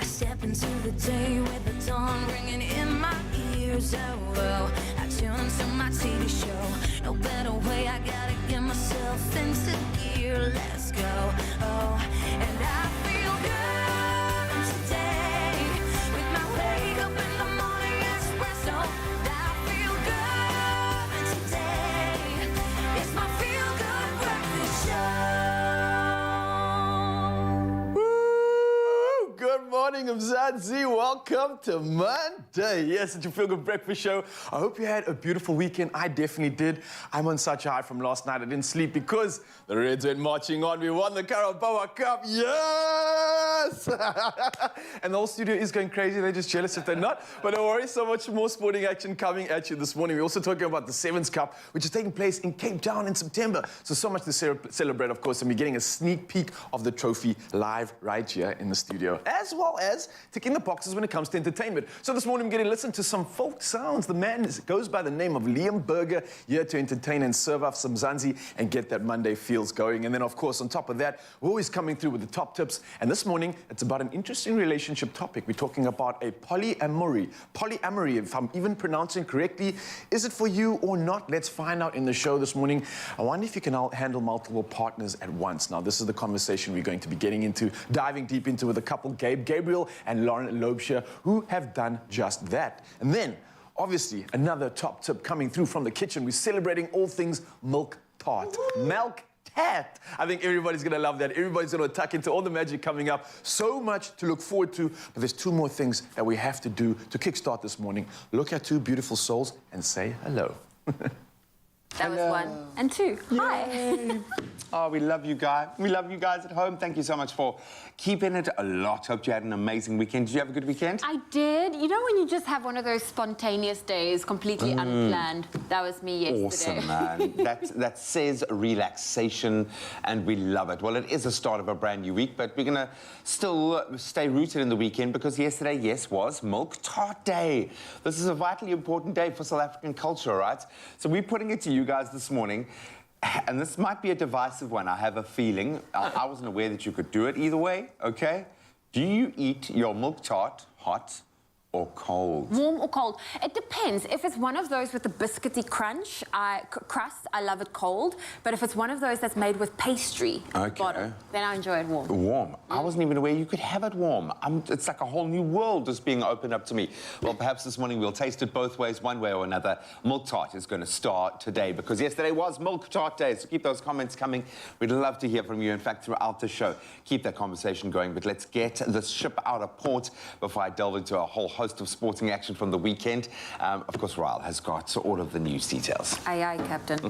step into the day with the dawn ringing in my ears. Oh, I tune into my TV show. No better way, I gotta get myself into gear. Let's go. Oh, and I feel good today with my wake up in the morning espresso. I feel good today. It's my feel good breakfast show. Good morning, Mzansi. Welcome to Monday. Yes, it's your Feel Good Breakfast Show. I hope you had a beautiful weekend. I definitely did. I'm on such a high from last night. I didn't sleep because the Reds went marching on. We won the Carabao Cup. Yes! And the whole studio is going crazy. They're just jealous if they're not. But don't worry, so much more sporting action coming at you this morning. We're also talking about the Sevens Cup, which is taking place in Cape Town in September. So much to celebrate, of course, and we're getting a sneak peek of the trophy live right here in the studio, as well as ticking the boxes when it comes to entertainment. So this morning, we're getting to listen to some folk sounds. The man goes by the name of Liam Berger, here to entertain and serve up some Mzansi and get that Monday feels going. And then, of course, on top of that, we're always coming through with the top tips. And this morning, it's about an interesting relationship topic. We're talking about a polyamory. Polyamory, if I'm even pronouncing correctly. Is it for you or not? Let's find out in the show this morning. I wonder if you can handle multiple partners at once. Now, this is the conversation we're going to be getting into, diving deep into with a couple, Gabriel and Lauren Loebscher, who have done just that. And then, obviously, another top tip coming through from the kitchen. We're celebrating all things milk tart. Milk tart. I think everybody's going to love that. Everybody's going to tuck into all the magic coming up. So much to look forward to. But there's two more things that we have to do to kickstart this morning. Look at two beautiful souls and say hello. That was one. And two. Hi. Oh, we love you guys. We love you guys at home. Thank you so much for keeping it a lot. Hope you had an amazing weekend. Did you have a good weekend? I did. You know when you just have one of those spontaneous days, completely unplanned? That was me yesterday. Awesome, man. that says relaxation, and we love it. Well, it is the start of a brand new week, but we're going to still stay rooted in the weekend because yesterday, yes, was Milk Tart Day. This is a vitally important day for South African culture, right? So we're putting it to you guys this morning. And this might be a divisive one, I have a feeling. I wasn't aware that you could do it either way, okay? Do you eat your milk tart hot or cold? Warm or cold? It depends. If it's one of those with the biscuity crunch, crust, I love it cold. But if it's one of those that's made with pastry, bottom, then I enjoy it warm. Warm? I wasn't even aware you could have it warm. It's like a whole new world just being opened up to me. Well, perhaps this morning we'll taste it both ways, one way or another. Milk tart is going to start today because yesterday was Milk Tart Day. So keep those comments coming. We'd love to hear from you. In fact, throughout the show, keep that conversation going. But let's get this ship out of port before I delve into a whole host of sporting action from the weekend. Of course, Ryle has got all of the news details. Aye, aye, Captain.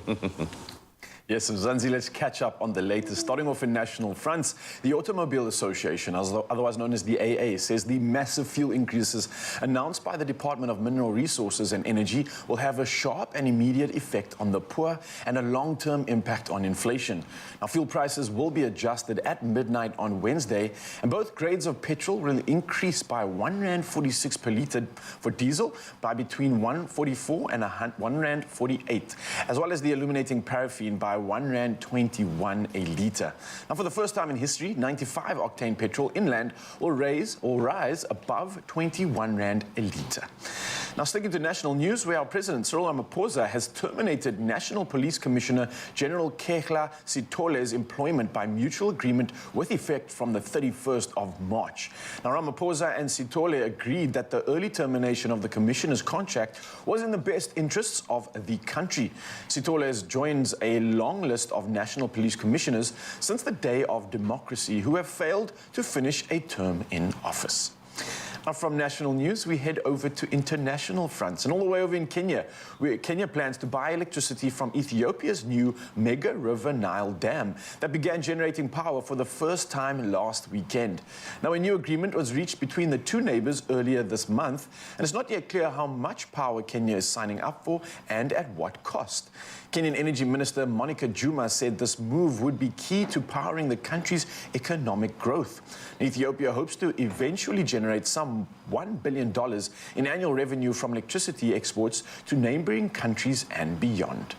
Yes, Mzansi, let's catch up on the latest. Starting off in national fronts, the Automobile Association, otherwise known as the AA, says the massive fuel increases announced by the Department of Mineral Resources and Energy will have a sharp and immediate effect on the poor and a long-term impact on inflation. Now, fuel prices will be adjusted at midnight on Wednesday, and both grades of petrol will increase by R1.46 per litre for diesel, by between R1.44 and R1.48, as well as the illuminating paraffin by R1.21 a litre. Now, for the first time in history, 95-octane petrol inland will rise above R21 a litre. Now, sticking to national news, where our President Cyril Ramaphosa has terminated National Police Commissioner General Kehla Sitole's employment by mutual agreement with effect from the 31st of March. Now, Ramaphosa and Sitole agreed that the early termination of the commissioner's contract was in the best interests of the country. Sitole joins a long list of national police commissioners since the day of democracy who have failed to finish a term in office. Now, from national news, we head over to international fronts. And all the way over in Kenya, where Kenya plans to buy electricity from Ethiopia's new Mega River Nile Dam that began generating power for the first time last weekend. Now, a new agreement was reached between the two neighbors earlier this month, and it's not yet clear how much power Kenya is signing up for and at what cost. Kenyan Energy Minister Monica Juma said this move would be key to powering the country's economic growth. Ethiopia hopes to eventually generate some $1 billion in annual revenue from electricity exports to neighboring countries and beyond.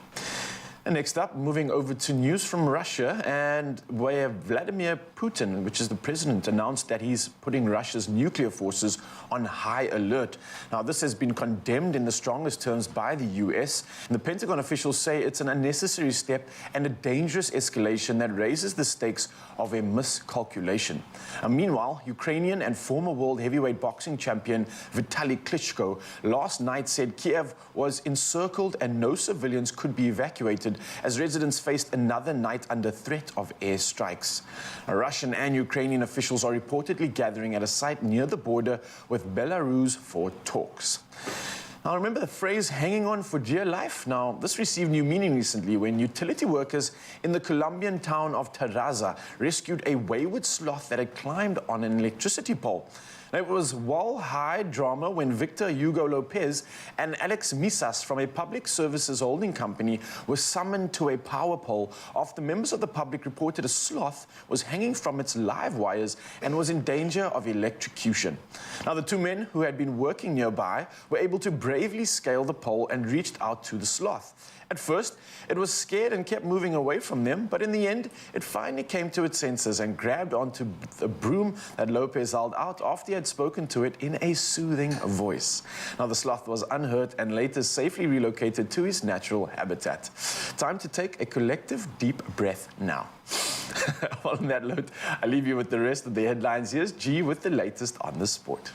And next up, moving over to news from Russia, and where Vladimir Putin, which is the president, announced that he's putting Russia's nuclear forces on high alert. Now, this has been condemned in the strongest terms by the US, and the Pentagon officials say it's an unnecessary step and a dangerous escalation that raises the stakes of a miscalculation. Meanwhile, Ukrainian and former world heavyweight boxing champion Vitaly Klitschko last night said Kiev was encircled and no civilians could be evacuated as residents faced another night under threat of airstrikes. Russian and Ukrainian officials are reportedly gathering at a site near the border with Belarus for talks. Now, remember the phrase hanging on for dear life? Now, this received new meaning recently when utility workers in the Colombian town of Terraza rescued a wayward sloth that had climbed on an electricity pole. It was wall-high drama when Victor Hugo Lopez and Alex Misas from a public services holding company were summoned to a power pole after members of the public reported a sloth was hanging from its live wires and was in danger of electrocution. Now, the two men who had been working nearby were able to bravely scale the pole and reached out to the sloth. At first, it was scared and kept moving away from them, but in the end, it finally came to its senses and grabbed onto the broom that Lopez held out after he had spoken to it in a soothing voice. Now, the sloth was unhurt and later safely relocated to his natural habitat. Time to take a collective deep breath now. Well, on that note, I leave you with the rest of the headlines. Here's G with the latest on the sport.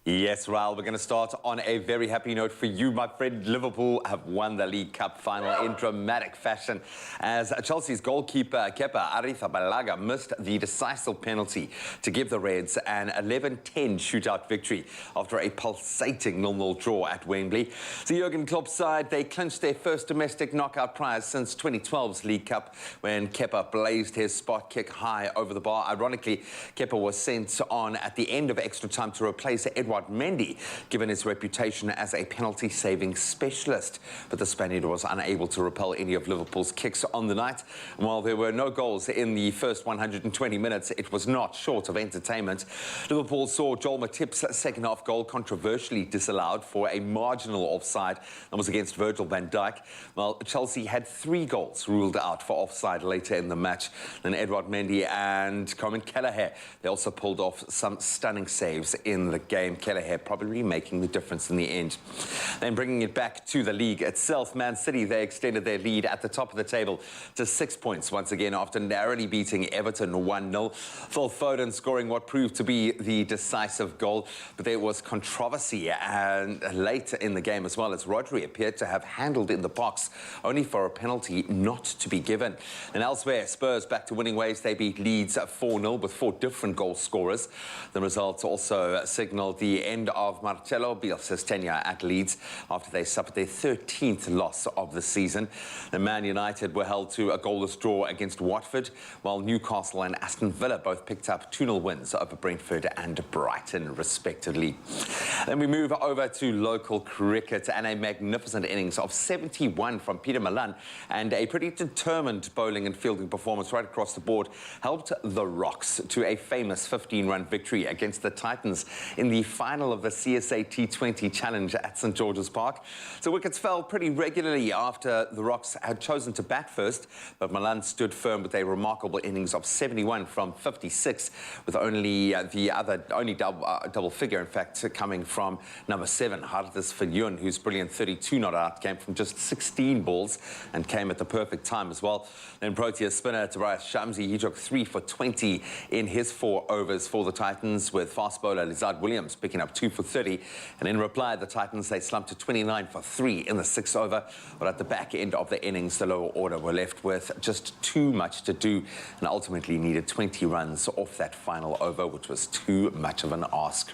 Yes, Raul, we're going to start on a very happy note for you, my friend. Liverpool have won the League Cup final in dramatic fashion as Chelsea's goalkeeper, Kepa Arrizabalaga, missed the decisive penalty to give the Reds an 11-10 shootout victory after a pulsating 0-0 draw at Wembley. So Jurgen Klopp's side, they clinched their first domestic knockout prize since 2012's League Cup when Kepa blazed his spot kick high over the bar. Ironically, Kepa was sent on at the end of extra time to replace Edouard Mendy, given his reputation as a penalty-saving specialist. But the Spaniard was unable to repel any of Liverpool's kicks on the night. And while there were no goals in the first 120 minutes, it was not short of entertainment. Liverpool saw Joel Matip's second-half goal controversially disallowed for a marginal offside that was against Virgil van Dijk, while Chelsea had 3 goals ruled out for offside later in the match. Then Edouard Mendy and Coman Kelleher, they also pulled off some stunning saves in the game. Kelleher probably making the difference in the end. Then bringing it back to the league itself, Man City, they extended their lead at the top of the table to 6 points once again after narrowly beating Everton 1-0. Phil Foden scoring what proved to be the decisive goal, but there was controversy and late in the game as well as Rodri appeared to have handled in the box, only for a penalty not to be given. And elsewhere, Spurs back to winning ways. They beat Leeds 4-0 with 4 different goal scorers. The results also signalled the end of Marcelo Bielsa's tenure at Leeds after they suffered their 13th loss of the season. The Man United were held to a goalless draw against Watford, while Newcastle and Aston Villa both picked up 2-0 wins over Brentford and Brighton, respectively. Then we move over to local cricket, and a magnificent innings of 71 from Peter Malan and a pretty determined bowling and fielding performance right across the board helped the Rocks to a famous 15-run victory against the Titans in the final of the CSA T20 Challenge at St George's Park. So wickets fell pretty regularly after the Rocks had chosen to bat first, but Malan stood firm with a remarkable innings of 71 from 56, with only double figure, in fact, coming from number 7, Hardis Falyun, whose brilliant 32 not out came from just 16 balls and came at the perfect time as well. Then Proteas spinner Tobias Shamsi, he took 3 for 20 in his 4 overs for the Titans, with fast bowler Lizard Williams picking up 2 for 30. And in reply, the Titans, they slumped to 29 for 3 in the 6th over. But at the back end of the innings, the lower order were left with just too much to do and ultimately needed 20 runs off that final over, which was too much of an ask.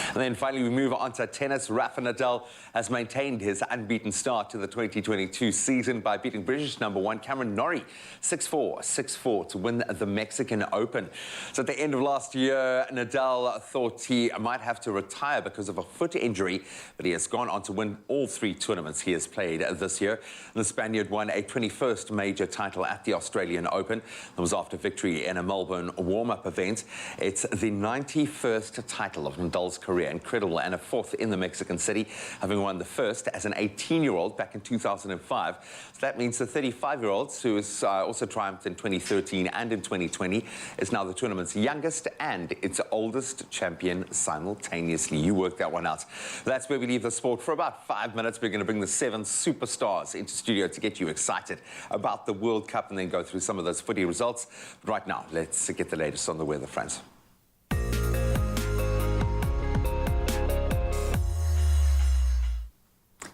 And then finally, we move on to tennis. Rafa Nadal has maintained his unbeaten start to the 2022 season by beating British number 1 Cameron Norrie 6-4, 6-4 to win the Mexican Open. So at the end of last year, Nadal thought he might have to retire retire because of a foot injury, but he has gone on to win all 3 tournaments he has played this year. The Spaniard won a 21st major title at the Australian Open. That was after victory in a Melbourne warm-up event. It's the 91st title of Nadal's career, incredible, and a 4th in the Mexican city, having won the first as an 18-year-old back in 2005. So that means the 35-year-old, who has also triumphed in 2013 and in 2020, is now the tournament's youngest and its oldest champion simultaneously. You worked that one out. That's where we leave the sport for about 5 minutes. We're going to bring the 7 superstars into studio to get you excited about the World Cup and then go through some of those footy results. But right now, let's get the latest on the weather, friends.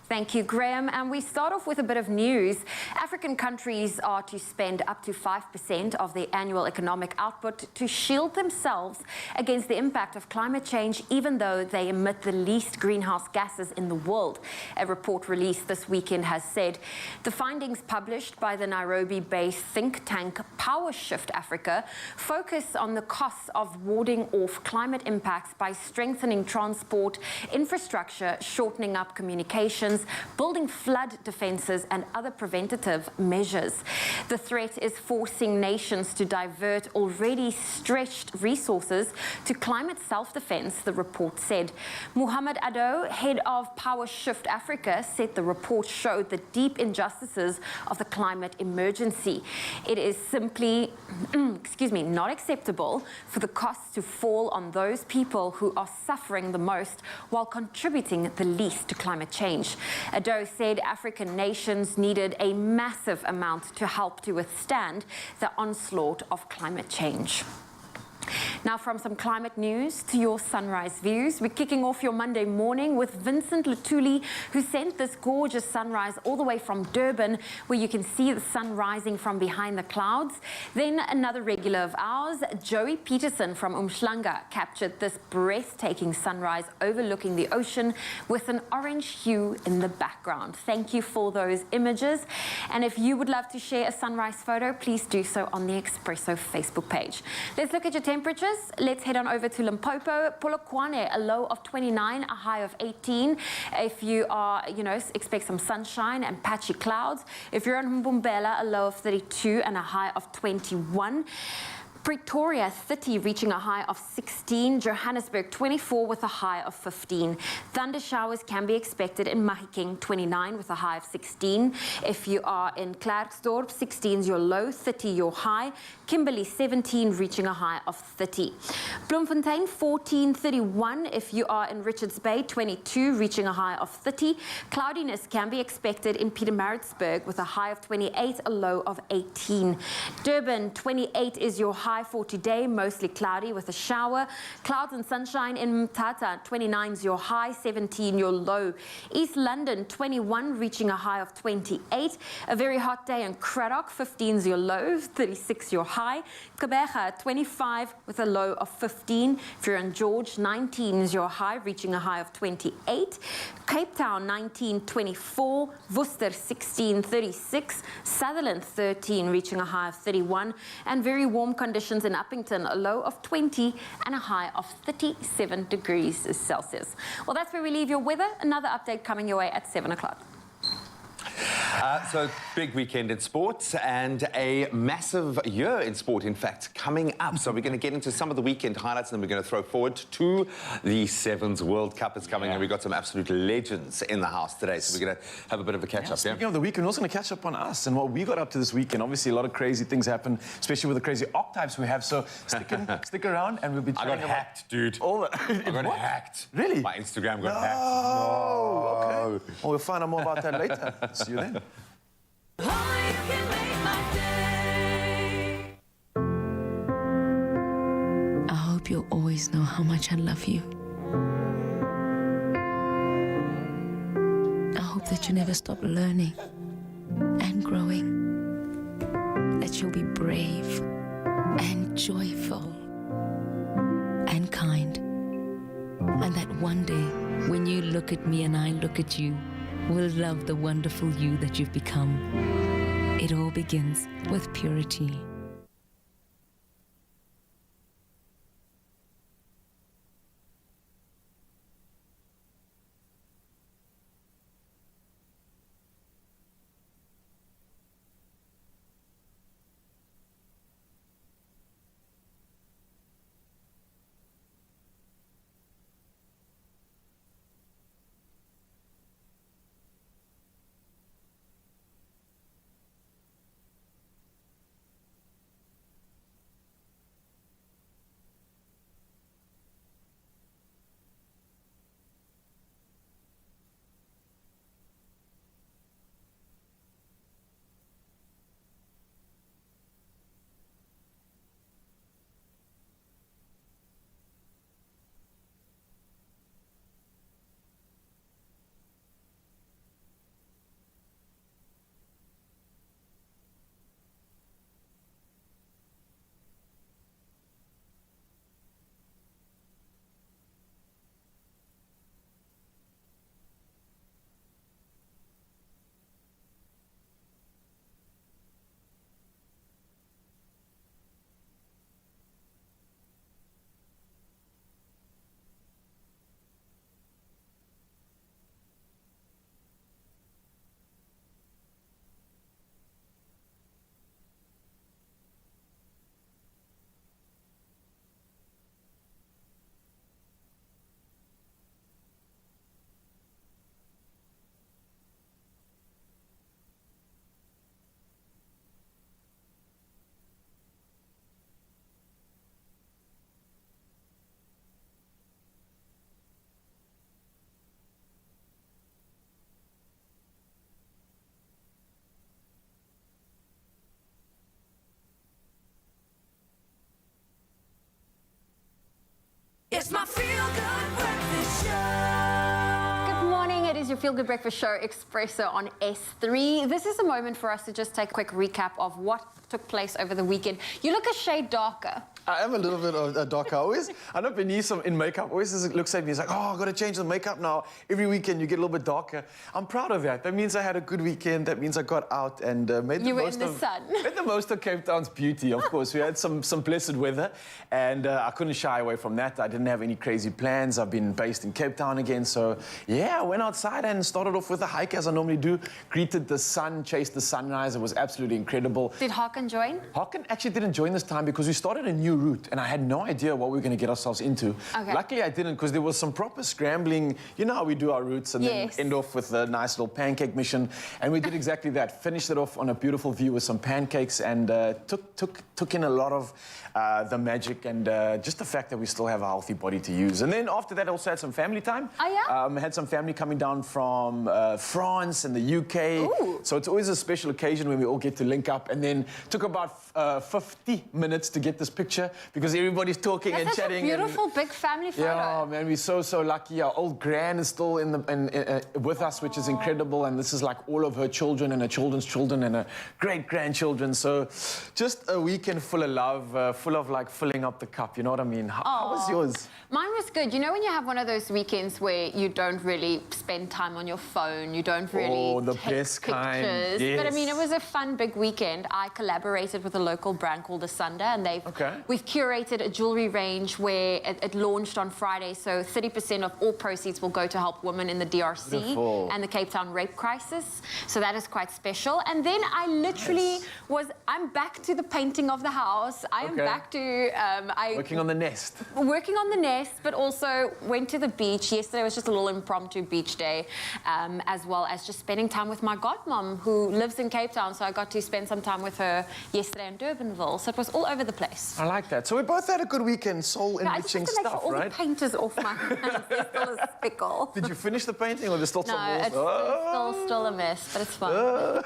Thank you, Graham. And we start off with a bit of news. African countries are to spend up to 5% of their annual economic output to shield themselves against the impact of climate change, even though they emit the least greenhouse gases in the world. A report released this weekend has said the findings published by the Nairobi-based think tank Power Shift Africa focus on the costs of warding off climate impacts by strengthening transport infrastructure, shortening up communications, building flood defenses and other preventative measures. The threat is forcing nations to divert already stretched resources to climate self-defense, the report said. Muhammad Ado, head of Power Shift Africa, said the report showed the deep injustices of the climate emergency. It is simply, not acceptable for the costs to fall on those people who are suffering the most while contributing the least to climate change. Ado said African nations needed a massive amount to help to withstand the onslaught of climate change. Now, from some climate news to your sunrise views. We're kicking off your Monday morning with Vincent Lutuli, who sent this gorgeous sunrise all the way from Durban, where you can see the sun rising from behind the clouds. Then another regular of ours, Joey Peterson from Umhlanga, captured this breathtaking sunrise overlooking the ocean with an orange hue in the background. Thank you for those images. And if you would love to share a sunrise photo, please do so on the Expresso Facebook page. Let's look at your temperatures. Let's head on over to Limpopo. Polokwane, a low of 29, a high of 18. If you are, expect some sunshine and patchy clouds. If you're in Mbombela, a low of 32 and a high of 21. Pretoria, 30, reaching a high of 16. Johannesburg, 24, with a high of 15. Thunder showers can be expected in Mahikeng, 29, with a high of 16. If you are in Klerksdorp, 16 is your low, 30 your high. Kimberley, 17, reaching a high of 30. Bloemfontein, 14, 31. If you are in Richards Bay, 22, reaching a high of 30. Cloudiness can be expected in Pietermaritzburg with a high of 28, a low of 18. Durban, 28 is your high for today, mostly cloudy with a shower. Clouds and sunshine in Mthatha, 29 is your high, 17 your low. East London, 21, reaching a high of 28. A very hot day in Cradock, 15 is your low, 36 your high. Gqeberha, 25 with a low of 15. If you're in George, 19 is your high, reaching a high of 28. Cape Town, 19, 24. Worcester, 16, 36. Sutherland, 13, reaching a high of 31. And very warm conditions in Uppington, a low of 20 and a high of 37 degrees Celsius. Well, that's where we leave your weather. Another update coming your way at 7 o'clock. So big weekend in sports and a massive year in sport, in fact, coming up. So we're going to get into some of the weekend highlights and then we're going to throw forward to the Sevens World Cup is coming and we've got some absolute legends in the house today. So we're going to have a bit of a catch-up. Speaking of the weekend, we're also going to catch up on us and what we got up to this weekend. Obviously, a lot of crazy things happen, especially with the crazy octaves we have. So stick around and we'll be chatting about... I got hacked, dude. I got hacked. Really? My Instagram got hacked. Oh, okay. Well, we'll find out more about that later. See you then. Oh, you can make my day. I hope you'll always know how much I love you. I hope that you never stop learning and growing. That you'll be brave and joyful and kind. And that one day, when you look at me and I look at you, we'll love the wonderful you that you've become. It all begins with purity. It's my feel-good breakfast show. Good morning. It is your Feel Good Breakfast Show, Expresso on S3. This is a moment for us to just take a quick recap of what took place over the weekend. You look a shade darker. I am a little bit of a darker. I know Benice in makeup always looks at me, he's like, oh, I've got to change the makeup now. Every weekend you get a little bit darker. I'm proud of that. That means I had a good weekend. That means I got out and made the most of made the most of Cape Town's beauty, of course. We had some blessed weather and I couldn't shy away from that. I didn't have any crazy plans. I've been based in Cape Town again. So yeah, I went outside and started off with a hike as I normally do. Greeted the sun, chased the sunrise. It was absolutely incredible. Did Hakan join? Hakan actually didn't join this time because we started a new route and I had no idea what we were going to get ourselves into. Okay. Luckily I didn't because there was some proper scrambling. You know how we do our routes and then end off with a nice little pancake mission. And we did exactly that. Finished it off on a beautiful view with some pancakes and took in a lot of the magic and just the fact that we still have a healthy body to use. And then after that I also had some family time. Oh yeah? Had some family coming down from France and the UK. Ooh. So it's always a special occasion when we all get to link up and then took about 50 minutes to get this picture because everybody's talking and chatting. That's a beautiful big family photo. Yeah, man, we're so lucky. Our old gran is still with us, which is incredible. And this is like all of her children and her children's children and her great-grandchildren. So just a weekend full of love, full of like filling up the cup. You know what I mean? How was yours? Mine was good. You know when you have one of those weekends where you don't really spend time on your phone, you don't really the take best pictures. kind. Yes. But I mean, it was a fun big weekend. I collaborated with a local brand called Asunda, and we've curated a jewelry range where it launched on Friday. So 30% of all proceeds will go to help women in the DRC and the Cape Town rape crisis. So that is quite special. And then I literally I'm back to the painting of the house. I am back to working on the nest. Working on the nest, but also went to the beach. Yesterday was just a little impromptu beach day, as well as just spending time with my godmom who lives in Cape Town. So I got to spend some time with her yesterday in Durbanville. So it was all over the place. I like that. So we both had a good weekend, soul-enriching stuff, right? I just have to make sure all the paint is off my hands. There's still a spickle. Did you finish the painting or there's still some more? It's still a mess, but it's fun.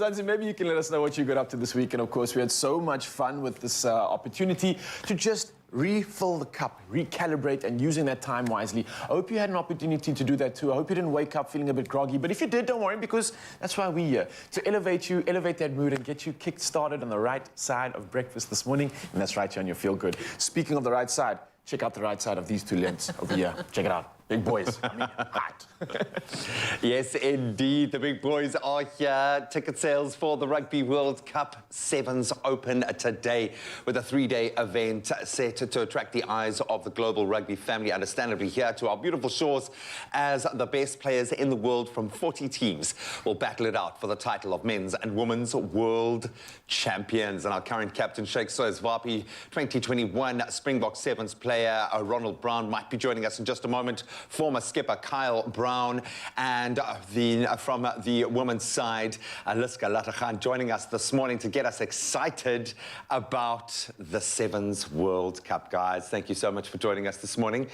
Zanzi, maybe you can let us know what you got up to this week. And of course, we had so much fun with this opportunity to just refill the cup, recalibrate, and using that time wisely. I hope you had an opportunity to do that too. I hope you didn't wake up feeling a bit groggy, but if you did, don't worry, because that's why we're here, to elevate you, elevate that mood, and get you kick-started on the right side of breakfast this morning, and that's right here on your Feel Good. Speaking of the right side, check out the right side of these two limbs over here. Check it out. Big boys. I mean, hot. Yes, indeed. The big boys are here. Ticket sales for the Rugby World Cup Sevens open today with a 3-day event set to attract the eyes of the global rugby family, understandably here to our beautiful shores, as the best players in the world from 40 teams will battle it out for the title of men's and women's world champions. And our current captain, Sheikh Soezvapi, 2021 Springbok Sevens player Ronald Brown might be joining us in just a moment. Former skipper Kyle Brown, and from the women's side, Liska Latachan, joining us this morning to get us excited about the Sevens World Cup. Guys, thank you so much for joining us this morning.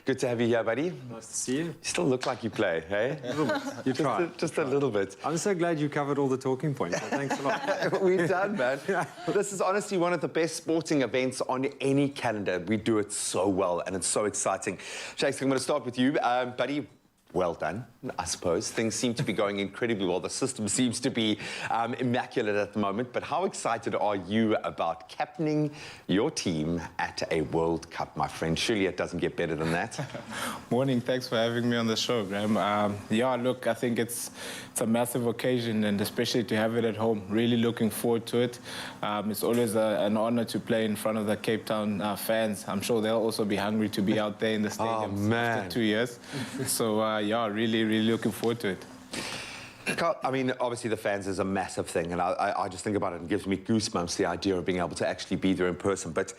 Good to have you here, buddy. Nice to see you. You still look like you play, hey? A little bit. You try. Just a little bit. I'm so glad you covered all the talking points. So thanks a lot. We're done, man. This is honestly one of the best sporting events on any calendar. We do it so well, and it's so exciting. Shakes, I'm going to start with you. Buddy, well done, I suppose. Things seem to be going incredibly well. The system seems to be immaculate at the moment. But how excited are you about captaining your team at a World Cup, my friend? Surely it doesn't get better than that. Morning, thanks for having me on the show, Graham. Yeah, look, I think it's a massive occasion, and especially to have it at home. Really looking forward to it. It's always an honor to play in front of the Cape Town fans. I'm sure they'll also be hungry to be out there in the stadium after 2 years. So, yeah, really looking forward to it. I mean, obviously the fans is a massive thing, and I just think about it and it gives me goosebumps, the idea of being able to actually be there in person. But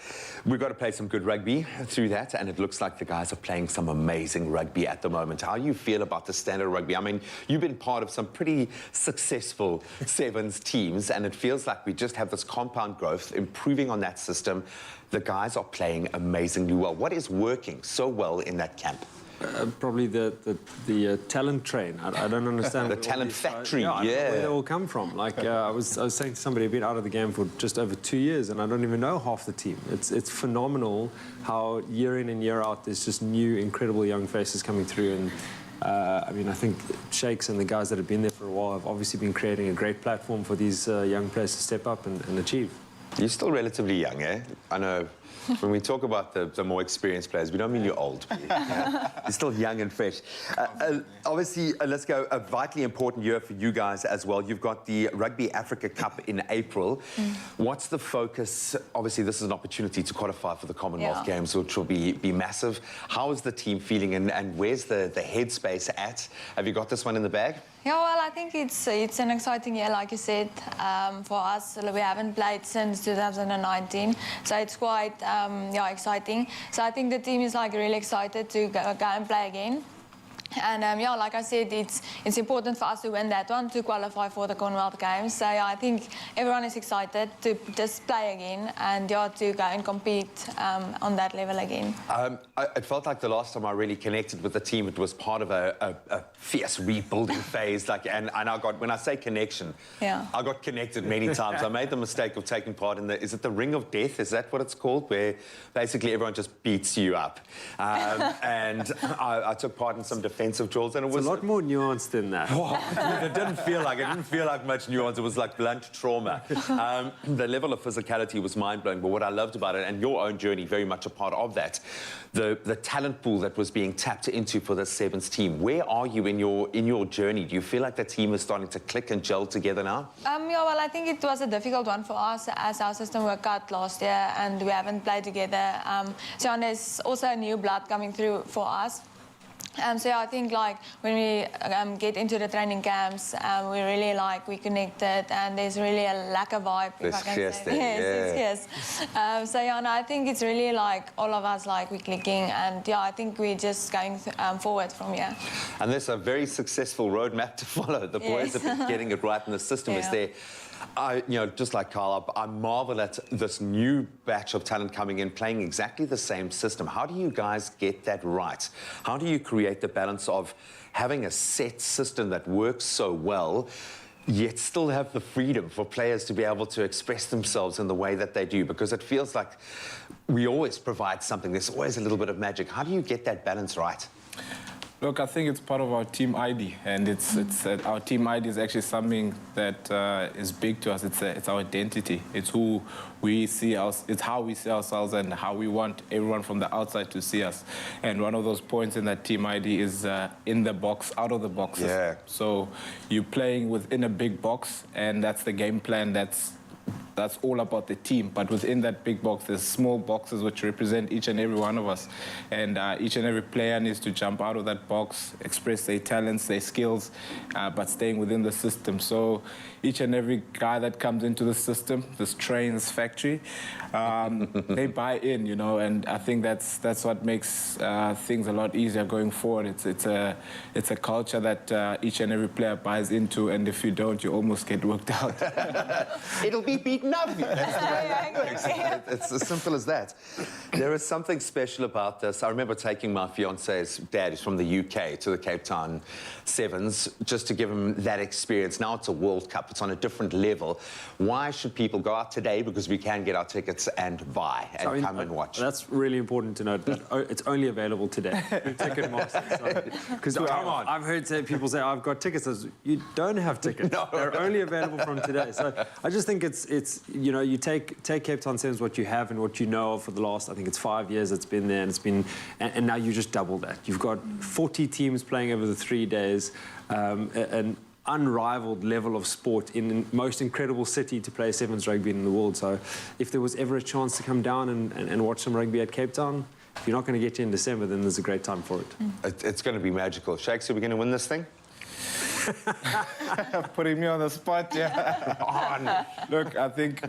we've got to play some good rugby through that, and it looks like the guys are playing some amazing rugby at the moment. How do you feel about the standard of rugby? I mean, you've been part of some pretty successful Sevens teams, and it feels like we just have this compound growth, improving on that system. The guys are playing amazingly well. What is working so well in that camp? probably the talent train. I don't understand. The where all talent these guys- factory, I don't know yeah. where they all come from. Like I was saying to somebody, I've been out of the game for just over 2 years, and I don't even know half the team. It's phenomenal how year in and year out there's just new, incredible young faces coming through. And I mean, I think Shakes and the guys that have been there for a while have obviously been creating a great platform for these young players to step up and achieve. You're still relatively young, eh? I know when we talk about the more experienced players, we don't mean you're old. You're still young and fresh. Obviously, let's go, a vitally important year for you guys as well. You've got the Rugby Africa Cup in April. What's the focus? Obviously, this is an opportunity to qualify for the Commonwealth Games, which will be massive. How is the team feeling, and where's the headspace at? Have you got this one in the bag? Yeah, well, I think it's an exciting year, like you said, for us. We haven't played since 2019, so it's quite exciting. So I think the team is like really excited to go and play again. And yeah, like I said, it's important for us to win that one to qualify for the Commonwealth Games. So yeah, I think everyone is excited to just play again and to go and compete on that level again. It felt like the last time I really connected with the team, it was part of a fierce rebuilding phase. And I got, when I say connection, I got connected many times. I made the mistake of taking part in is it the Ring of Death? Is that what it's called? Where basically everyone just beats you up. And I took part in some defensive drills, and it was a lot more nuanced than that. It didn't feel like much nuance. It was like blunt trauma. The level of physicality was mind-blowing, but what I loved about it, and your own journey very much a part of that, the talent pool that was being tapped into for the Sevens team. Where are you in your journey? Do you feel like the team is starting to click and gel together now? Yeah, well, I think it was a difficult one for us as our system were cut last year and we haven't played together. So there's also new blood coming through for us. So yeah, I think like when we get into the training camps, we really we connected, and there's really a lack of vibe. There's cheers there, yes. So yeah, no, I think it's really like all of us we're clicking, and yeah, I think we're just going forward from here. And there's a very successful roadmap to follow. The boys have been getting it right, and the system is there. Just like Carl, I marvel at this new batch of talent coming in, playing exactly the same system. How do you guys get that right? How do you create the balance of having a set system that works so well, yet still have the freedom for players to be able to express themselves in the way that they do? Because it feels like we always provide something. There's always a little bit of magic. How do you get that balance right? Look, I think it's part of our team ID, and our team ID is actually something that is big to us. It's our identity. It's who we see us. It's how we see ourselves and how we want everyone from the outside to see us. And one of those points in that team ID is in the box, out of the box. Yeah. So you're playing within a big box, and that's the game plan. That's all about the team, but within that big box, there's small boxes which represent each and every one of us. And each and every player needs to jump out of that box, express their talents, their skills, but staying within the system. So each and every guy that comes into the system, this train, this factory, they buy in, and I think that's what makes things a lot easier going forward. It's a culture that each and every player buys into, and if you don't, you almost get worked out. It'll be beaten up. That's the way it works. It's as simple as that. There is something special about this. I remember taking my fiance's dad, who's from the UK, to the Cape Town Sevens, just to give him that experience. Now it's a World Cup. It's on a different level. Why should people go out today? Because we can get our tickets and buy and come and watch. That's really important to note. That it's only available today. Ticketmaster. Because I've heard people say, I've got tickets. You don't have tickets. No. They're only available from today. So I just think it's you take Cape Town Sevens, what you have and what you know of for the last, I think it's 5 years it's been there, and now you just double that. You've got 40 teams playing over the 3 days, an unrivaled level of sport in the most incredible city to play Sevens rugby in the world. So if there was ever a chance to come down and watch some rugby at Cape Town, if you're not going to get you in December, then there's a great time for it. It's going to be magical. Shakes, are we going to win this thing? Putting me on the spot, yeah. Look, I think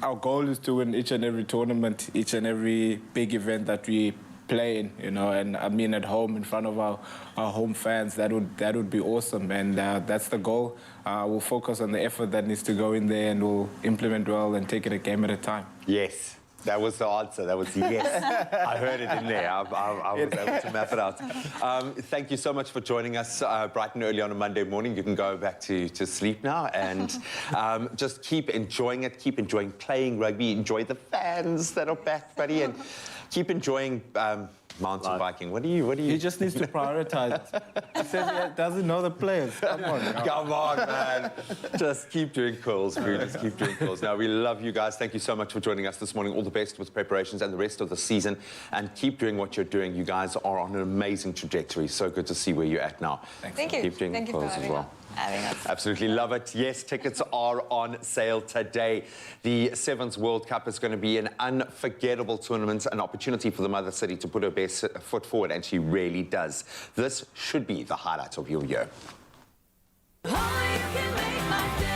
our goal is to win each and every tournament, each and every big event that we play in, and I mean at home in front of our home fans. That would be awesome, and that's the goal. We'll focus on the effort that needs to go in there, and we'll implement well and take it a game at a time. Yes. That was the answer. That was yes. I heard it in there. I was able to map it out. Thank you so much for joining us bright and early on a Monday morning. You can go back to sleep now and just keep enjoying it. Keep enjoying playing rugby. Enjoy the fans that are back, buddy, and keep enjoying mountain biking. What do you? He just needs to prioritize. He says he doesn't know the players. Come on, Come on, man. Just keep doing curls, bro. Just keep doing curls. Now, we love you guys. Thank you so much for joining us this morning. All the best with preparations and the rest of the season. And keep doing what you're doing. You guys are on an amazing trajectory. So good to see where you're at now. Thank you. Keep doing Thank you for curls as well. having us. Absolutely love it. Yes, tickets are on sale today. The Sevens World Cup is going to be an unforgettable tournament, an opportunity for the Mother City to put her best foot forward, and she really does. This should be the highlight of your year. Oh, you can make my day.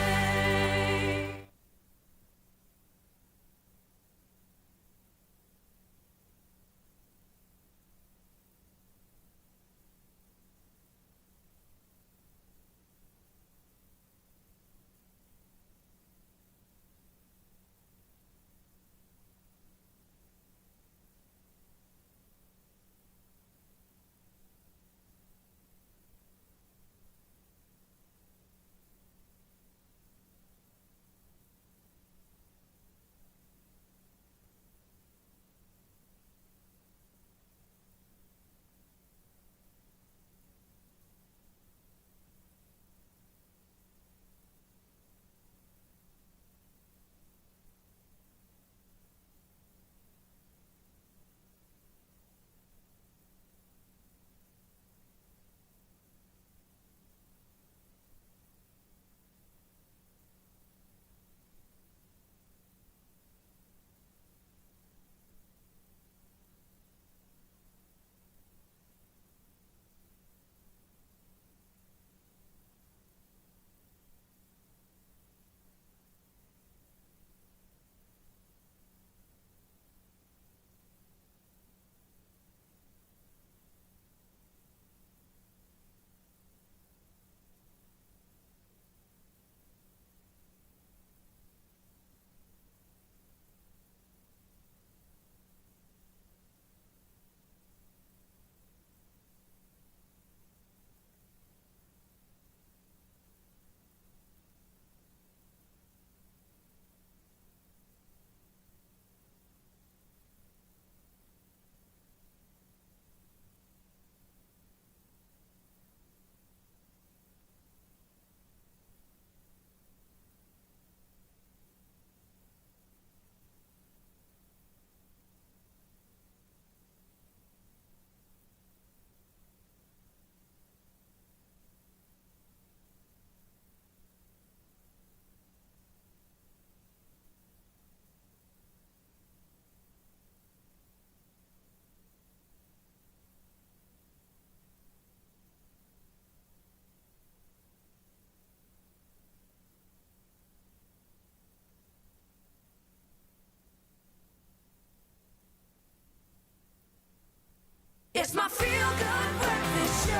It's my feel-good breakfast show.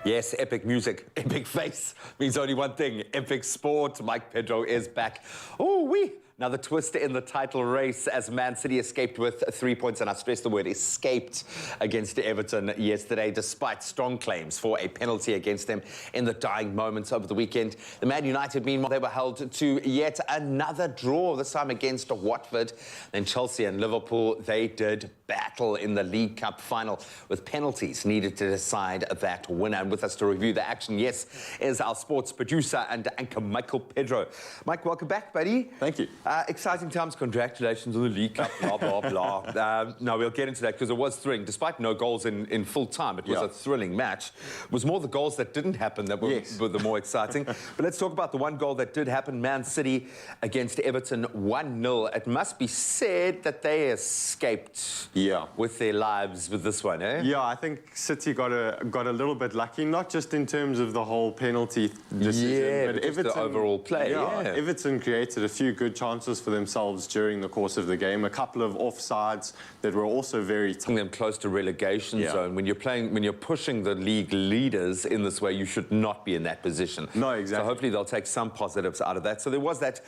Yes, epic music, epic face means only one thing, epic sport. Mike Pedro is back. Oh, wee. Now the twist in the title race as Man City escaped with 3 points, and I stress the word escaped, against Everton yesterday, despite strong claims for a penalty against them in the dying moments of the weekend. The Man United, meanwhile, they were held to yet another draw, this time against Watford. Then Chelsea and Liverpool, they did battle in the League Cup final with penalties needed to decide that winner. And with us to review the action, yes, is our sports producer and anchor, Michael Pedro. Mike, welcome back, buddy. Thank you. Exciting times. Congratulations on the League Cup, blah, blah, blah. No, we'll get into that because it was thrilling. Despite no goals in full time, it was a thrilling match. It was more the goals that didn't happen that were the more exciting. But let's talk about the one goal that did happen. Man City against Everton, 1-0. It must be said that they escaped with their lives with this one, eh? Yeah, I think City got a little bit lucky, not just in terms of the whole penalty decision, but Everton, the overall play. Everton created a few good chances chances for themselves during the course of the game. A couple of offsides that were also very tough. Them close to relegation zone. When you're pushing the league leaders in this way, you should not be in that position. No, exactly. So hopefully they'll take some positives out of that. So there was that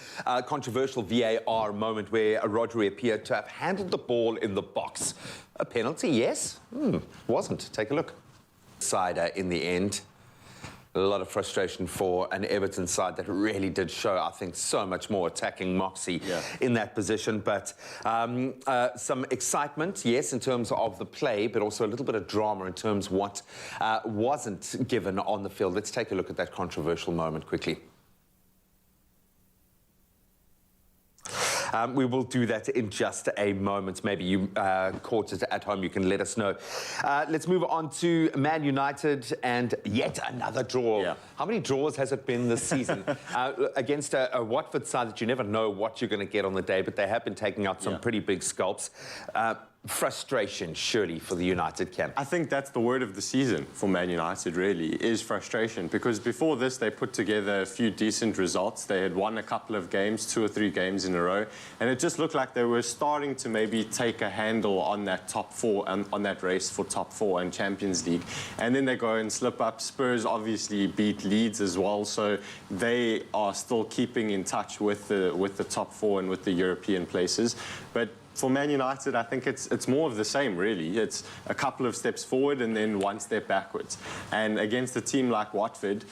controversial VAR moment where Rodri appeared to have handled the ball in the box. A penalty, yes? Wasn't. Take a look. Cider in the end. A lot of frustration for an Everton side that really did show, I think, so much more attacking moxie in that position. But some excitement, yes, in terms of the play, but also a little bit of drama in terms of what wasn't given on the field. Let's take a look at that controversial moment quickly. We will do that in just a moment. Maybe you caught it at home. You can let us know. Let's move on to Man United and yet another draw. Yeah. How many draws has it been this season? Against a Watford side that you never know what you're going to get on the day, but they have been taking out some pretty big scalps. Frustration, surely, for the United camp. I think that's the word of the season for Man United, really, is frustration. Because before this, they put together a few decent results. They had won a couple of games, 2 or 3 games in a row. And it just looked like they were starting to maybe take a handle on that top 4, on that race for top 4 and Champions League. And then they go and slip up. Spurs obviously beat Leeds as well. So they are still keeping in touch with the top 4 and with the European places. But for Man United, I think it's more of the same, really. It's a couple of steps forward and then 1 step backwards. And against a team like Watford,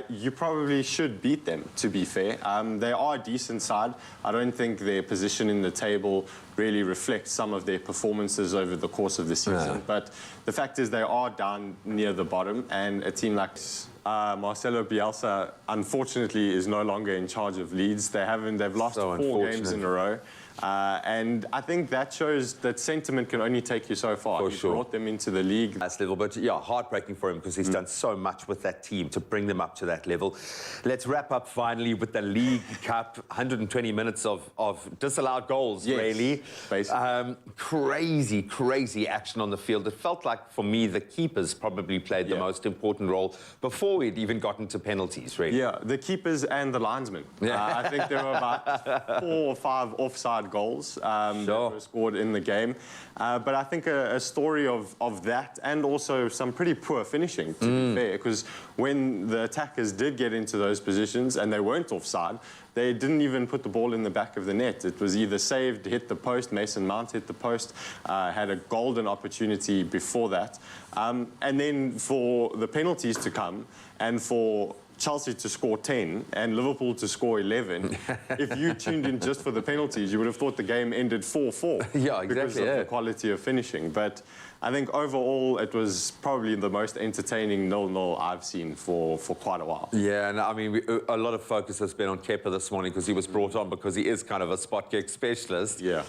you probably should beat them, to be fair. They are a decent side. I don't think their position in the table really reflects some of their performances over the course of the season. But the fact is they are down near the bottom, and a team like Marcelo Bielsa, unfortunately, is no longer in charge of Leeds. They've lost 4 games in a row. And I think that shows that sentiment can only take you so far. He brought them into the league. That's level, but yeah, heartbreaking for him because he's done so much with that team to bring them up to that level. Let's wrap up finally with the League Cup. 120 minutes of disallowed goals, really. Basically. Crazy action on the field. It felt like, for me, the keepers probably played the most important role before we'd even gotten to penalties, really. Yeah, the keepers and the linesmen. I think there were about 4 or 5 offside goals that were scored in the game. But I think a story of that, and also some pretty poor finishing, to be fair, because when the attackers did get into those positions and they weren't offside, they didn't even put the ball in the back of the net. It was either saved, hit the post, Mason Mount hit the post, had a golden opportunity before that. And then for the penalties to come, and for Chelsea to score 10 and Liverpool to score 11, if you tuned in just for the penalties, you would have thought the game ended 4-4. Yeah, exactly. Because of the quality of finishing. But I think overall it was probably the most entertaining 0-0 I've seen for quite a while. Yeah, and I mean, a lot of focus has been on Kepa this morning because he was brought on because he is kind of a spot kick specialist. Yeah.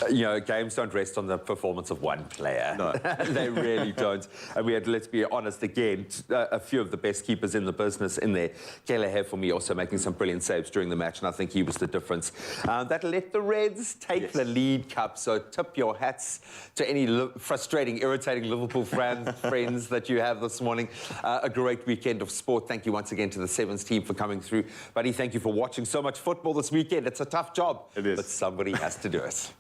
You know, games don't rest on the performance of one player. No. They really don't. And we had, let's be honest, again, a few of the best keepers in the business in there. Kelleher, for me, also making some brilliant saves during the match, and I think he was the difference. That let the Reds take the League Cup, so tip your hats to any frustrating, irritating Liverpool friends that you have this morning. A great weekend of sport. Thank you once again to the Sevens team for coming through. Buddy, thank you for watching so much football this weekend. It's a tough job, but somebody has to do it.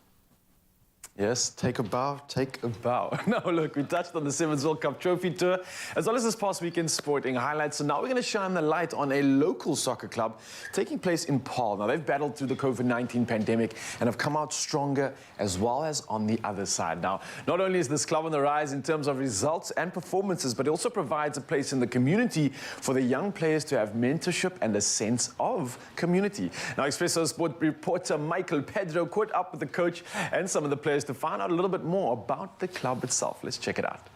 Yes, take a bow, take a bow. Now, look, we touched on the Sevens World Cup Trophy Tour, as well as this past weekend's sporting highlights. So now we're going to shine the light on a local soccer club taking place in Paarl. Now, they've battled through the COVID-19 pandemic and have come out stronger, as well as on the other side. Now, not only is this club on the rise in terms of results and performances, but it also provides a place in the community for the young players to have mentorship and a sense of community. Now, Expresso sport reporter Michael Pedro caught up with the coach and some of the players to find out a little bit more about the club itself. Let's check it out.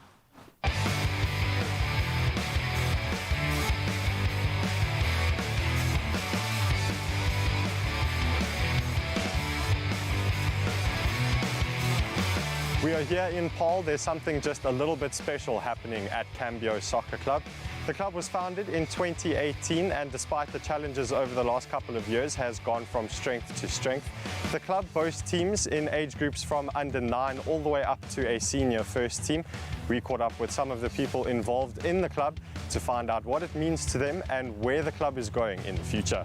We are here in Paarl. There's something just a little bit special happening at Cambio Soccer Club. The club was founded in 2018 and despite the challenges over the last couple of years has gone from strength to strength. The club boasts teams in age groups from under 9 all the way up to a senior first team. We caught up with some of the people involved in the club to find out what it means to them and where the club is going in the future.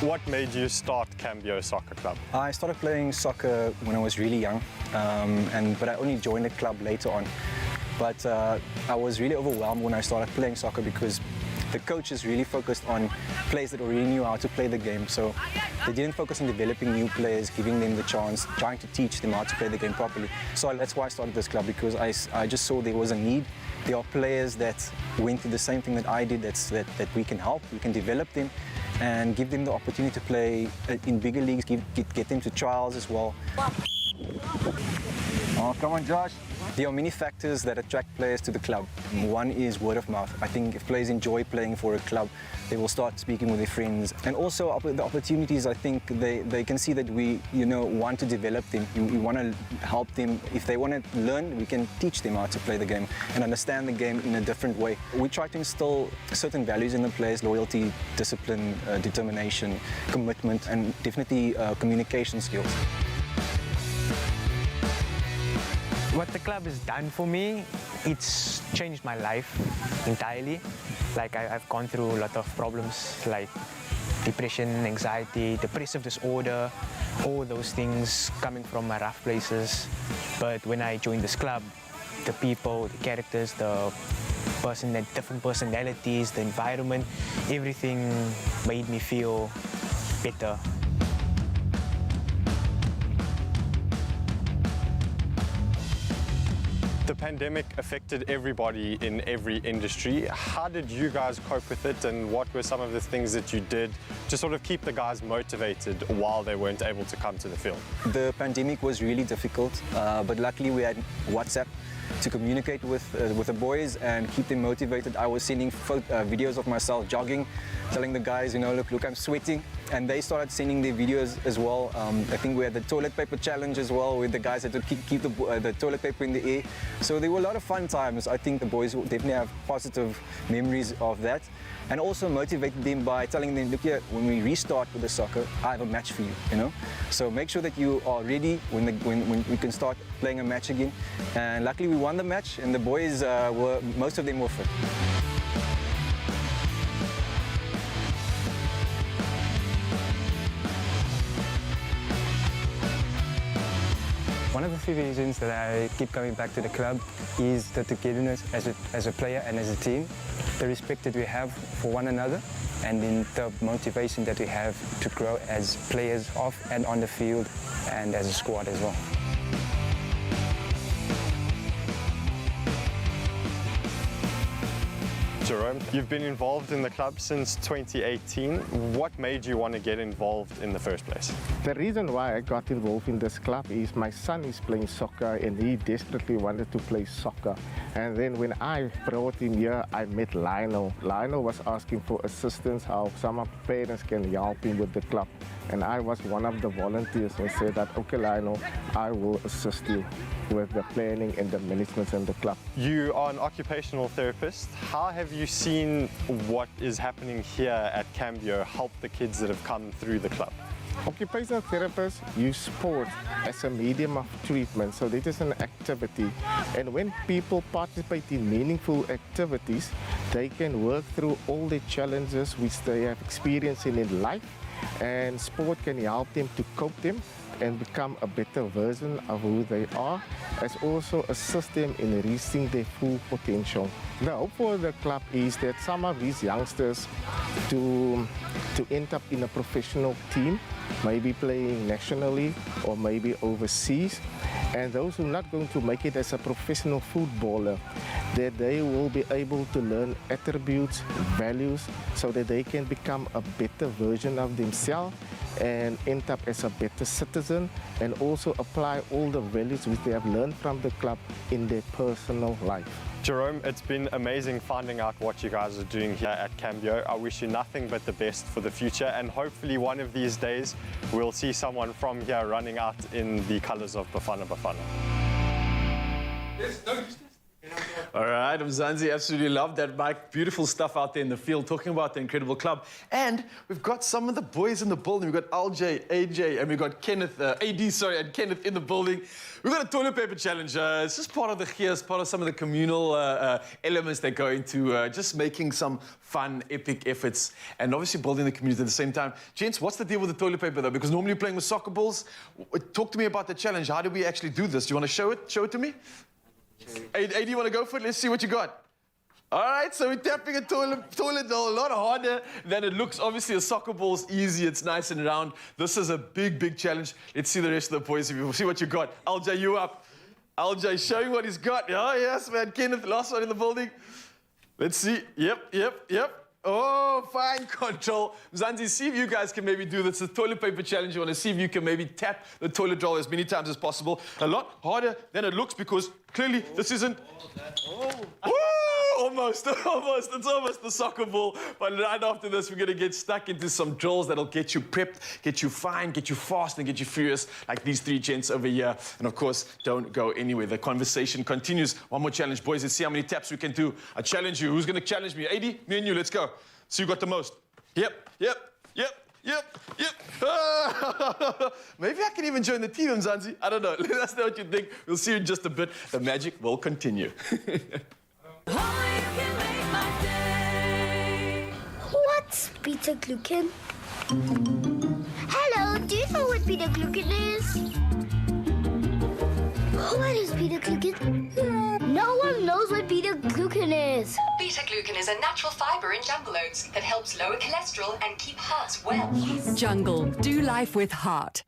What made you start Cambio Soccer Club? I started playing soccer when I was really young, but I only joined the club later on. But I was really overwhelmed when I started playing soccer because the coaches really focused on players that already knew how to play the game. So they didn't focus on developing new players, giving them the chance, trying to teach them how to play the game properly. So that's why I started this club, because I just saw there was a need. There are players that went through the same thing that I did, that we can help, we can develop them and give them the opportunity to play in bigger leagues, get them to trials as well. Oh, come on, Josh. There are many factors that attract players to the club. One is word of mouth. I think if players enjoy playing for a club, they will start speaking with their friends. And also the opportunities, I think they can see that we want to develop them. We want to help them. If they want to learn, we can teach them how to play the game and understand the game in a different way. We try to instill certain values in the players: loyalty, discipline, determination, commitment, and definitely communication skills. What the club has done for me, it's changed my life entirely. Like I've gone through a lot of problems like depression, anxiety, depressive disorder, all those things coming from my rough places. But when I joined this club, the people, the characters, the different personalities, the environment, everything made me feel better. The pandemic affected everybody in every industry. How did you guys cope with it, and what were some of the things that you did to sort of keep the guys motivated while they weren't able to come to the field? The pandemic was really difficult, but luckily we had WhatsApp to communicate with the boys and keep them motivated. I was sending videos of myself jogging, telling the guys, look, I'm sweating. And they started sending their videos as well. I think we had the toilet paper challenge as well, where the guys had to keep the toilet paper in the air. So there were a lot of fun times. I think the boys will definitely have positive memories of that. And also motivated them by telling them, look here, when we restart with the soccer, I have a match for you, So make sure that you are ready when we can start playing a match again. And luckily we won the match, and the boys, most of them were fit. One of the few reasons that I keep coming back to the club is the togetherness as a player and as a team, the respect that we have for one another, and then the motivation that we have to grow as players off and on the field and as a squad as well. Jerome, you've been involved in the club since 2018. What made you want to get involved in the first place? The reason why I got involved in this club is my son is playing soccer and he desperately wanted to play soccer. And then when I brought him here, I met Lionel. Lionel was asking for assistance, how some of the parents can help him with the club. And I was one of the volunteers and said that, okay, Lionel, I will assist you with the planning and the management and the club. You are an occupational therapist. How have you seen what is happening here at Cambio help the kids that have come through the club? Occupational therapists use sport as a medium of treatment, so this is an activity. And when people participate in meaningful activities, they can work through all the challenges which they have experienced in life, and sport can help them to cope them and become a better version of who they are, as also assist them in reaching their full potential. The hope for the club is that some of these youngsters to end up in a professional team, maybe playing nationally or maybe overseas, and those who are not going to make it as a professional footballer, that they will be able to learn attributes, values, so that they can become a better version of themselves and end up as a better citizen, and also apply all the values which they have learned from the club in their personal life. Jerome, it's been amazing finding out what you guys are doing here at Cambio. I wish you nothing but the best for the future, and hopefully one of these days we'll see someone from here running out in the colours of Bafana Bafana. All right, Mzansi, absolutely love that, Mike. Beautiful stuff out there in the field, talking about the incredible club. And we've got some of the boys in the building. We've got LJ, AJ, and we've got Kenneth, and Kenneth in the building. We've got a toilet paper challenge. It's just part of the gears, part of some of the communal elements that go into just making some fun, epic efforts, and obviously building the community at the same time. Gents, what's the deal with the toilet paper, though? Because normally you're playing with soccer balls. Talk to me about the challenge. How do we actually do this? Do you want to show it? Show it to me? Hey, do you want to go for it? Let's see what you got. All right, so we're tapping a toilet roll a lot harder than it looks. Obviously, a soccer ball's easy. It's nice and round. This is a big, big challenge. Let's see the rest of the boys. See what you got. LJ, you up. LJ showing what he's got. Oh, yes, man. Kenneth, last one in the building. Let's see. Yep. Oh, fine control. Mzansi, see if you guys can maybe do this. The toilet paper challenge. You want to see if you can maybe tap the toilet roll as many times as possible. A lot harder than it looks because clearly this isn't... Almost. It's almost the soccer ball. But right after this, we're going to get stuck into some drills that'll get you prepped, get you fine, get you fast, and get you furious, like these three gents over here. And of course, don't go anywhere. The conversation continues. One more challenge, boys. Let's see how many taps we can do. I challenge you. Who's going to challenge me? 80? Me and you. Let's go. So you got the most. Yep. Maybe I can even join the team, Mzansi. I don't know. Let us know what you think. We'll see you in just a bit. The magic will continue. What's beta-glucan? Hello, do you know what beta-glucan is? What is beta-glucan? No one knows what beta-glucan is. Beta-glucan is a natural fiber in jungle oats that helps lower cholesterol and keep hearts well. Jungle, do life with heart.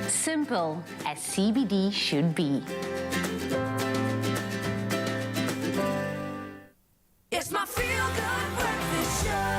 Simple as CBD should be. It's my feel-good breakfast show.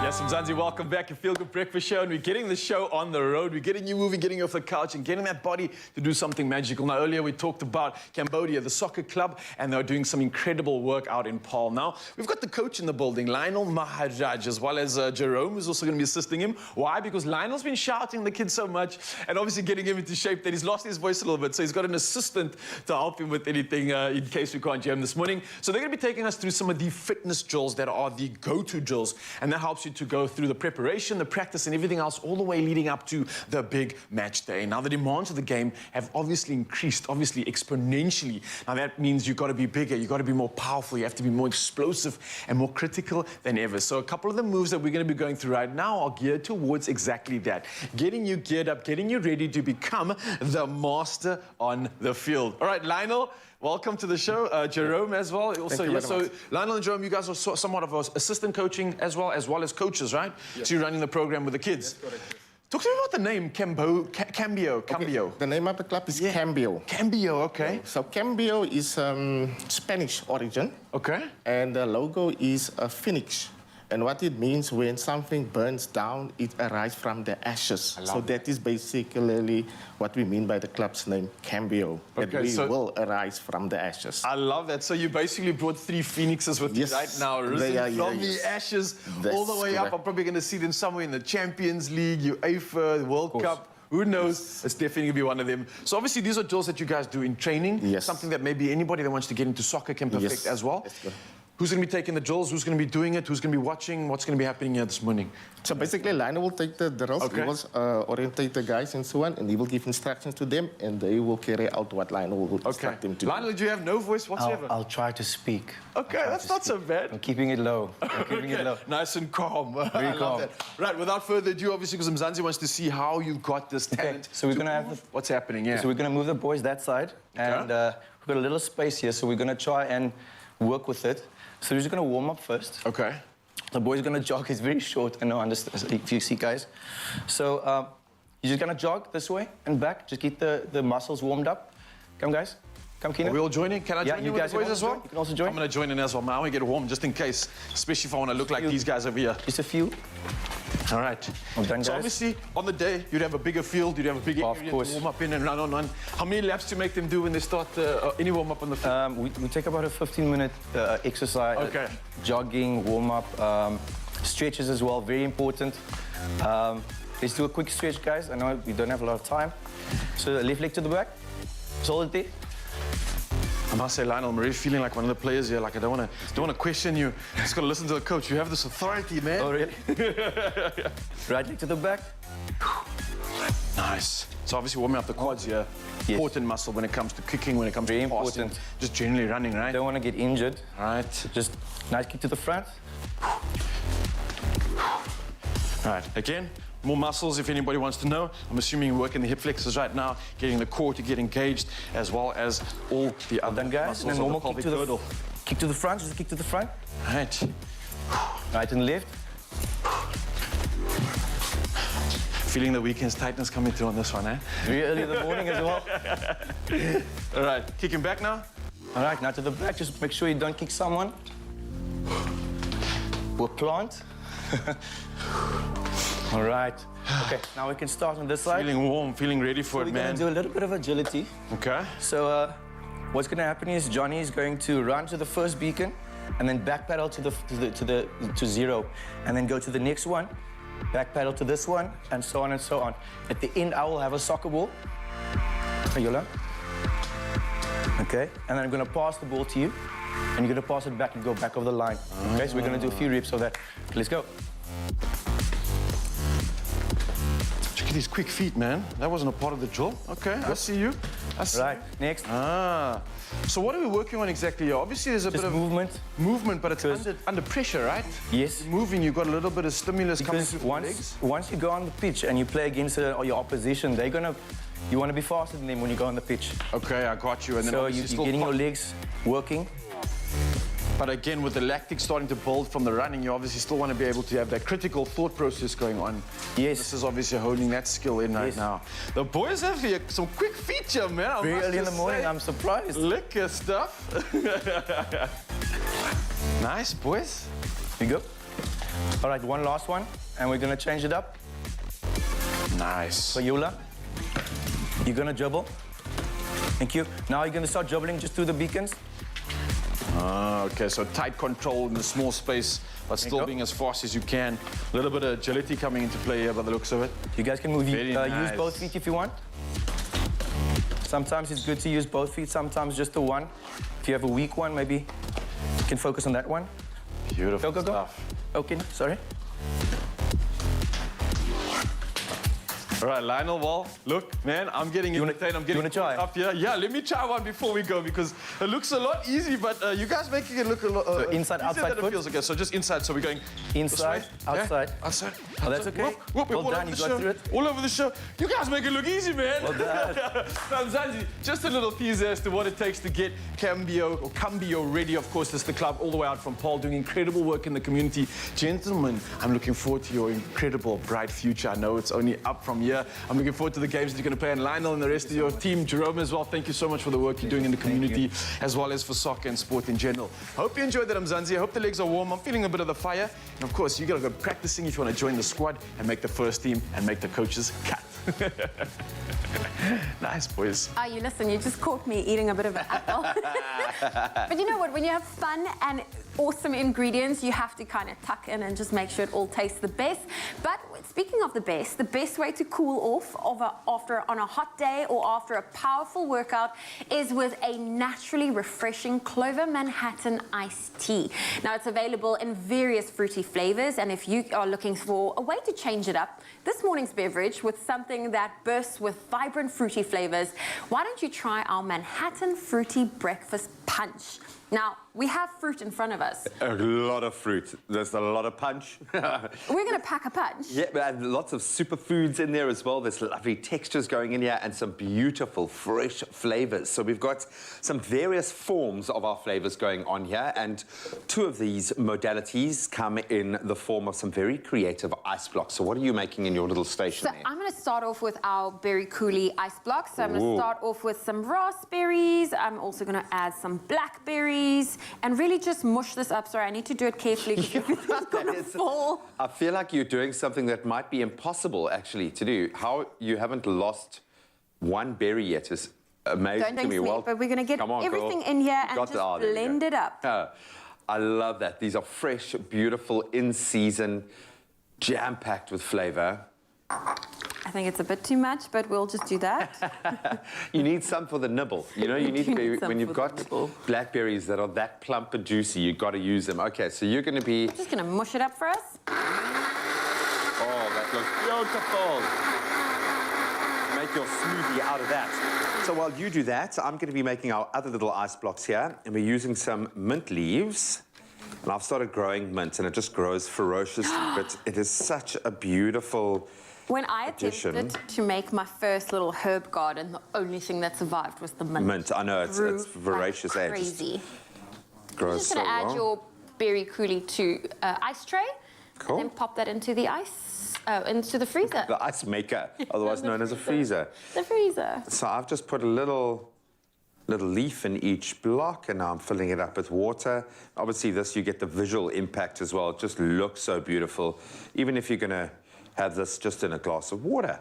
Yes, Mzansi, welcome back to Feel Good Breakfast Show. And we're getting the show on the road. We're getting you moving, getting you off the couch, and getting that body to do something magical. Now, earlier we talked about Cambodia, the soccer club, and they're doing some incredible work out in Paarl. Now, we've got the coach in the building, Lionel Maharaj, as well as Jerome, who's also going to be assisting him. Why? Because Lionel's been shouting the kid so much and obviously getting him into shape that he's lost his voice a little bit. So he's got an assistant to help him with anything in case we can't hear him this morning. So they're going to be taking us through some of the fitness drills that are the go-to drills, and that helps you to go through the preparation, the practice, and everything else all the way leading up to the big match day. Now, the demands of the game have obviously increased, obviously exponentially. Now, that means you've got to be bigger, you've got to be more powerful, you have to be more explosive and more critical than ever. So a couple of the moves that we're going to be going through right now are geared towards exactly that. Getting you geared up, getting you ready to become the master on the field. All right, Lionel, welcome to the show. Jerome as well. Also, yeah, so Lionel and Jerome, you guys are somewhat of assistant coaching as well as coaches, right? Yes. So you're running the program with the kids. Yes, correct. Talk to me about the name, Cambio. Okay, the name of the club is Cambio. Cambio, okay. So Cambio is Spanish origin. Okay. And the logo is a phoenix. And what it means, when something burns down, it arises from the ashes. So that is basically what we mean by the club's name, Cambio. That we will arise from the ashes. I love that. So you basically brought 3 phoenixes with you right now, risen from the ashes all the way up. I'm probably going to see them somewhere in the Champions League, UEFA, the World Cup. Who knows? It's definitely going to be one of them. So obviously these are drills that you guys do in training. Yes. Something that maybe anybody that wants to get into soccer can perfect as well. Who's going to be taking the drills? Who's going to be doing it? Who's going to be watching? What's going to be happening here this morning? So basically, Lionel will take the drills. Okay. He will orientate the guys and so on, and he will give instructions to them, and they will carry out what Lionel will instruct them to do. Lionel, do you have no voice whatsoever? I'll try to speak. Okay, that's not so bad. I'm keeping it low. Nice and calm. Very I love calm. that. Right, without further ado, obviously, because Mzansi wants to see how you've got this talent. So we're going to have what's happening, So we're going to move the boys that side, and we've got a little space here, so we're going to try and work with it. So we're just going to warm up first. Okay. The boy's going to jog. He's very short, I know, if you see, guys. So you're just going to jog this way and back. Just get the muscles warmed up. Come, guys. Come, Keenan. Are we all joining? Can I join you with the boys as well? You can also join. I'm going to join in as well. I want to get warm just in case, especially if I want to look like these guys over here. Just a few. All right. Well done, so guys. obviously, on the day, you'd have a bigger field, you'd have a bigger area to warm up in and run on. How many laps do you make them do when they start any warm up on the field? We take about a 15-minute exercise. Okay. Jogging, warm up, stretches as well, very important. Let's do a quick stretch, guys. I know we don't have a lot of time. So left leg to the back, solid there. I must say, Lionel, I'm really feeling like one of the players here. Like, I don't want to question you. Just got to listen to the coach. You have this authority, man. Oh, really? Right leg to the back. Nice. So obviously warming up the quads here. Yes. Important muscle when it comes to kicking, when it comes to passing. Just generally running, right? Don't want to get injured. Right. Just nice kick to the front. Right. Again, more muscles if anybody wants to know. I'm assuming you're working the hip flexors right now, getting the core to get engaged, as well as all the other guys. muscles And of normal the pelvic kick to girdle. Kick to the front, just a kick to the front. Right. Right and left. Feeling the weekend's tightness coming through on this one, eh? Very early in the morning as well. All right, kicking back now. All right, now to the back. Just make sure you don't kick someone. We'll plant. All right. Okay, now we can start on this side. Feeling warm, feeling ready for it, We're man. going to do a little bit of agility. Okay. So what's going to happen is Johnny is going to run to the first beacon and then back pedal to zero, and then go to the next one, back pedal to this one, and so on and so on. At the end, I will have a soccer ball. Yola. Okay, and then I'm going to pass the ball to you, and you're going to pass it back and go back over the line. Okay, so we're going to do a few reps of that. Okay, let's go. Look at these quick feet, man. That wasn't a part of the drill. Okay, I see you. I see. Right, next. So what are we working on exactly here? Obviously, there's a bit of movement, but it's under pressure, right? Yes. You're moving, you've got a little bit of stimulus coming through the legs. Once you go on the pitch and you play against your opposition, you want to be faster than them when you go on the pitch. Okay, I got you. And then so you're getting your legs working. But again, with the lactic starting to build from the running, you obviously still want to be able to have that critical thought process going on. Yes. This is obviously honing that skill in right now. The boys have here some quick feature, man. Very early in the morning, I'm surprised. Liquor stuff. Nice, boys. Here you go. All right, one last one, and we're going to change it up. Nice. So, Yola, you're going to dribble. Thank you. Now you're going to start dribbling just through the beacons. Okay, so tight control in the small space, but still being as fast as you can. A little bit of agility coming into play here by the looks of it. You guys can move. Nice. Use both feet if you want. Sometimes it's good to use both feet, sometimes just the one. If you have a weak one, maybe you can focus on that one. Beautiful go, stuff. Okay, sorry. All right, Lionel, well, look, man, I'm getting entertained. I'm getting try? up here. Yeah, let me try one before we go because it looks a lot easy, but you guys making it look a lot so inside, easier outside than it foot? feels. Okay, so just inside. So we're going inside, outside. Yeah? Outside. Oh, that's okay. Whoop, Well all done, over you the got show. through it. All over the show. You guys make it look easy, man. Well done. Now, Mzansi, just a little teaser as to what it takes to get Cambio ready. Of course, it's the club all the way out from Paul doing incredible work in the community. Gentlemen, I'm looking forward to your incredible, bright future. I know it's only up from here. I'm looking forward to the games that you're going to play. And Lionel and the rest of your team, Jerome as well, thank you so much for the work you're doing in the community, as well as for soccer and sport in general. Hope you enjoyed that, Mzansi. I hope the legs are warm. I'm feeling a bit of the fire. And of course, you got to go practicing if you want to join the squad and make the first team and make the coaches cut. Nice, boys. Oh, you listen, you just caught me eating a bit of an apple. But you know what? When you have fun and awesome ingredients, you have to kind of tuck in and just make sure it all tastes the best. But speaking of the best way to cool off on a hot day or after a powerful workout is with a naturally refreshing Clover Manhattan iced tea. Now, it's available in various fruity flavors, and if you are looking for a way to change it up, this morning's beverage with something that bursts with vibrant fruity flavors, why don't you try our Manhattan Fruity Breakfast Punch? Now, we have fruit in front of us. A lot of fruit. There's a lot of punch. We're going to pack a punch. Yeah, and lots of superfoods in there as well. There's lovely textures going in here and some beautiful fresh flavors. So we've got some various forms of our flavors going on here, and two of these modalities come in the form of some very creative ice blocks. So what are you making in your little station So there? I'm going to start off with our berry coulis ice blocks. So I'm going to Ooh. start off with some raspberries. I'm also going to add some blackberries and really just mush this up. Sorry, I need to do it carefully because everything's going to fall. I feel like you're doing something that might be impossible, actually, to do. How you haven't lost one berry yet is amazing Don't to think me. sweet, Well, but we're going to get come on, everything girl. in here You and got just the- there we blend go. it up. I love that. These are fresh, beautiful, in-season, jam-packed with flavor. I think it's a bit too much, but we'll just do that. You need some for the nibble. You know, you need to be, some when you've for the got blackberries that are that plump and juicy, you've got to use them. Okay, so you're going to be... Just going to mush it up for us. Oh, that looks beautiful. Make your smoothie out of that. So while you do that, I'm going to be making our other little ice blocks here, and we're using some mint leaves. And I've started growing mint, and it just grows ferociously, but it is such a beautiful When I addition. attempted to make my first little herb garden, the only thing that survived was the mint. Mint, I know, it's Grew voracious. like It just crazy. grows You're just so going to add well. your berry coulis to ice tray. Cool. And then pop that into the into the freezer. The ice maker, otherwise known as a freezer. The freezer. So I've just put a little leaf in each block, and now I'm filling it up with water. Obviously, this, you get the visual impact as well. It just looks so beautiful. Even if you're going to have this just in a glass of water,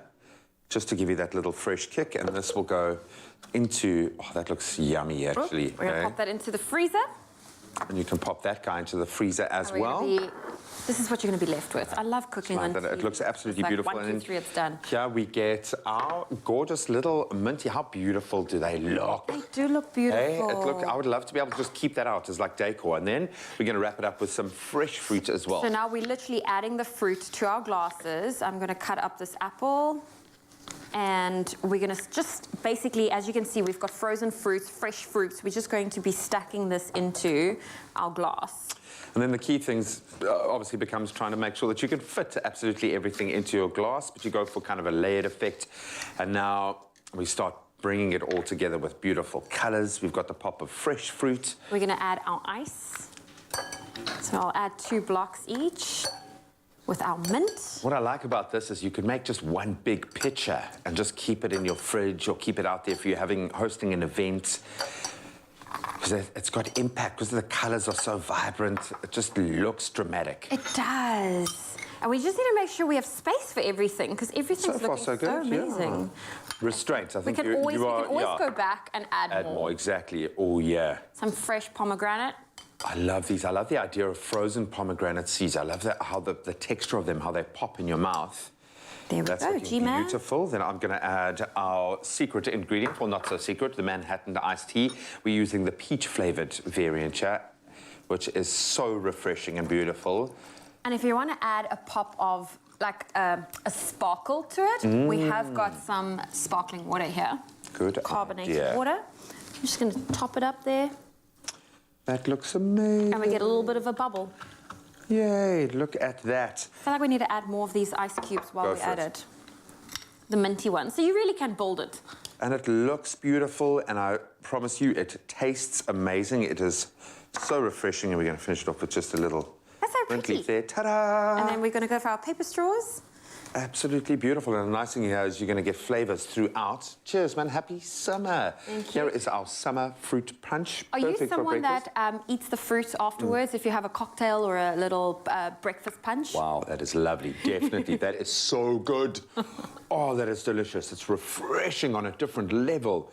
just to give you that little fresh kick, and this will go into, oh, that looks yummy, actually. We're going to pop that into the freezer. And you can pop that guy into the freezer as And we're well. gonna this is what you're going to be left with. I love cooking Like on that. It tea. looks absolutely It's like beautiful. 1, 2, 3, it's done. Here we get our gorgeous little minty. How beautiful do they look? They do look beautiful. Hey, I would love to be able to just keep that out as like decor. And then we're going to wrap it up with some fresh fruit as well. So now we're literally adding the fruit to our glasses. I'm going to cut up this apple. And we're going to just basically, as you can see, we've got frozen fruits, fresh fruits. We're just going to be stacking this into our glass. And then the key things obviously becomes trying to make sure that you can fit absolutely everything into your glass, but you go for kind of a layered effect. And now we start bringing it all together with beautiful colors. We've got the pop of fresh fruit. We're going to add our ice. So I'll add 2 blocks each with our mint. What I like about this is you can make just one big pitcher and just keep it in your fridge or keep it out there if you're hosting an event. Because it's got impact, because the colors are so vibrant. It just looks dramatic. It does. And we just need to make sure we have space for everything, because everything's So far, looking so good. amazing. Yeah. Restraint, I We think can always yeah. go back and add more. Exactly. Oh, yeah. Some fresh pomegranate. I love these. I love the idea of frozen pomegranate seeds. I love how the texture of them, how they pop in your mouth. There we That's go, looking G-Man. beautiful. Then I'm going to add our secret ingredient, well, not so secret, the Manhattan iced tea. We're using the peach-flavored variant here, which is so refreshing and beautiful. And if you want to add a pop of like a sparkle to it, we have got some sparkling water here. Good Carbonated idea. water. I'm just going to top it up there. That looks amazing. And we get a little bit of a bubble. Yay, look at that. I feel like we need to add more of these ice cubes while Go we for add it. it. The minty one. So you really can build it. And it looks beautiful, and I promise you, it tastes amazing. It is so refreshing, and we're going to finish it off with just a little That's so wrinkly pretty. there. Ta-da! And then we're going to go for our paper straws. Absolutely beautiful. And the nice thing here is you're going to get flavors throughout. Cheers, man. Happy summer. Thank you. Here is our summer fruit punch. Are you Perfect for someone breakfast. that eats the fruit afterwards if you have a cocktail or a little breakfast punch? Wow, that is lovely. Definitely. That is so good. Oh, that is delicious. It's refreshing on a different level.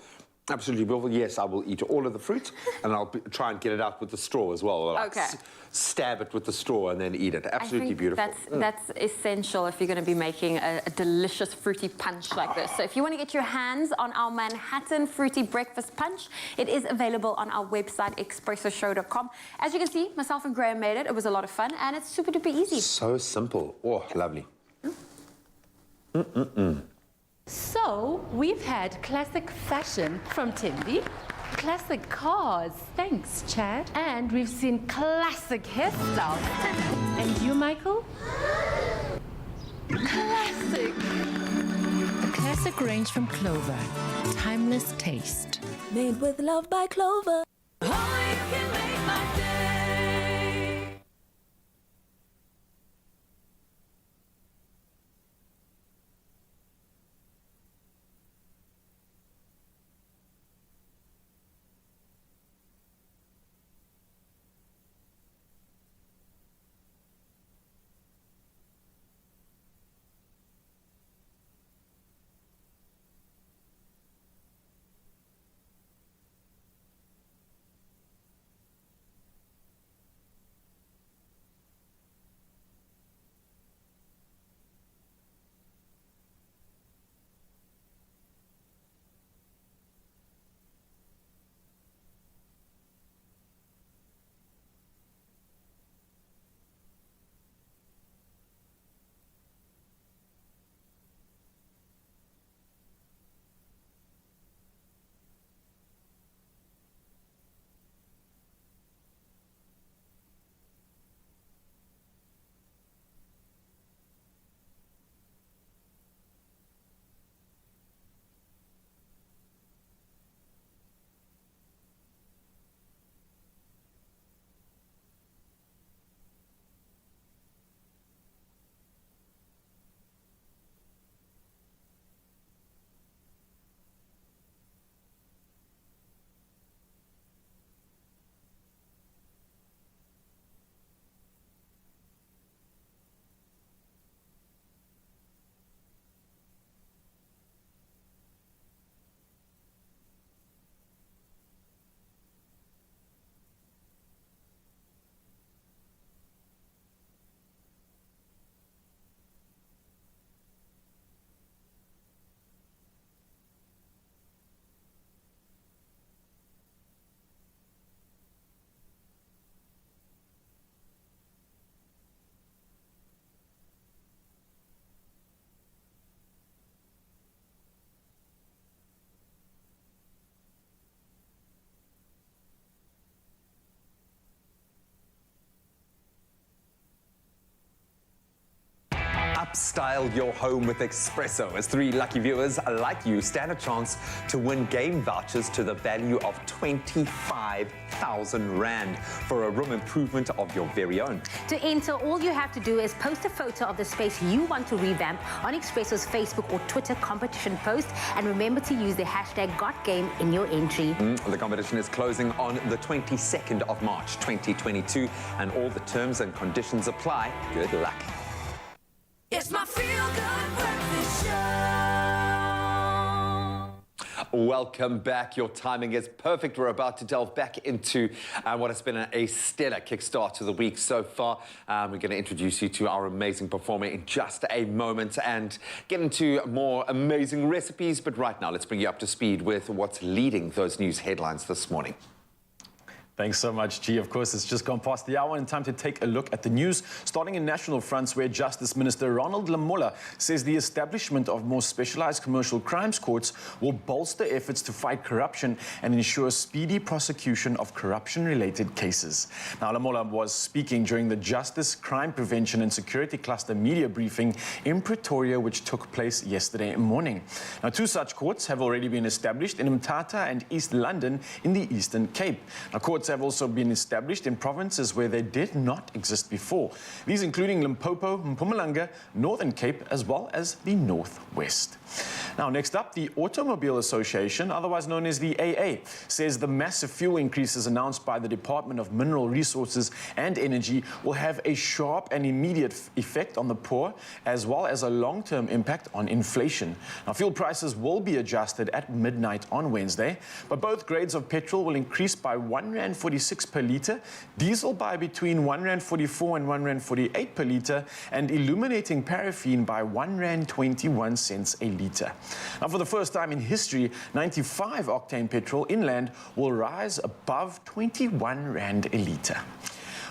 Absolutely beautiful. Yes, I will eat all of the fruit, and I'll try and get it out with the straw as well. Like Okay. Stab it with the straw and then eat it. Absolutely beautiful. That's essential if you're going to be making a delicious fruity punch like this. So if you want to get your hands on our Manhattan Fruity Breakfast Punch, it is available on our website, expressoshow.com. As you can see, myself and Graham made it. It was a lot of fun, and it's super duper easy. So simple. Oh, lovely. So, we've had classic fashion from Timby, classic cars, thanks Chad, and we've seen classic hairstyles. And you, Michael? Classic! A classic range from Clover. Timeless taste. Made with love by Clover. Upstyle your home with Expresso, as 3 lucky viewers like you stand a chance to win game vouchers to the value of 25,000 Rand for a room improvement of your very own. To enter, all you have to do is post a photo of the space you want to revamp on Expresso's Facebook or Twitter competition post, and remember to use the hashtag GotGame in your entry. The competition is closing on the 22nd of March 2022, and all the terms and conditions apply. Good luck. It's my feel-good breakfast show. Welcome back. Your timing is perfect. We're about to delve back into what has been a stellar kickstart to the week so far. We're going to introduce you to our amazing performer in just a moment and get into more amazing recipes. But right now, let's bring you up to speed with what's leading those news headlines this morning. Thanks so much, G. Of course, it's just gone past the hour and time to take a look at the news. Starting in national fronts, where Justice Minister Ronald Lamola says the establishment of more specialized commercial crimes courts will bolster efforts to fight corruption and ensure speedy prosecution of corruption-related cases. Now, Lamola was speaking during the Justice, Crime Prevention and Security Cluster media briefing in Pretoria, which took place yesterday morning. Now, 2 such courts have already been established in Mthatha and East London in the Eastern Cape. Now, courts have also been established in provinces where they did not exist before. These including Limpopo, Mpumalanga, Northern Cape, as well as the Northwest. Now, next up, the Automobile Association, otherwise known as the AA, says the massive fuel increases announced by the Department of Mineral Resources and Energy will have a sharp and immediate effect on the poor, as well as a long-term impact on inflation. Now, fuel prices will be adjusted at midnight on Wednesday, but both grades of petrol will increase by R1.46 per litre, diesel by between R1.44 and R1.48 per litre, and illuminating paraffin by R1.21 a litre. Now, for the first time in history, 95-octane petrol inland will rise above R21 a litre.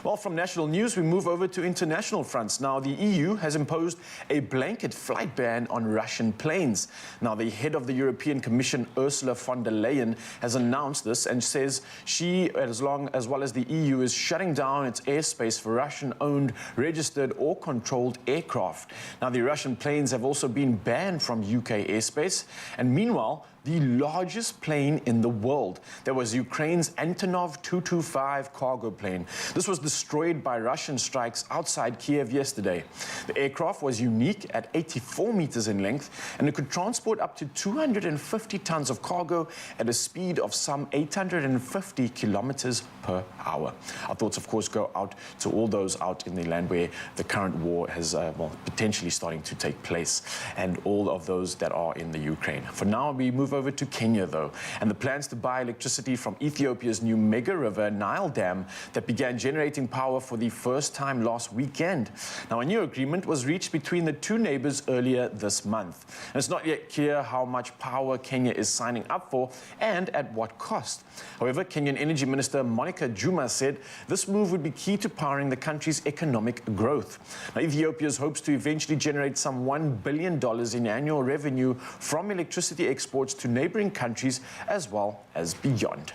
Well, from national news, we move over to international fronts. Now, the EU has imposed a blanket flight ban on Russian planes. Now, the head of the European Commission, Ursula von der Leyen, has announced this and says she, as well as the EU, is shutting down its airspace for Russian-owned, registered or controlled aircraft. Now, the Russian planes have also been banned from UK airspace. And meanwhile, the largest plane in the world. That was Ukraine's Antonov 225 cargo plane. This was destroyed by Russian strikes outside Kiev yesterday. The aircraft was unique at 84 meters in length, and it could transport up to 250 tons of cargo at a speed of some 850 kilometers per hour. Our thoughts, of course, go out to all those out in the land where the current war has, potentially starting to take place, and all of those that are in the Ukraine. For now, we move over to Kenya, though, and the plans to buy electricity from Ethiopia's new mega river Nile Dam that began generating power for the first time last weekend. Now, a new agreement was reached between the two neighbors earlier this month. And it's not yet clear how much power Kenya is signing up for and at what cost. However, Kenyan Energy Minister Monica Juma said this move would be key to powering the country's economic growth. Now, Ethiopia hopes to eventually generate some $1 billion in annual revenue from electricity exports to neighboring countries as well as beyond.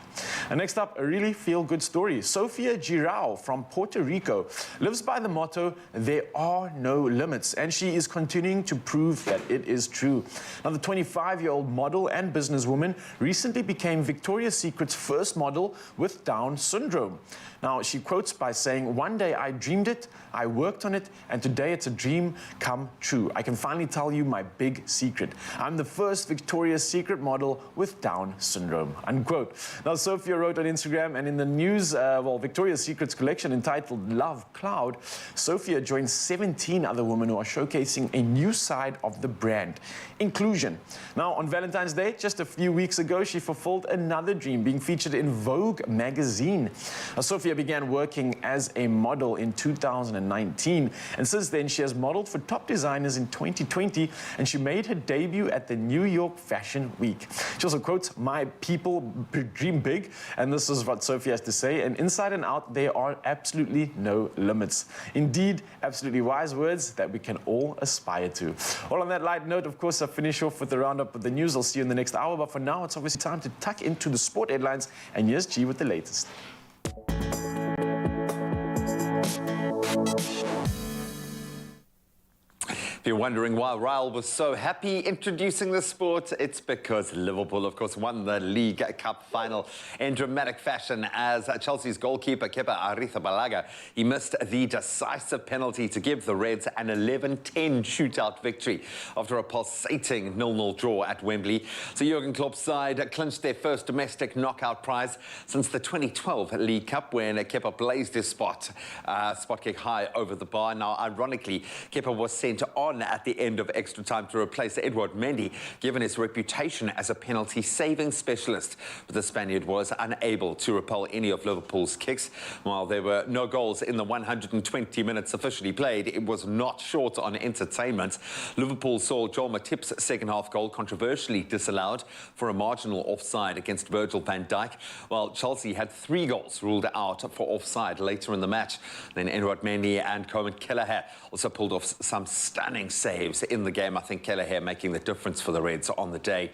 And next up, a really feel-good story. Sofia Girao from Puerto Rico lives by the motto, "There are no limits," and she is continuing to prove that it is true. Now, the 25-year-old model and businesswoman recently became Victoria's Secret's first model with Down syndrome. Now, she quotes by saying, "One day I dreamed it, I worked on it, and today it's a dream come true. I can finally tell you my big secret. I'm the first Victoria's Secret model with Down syndrome," unquote. Now, Sophia wrote on Instagram, and in the news, Victoria's Secret's collection entitled Love Cloud, Sophia joins 17 other women who are showcasing a new side of the brand, inclusion. Now, on Valentine's Day, just a few weeks ago, she fulfilled another dream, being featured in Vogue magazine. Now, Sophia began working as a model in 2019, and since then she has modeled for top designers in 2020, and she made her debut at the New York Fashion Week. She also quotes, "My people dream big," and this is what Sophia has to say, "And inside and out, there are absolutely no limits." Indeed, absolutely wise words that we can all aspire to. Well, on that light note, of course, I'll finish off with the roundup of the news. I'll see you in the next hour, but for now, it's obviously time to tuck into the sport headlines, and here's G with the latest. If you're wondering why Raul was so happy introducing the sport, it's because Liverpool, of course, won the League Cup final in dramatic fashion as Chelsea's goalkeeper, Kepa Arrizabalaga, he missed the decisive penalty to give the Reds an 11-10 shootout victory after a pulsating 0-0 draw at Wembley. So Jurgen Klopp's side clinched their first domestic knockout prize since the 2012 League Cup, when Kepa blazed his spot kick high over the bar. Now, ironically, Kepa was sent on on at the end of extra time to replace Edouard Mendy, given his reputation as a penalty-saving specialist. But the Spaniard was unable to repel any of Liverpool's kicks. While there were no goals in the 120 minutes officially played, it was not short on entertainment. Liverpool saw Joel Matip's second-half goal controversially disallowed for a marginal offside against Virgil van Dijk, while Chelsea had 3 goals ruled out for offside later in the match. Then Edouard Mendy and Coleman Kelleher also pulled off some stunning saves in the game. I think Kelleher making the difference for the Reds on the day.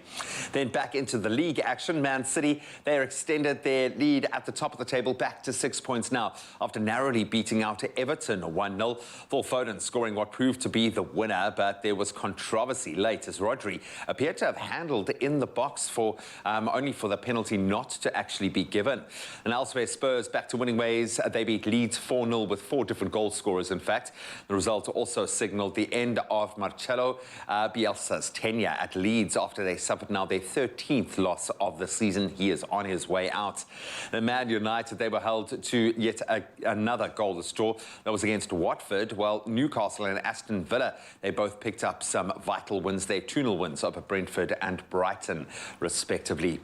Then back into the league action. Man City, they extended their lead at the top of the table back to 6 points now after narrowly beating out Everton 1-0. Phil Foden scoring what proved to be the winner, but there was controversy late as Rodri appeared to have handled in the box for only for the penalty not to actually be given. And elsewhere, Spurs back to winning ways. They beat Leeds 4-0 with 4 different goal scorers, in fact. The result also signalled the end of Marcelo Bielsa's tenure at Leeds after they suffered now their 13th loss of the season. He is on his way out. The Man United, they were held to yet another goalless draw. That was against Watford, while Newcastle and Aston Villa, they both picked up some vital wins. Their 2-0 wins over Brentford and Brighton, respectively.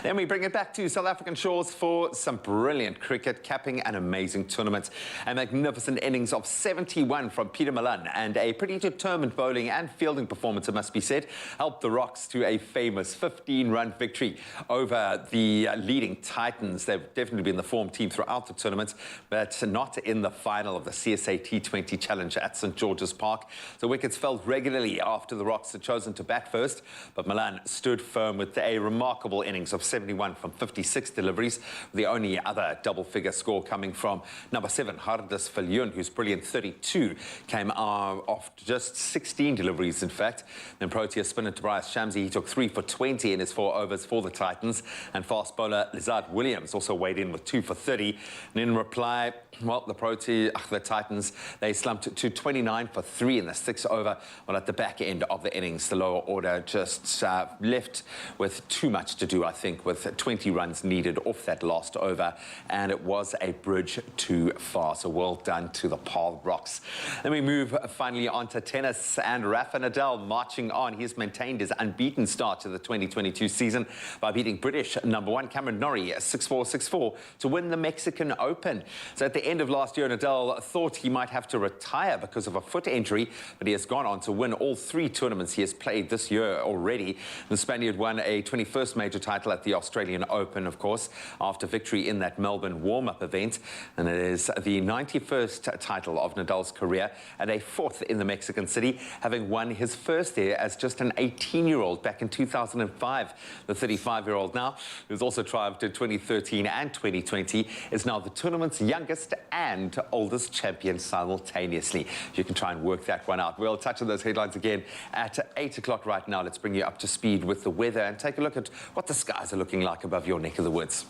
Then we bring it back to South African shores for some brilliant cricket, capping an amazing tournament. A magnificent innings of 71 from Peter Malan and a pretty determined bowling and fielding performance, it must be said, helped the Rocks to a famous 15-run victory over the leading Titans. They've definitely been the form team throughout the tournament, but not in the final of the CSA T20 Challenge at St George's Park. The wickets fell regularly after the Rocks had chosen to bat first, but Malan stood firm with a remarkable innings of 71 from 56 deliveries, the only other double-figure score coming from number 7, Hardus Viljoen, whose brilliant 32 came off just 16 deliveries, in fact. Then Protea spinner Tobias Shamsi, he took 3 for 20 in his 4 overs for the Titans, and fast bowler Lizard Williams also weighed in with 2 for 30. And in reply, well, the Titans, they slumped to 29 for 3 in the 6th over. Well, at the back end of the innings, the lower order just left with too much to do, I think, with 20 runs needed off that last over, and it was a bridge too far. So well done to the Paarl Rocks. Then we move finally on to tennis, and Rafa Nadal marching on. He's maintained his unbeaten start to the 2022 season by beating British number 1 Cameron Norrie 6-4, 6-4 to win the Mexican Open. So at the end of last year, Nadal thought he might have to retire because of a foot injury, but he has gone on to win all 3 tournaments he has played this year already. The Spaniard won a 21st major title at the Australian Open, of course, after victory in that Melbourne warm-up event, and it is the 91st title of Nadal's career and a 4th in the Mexican city, having won his first there as just an 18-year-old back in 2005. The 35-year-old now, who's also triumphed in 2013 and 2020, is now the tournament's youngest and oldest champion simultaneously. You can try and work that one out. We'll touch on those headlines again at 8 o'clock right now. Let's bring you up to speed with the weather and take a look at what the skies are looking like above your neck of the woods.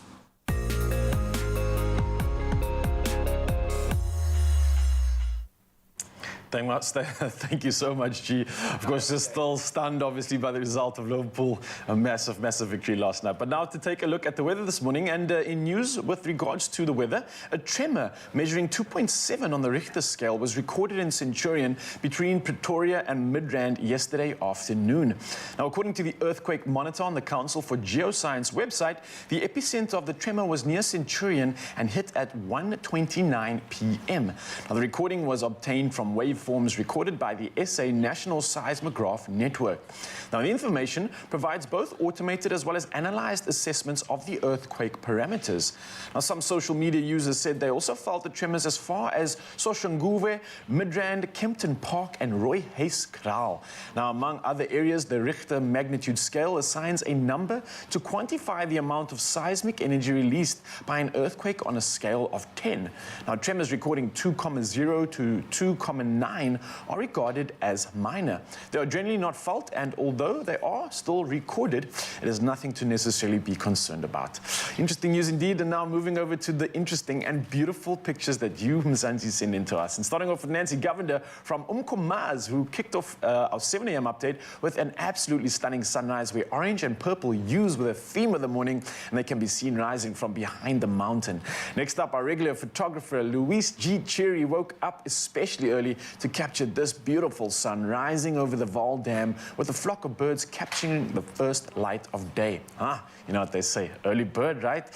Thank you so much, G. Of course, just still stunned, obviously, by the result of Liverpool. A massive, massive victory last night. But now to take a look at the weather this morning. And in news with regards to the weather, a tremor measuring 2.7 on the Richter scale was recorded in Centurion between Pretoria and Midrand yesterday afternoon. Now, according to the Earthquake Monitor on the Council for Geoscience website, the epicenter of the tremor was near Centurion and hit at 1:29 p.m. Now, the recording was obtained from waveforms recorded by the SA National Seismograph Network. Now, the information provides both automated as well as analyzed assessments of the earthquake parameters. Now, some social media users said they also felt the tremors as far as Soshanguve, Midrand, Kempton Park, and Roy Hayes Kraal. Now, among other areas, the Richter magnitude scale assigns a number to quantify the amount of seismic energy released by an earthquake on a scale of 10. Now, tremors recording 2,0 to 2,9 are regarded as minor. They are generally not felt, and although they are still recorded, it is nothing to necessarily be concerned about. Interesting news indeed, and now moving over to the interesting and beautiful pictures that you, Mzansi, send in to us. And starting off with Nancy Govender from Umkomaz, who kicked off our 7 a.m. update with an absolutely stunning sunrise where orange and purple hues were the theme of the morning, and they can be seen rising from behind the mountain. Next up, our regular photographer, Luis G. Cherry, woke up especially early to capture this beautiful sun rising over the Vaal Dam with a flock of birds capturing the first light of day. You know what they say, early bird, right?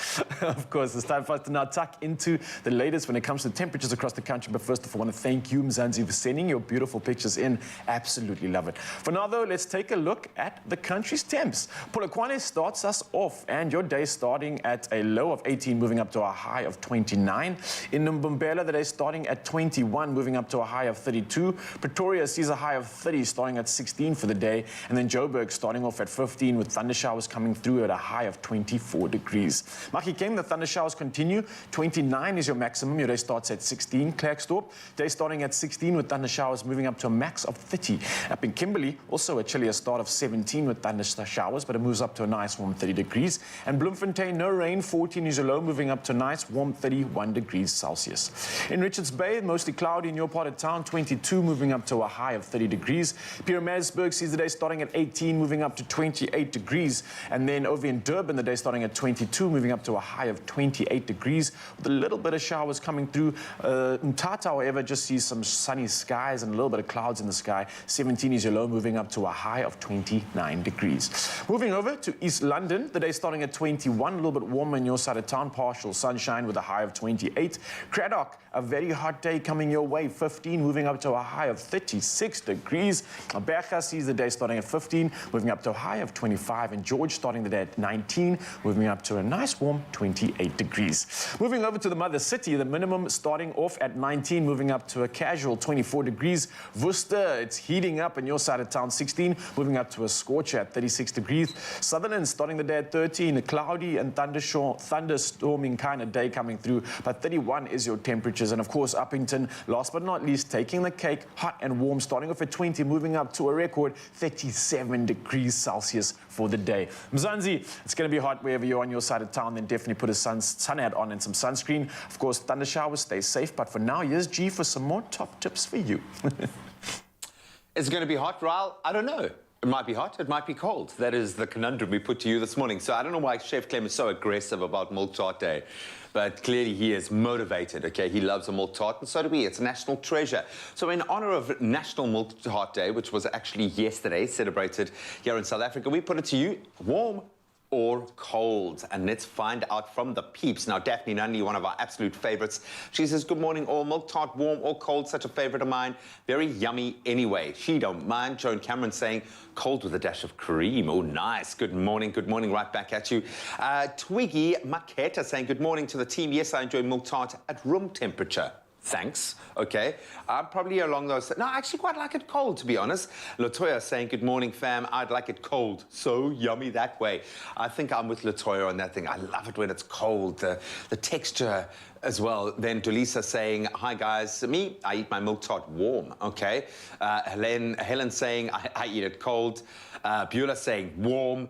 Of course, it's time for us to now tuck into the latest when it comes to temperatures across the country. But first of all, I want to thank you, Mzansi, for sending your beautiful pictures in. Absolutely love it. For now, though, let's take a look at the country's temps. Polokwane starts us off, and your day starting at a low of 18, moving up to a high of 29. In Mbombela, the day starting at 21, moving up to a high of 32. Pretoria sees a high of 30, starting at 16 for the day. And then Joburg starting off at 15, with thunder showers coming through at a high of 24 degrees. Mahikeng, the thunder showers continue. 29 is your maximum. Your day starts at 16. Klerksdorp, day starting at 16 with thunder showers moving up to a max of 30. Up in Kimberley, also a chillier start of 17 with thunder showers, but it moves up to a nice warm 30 degrees. And Bloemfontein, no rain, 14 is your low, moving up to a nice warm 31 degrees Celsius. In Richards Bay, mostly cloudy in your part of town, 22, moving up to a high of 30 degrees. Pietermaritzburg sees the day starting at 18, moving up to 28 degrees. And then over in Durban, the day starting at 22, moving up to a high of 28 degrees, with a little bit of showers coming through. Mthatha, however, just sees some sunny skies and a little bit of clouds in the sky. 17 is your low, moving up to a high of 29 degrees. Moving over to East London, the day starting at 21, a little bit warmer in your side of town, partial sunshine with a high of 28. Cradock, a very hot day coming your way, 15, moving up to a high of 36 degrees. Berga sees the day starting at 15, moving up to a high of 25. And George starting the day at 19, moving up to a nice warm 28 degrees. Moving over to the mother city, the minimum starting off at 19, moving up to a casual 24 degrees. Worcester, it's heating up in your side of town, 16, moving up to a scorcher at 36 degrees. Sutherland starting the day at 13, a cloudy and thunderstorming kind of day coming through, but 31 is your temperatures. And of course, Uppington, last but not least, taking the cake, hot and warm, starting off at 20, moving up to a record 37 degrees Celsius for the day. Mzansi, it's going to be hot wherever you're on your side of town, then definitely put a sun hat on and some sunscreen. Of course, thunder showers, stay safe, but for now, here's G for some more top tips for you. It's going to be hot, Raul? I don't know. It might be hot, it might be cold. That is the conundrum we put to you this morning. So I don't know why Chef Clem is so aggressive about Milk Tart Day, but clearly he is motivated, okay? He loves a Milk Tart, and so do we. It's a national treasure. So in honor of National Milk Tart Day, which was actually yesterday, celebrated here in South Africa, we put it to you, warm or cold? And let's find out from the peeps. Now, Daphne Nunley, one of our absolute favorites, she says, good morning all. Milk tart, warm or cold, such a favorite of mine. Very yummy anyway. She don't mind. Joan Cameron saying, cold with a dash of cream. Oh, nice. Good morning, right back at you. Twiggy Maketa saying, good morning to the team. Yes, I enjoy milk tart at room temperature. Thanks. Okay. I'm probably along those. No, I actually quite like it cold, to be honest. Latoya saying, good morning, fam. I'd like it cold. So yummy that way. I think I'm with Latoya on that thing. I love it when it's cold. The texture as well. Then Dolisa saying, hi, guys. Me, I eat my milk tart warm. Okay. Helen saying, I eat it cold. Beulah saying, warm.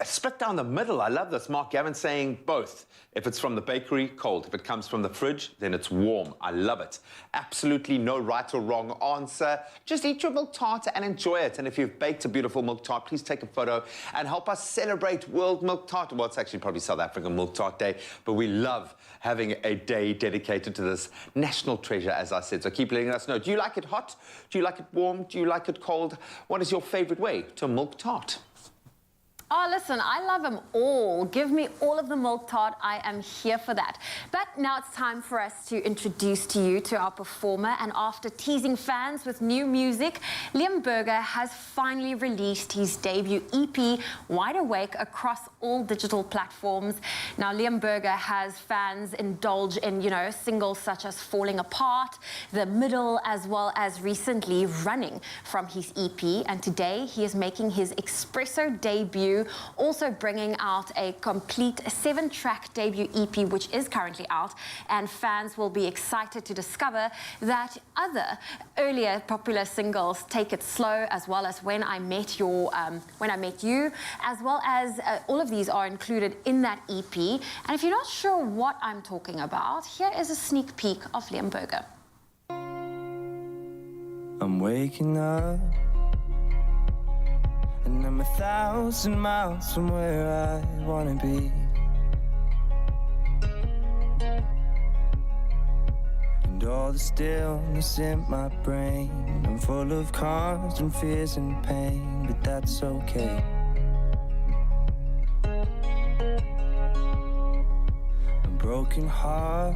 Split down the middle. I love this. Mark Gavin saying both. If it's from the bakery, cold. If it comes from the fridge, then it's warm. I love it. Absolutely no right or wrong answer. Just eat your milk tart and enjoy it. And if you've baked a beautiful milk tart, please take a photo and help us celebrate World Milk Tart. Well, it's actually probably South African Milk Tart Day, but we love having a day dedicated to this national treasure, as I said. So keep letting us know. Do you like it hot? Do you like it warm? Do you like it cold? What is your favorite way to milk tart? Oh, listen, I love them all. Give me all of the milk tart. I am here for that. But now it's time for us to introduce to you to our performer. And after teasing fans with new music, Liam Berger has finally released his debut EP, Wide Awake, across all digital platforms. Now, Liam Berger has fans indulge in, singles such as Falling Apart, The Middle, as well as recently Running from his EP. And today he is making his Expresso debut, also bringing out a complete 7-track debut EP, which is currently out, and fans will be excited to discover that other earlier popular singles, Take It Slow, as well as When I Met You, as well as all of these are included in that EP. And if you're not sure what I'm talking about, here is a sneak peek of Liam Berger. I'm waking up and I'm 1,000 miles from where I wanna be. And all the stillness in my brain, I'm full of constant fears and pain, but that's okay. A broken heart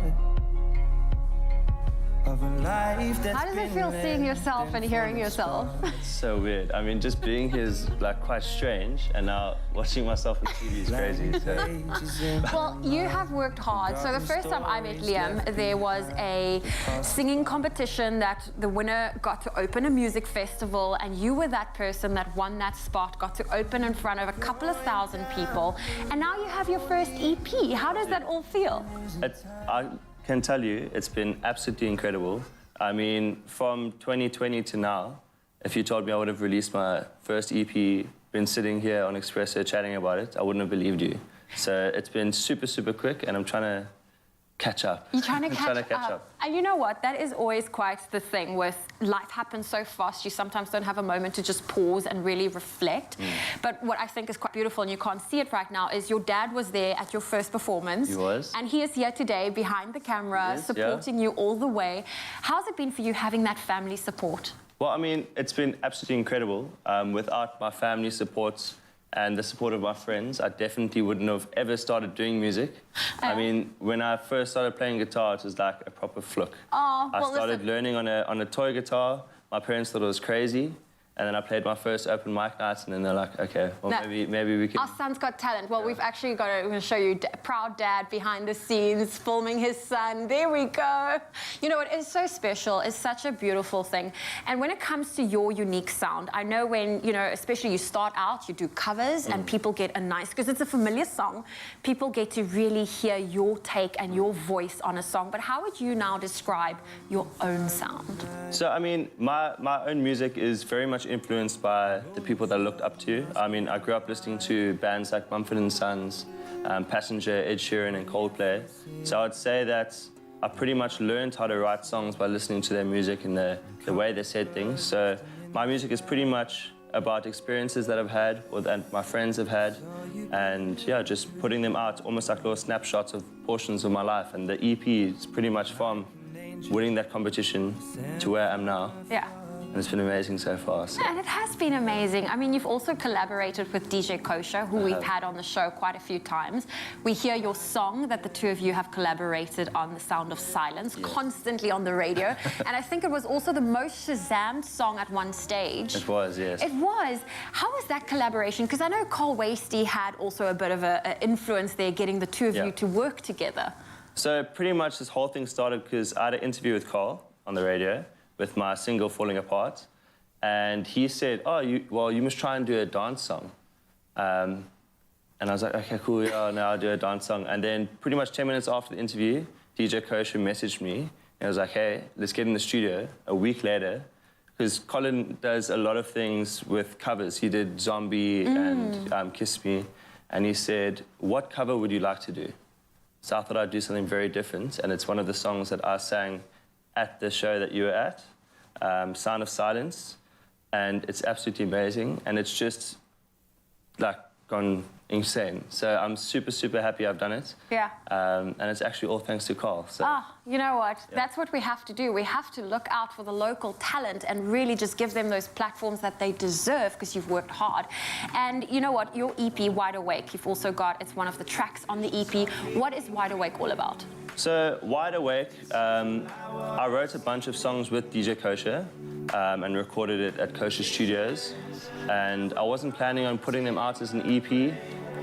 of a life that's How does it feel seeing yourself and hearing yourself? It's so weird. I mean, just being here is like quite strange, and now watching myself on TV is crazy. So. Well, you have worked hard. So the first time I met Liam, there was a singing competition that the winner got to open a music festival, and you were that person that won that spot, got to open in front of a couple of thousand people, and now you have your first EP. How does that all feel? I can tell you, it's been absolutely incredible. I mean, from 2020 to now, if you told me I would have released my first EP, been sitting here on Expresso chatting about it, I wouldn't have believed you. So it's been super, super quick, and I'm trying to catch up. You're trying to catch up. And you know what? That is always quite the thing with life happens so fast, you sometimes don't have a moment to just pause and really reflect. But what I think is quite beautiful, and you can't see it right now, is your dad was there at your first performance. He was. And he is here today behind the camera, supporting you all the way. How's it been for you having that family support? Well, I mean, it's been absolutely incredible. Without my family support and the support of my friends, I definitely wouldn't have ever started doing music. I mean, when I first started playing guitar, it was like a proper fluke. Oh, I started learning on a toy guitar. My parents thought it was crazy. And then I played my first open mic night, and then they're like, okay, well, maybe we can... Our son's got talent. Well, we've actually got to show you proud dad behind the scenes, filming his son. There we go. You know, it is so special. It's such a beautiful thing. And when it comes to your unique sound, I know when, you know, especially you start out, you do covers, and people get a nice... Because it's a familiar song, people get to really hear your take and your voice on a song. But how would you now describe your own sound? So, I mean, my own music is very much influenced by the people that I looked up to. I mean, I grew up listening to bands like Mumford & Sons, Passenger, Ed Sheeran and Coldplay. So I'd say that I pretty much learned how to write songs by listening to their music and the way they said things. So my music is pretty much about experiences that I've had or that my friends have had, and yeah, just putting them out almost like little snapshots of portions of my life. And the EP is pretty much from winning that competition to where I am now. Yeah. And it's been amazing so far. So. And it has been amazing. I mean, you've also collaborated with DJ Kosher, who we've had on the show quite a few times. We hear your song that the two of you have collaborated on, The Sound of Silence, constantly on the radio. And I think it was also the most Shazammed song at one stage. It was, yes. It was. How was that collaboration? Because I know Carl Wasty had also a bit of an influence there, getting the two of you to work together. So pretty much this whole thing started because I had an interview with Carl on the radio with my single Falling Apart, and he said, oh, you must try and do a dance song. And I was like, okay, cool, yeah, now I'll do a dance song. And then pretty much 10 minutes after the interview, DJ Kosher messaged me, and I was like, hey, let's get in the studio. A week later, because Colin does a lot of things with covers. He did Zombie and Kiss Me, and he said, what cover would you like to do? So I thought I'd do something very different, and it's one of the songs that I sang at the show that you were at, Sound of Silence, and it's absolutely amazing, and it's just like gone insane. So I'm super, super happy I've done it. Yeah. And it's actually all thanks to Carl. So. You know what? That's what we have to do. We have to look out for the local talent and really just give them those platforms that they deserve, because you've worked hard. And you know what? Your EP, Wide Awake, you've also got, it's one of the tracks on the EP. What is Wide Awake all about? So Wide Awake, I wrote a bunch of songs with DJ Kosher and recorded it at Kosher Studios. And I wasn't planning on putting them out as an EP.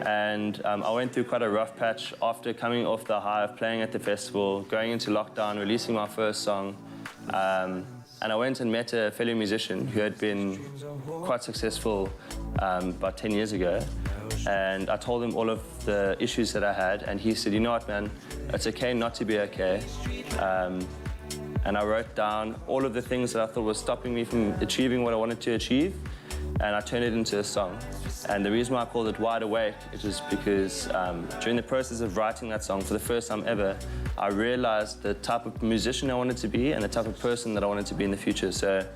And I went through quite a rough patch after coming off the high of playing at the festival, going into lockdown, releasing my first song. And I went and met a fellow musician who had been quite successful about 10 years ago. And I told him all of the issues that I had, and he said, you know what, man, it's okay not to be okay. And I wrote down all of the things that I thought were stopping me from achieving what I wanted to achieve, and I turned it into a song. And the reason why I called it Wide Awake is just because during the process of writing that song, for the first time ever, I realized the type of musician I wanted to be and the type of person that I wanted to be in the future. So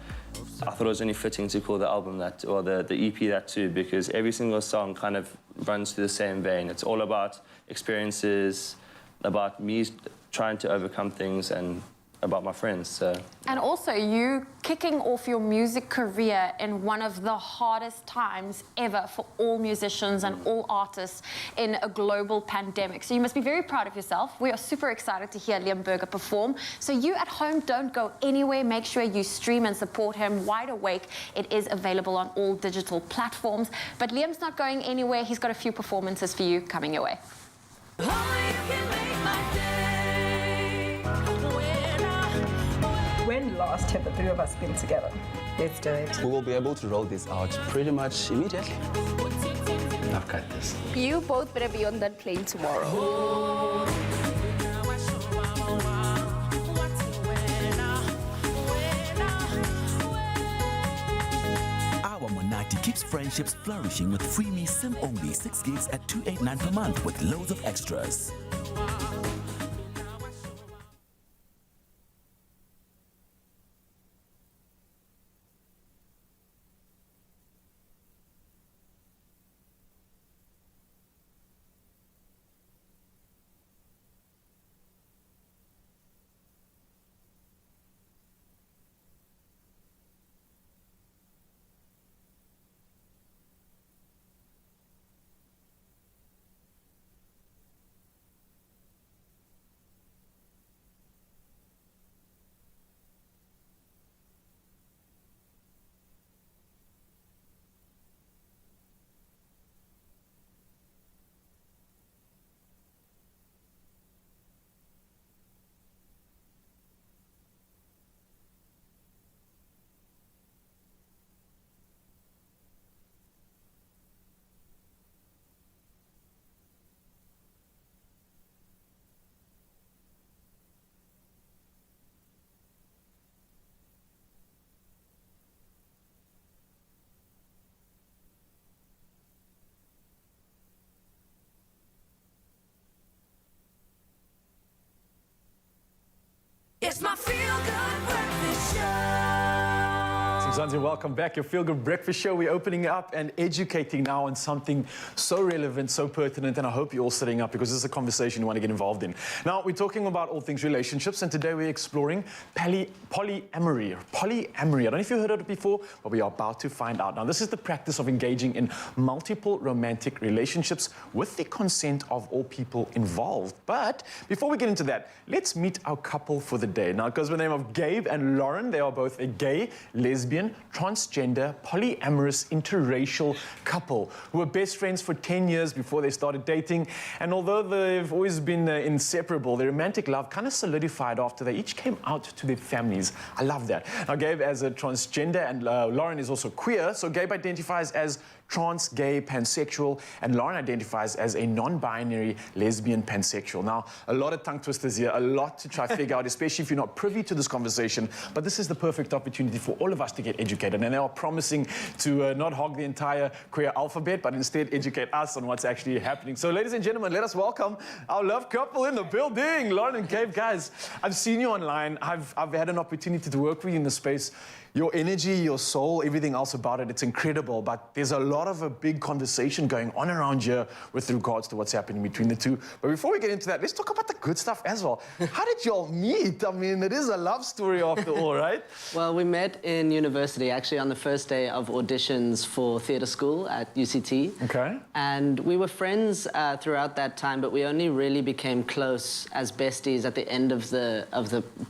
I thought it was only fitting to call the album that, or the EP that too, because every single song kind of runs through the same vein. It's all about experiences, about me trying to overcome things, and about my friends. So. And also, you kicking off your music career in one of the hardest times ever for all musicians and all artists in a global pandemic. So you must be very proud of yourself. We are super excited to hear Liam Berger perform. So you at home, don't go anywhere. Make sure you stream and support him. Wide Awake, it is available on all digital platforms. But Liam's not going anywhere. He's got a few performances for you coming your way. When last have the three of us been together? Let's do it. We will be able to roll this out pretty much immediately. I've got this. You both better be on that plane tomorrow. Our Monati keeps friendships flourishing with freebie SIM-only 6 gigs at $289 per month with loads of extras. It's my feel-good breakfast show. Zanzi, welcome back. Your Feel Good Breakfast Show. We're opening up and educating now on something so relevant, so pertinent, and I hope you're all sitting up because this is a conversation you want to get involved in. Now, we're talking about all things relationships, and today we're exploring polyamory. Polyamory. I don't know if you've heard of it before, but we are about to find out. Now, this is the practice of engaging in multiple romantic relationships with the consent of all people involved. But before we get into that, let's meet our couple for the day. Now, it goes by the name of Gabe and Lauren. They are both a gay, lesbian, transgender, polyamorous, interracial couple who were best friends for 10 years before they started dating. And although they've always been inseparable, their romantic love kind of solidified after they each came out to their families. I love that. Now, Gabe as a transgender and Lauren is also queer. So Gabe identifies as trans, gay, pansexual, and Lauren identifies as a non-binary, lesbian, pansexual. Now, a lot of tongue twisters here, a lot to try to figure out, especially if you're not privy to this conversation, but this is the perfect opportunity for all of us to get educated, and they are promising to not hog the entire queer alphabet, but instead educate us on what's actually happening. So, ladies and gentlemen, let us welcome our love couple in the building, Lauren and Gabe. Guys, I've seen you online. I've had an opportunity to work with you in the space. Your energy, your soul, everything else about it, it's incredible. But there's a lot of a big conversation going on around here with regards to what's happening between the two. But before we get into that, let's talk about the good stuff as well. How did y'all meet? I mean, it is a love story after all, right? Well, we met in university, actually on the first day of auditions for theatre school at UCT. Okay. And we were friends throughout that time, but we only really became close as besties at the end of the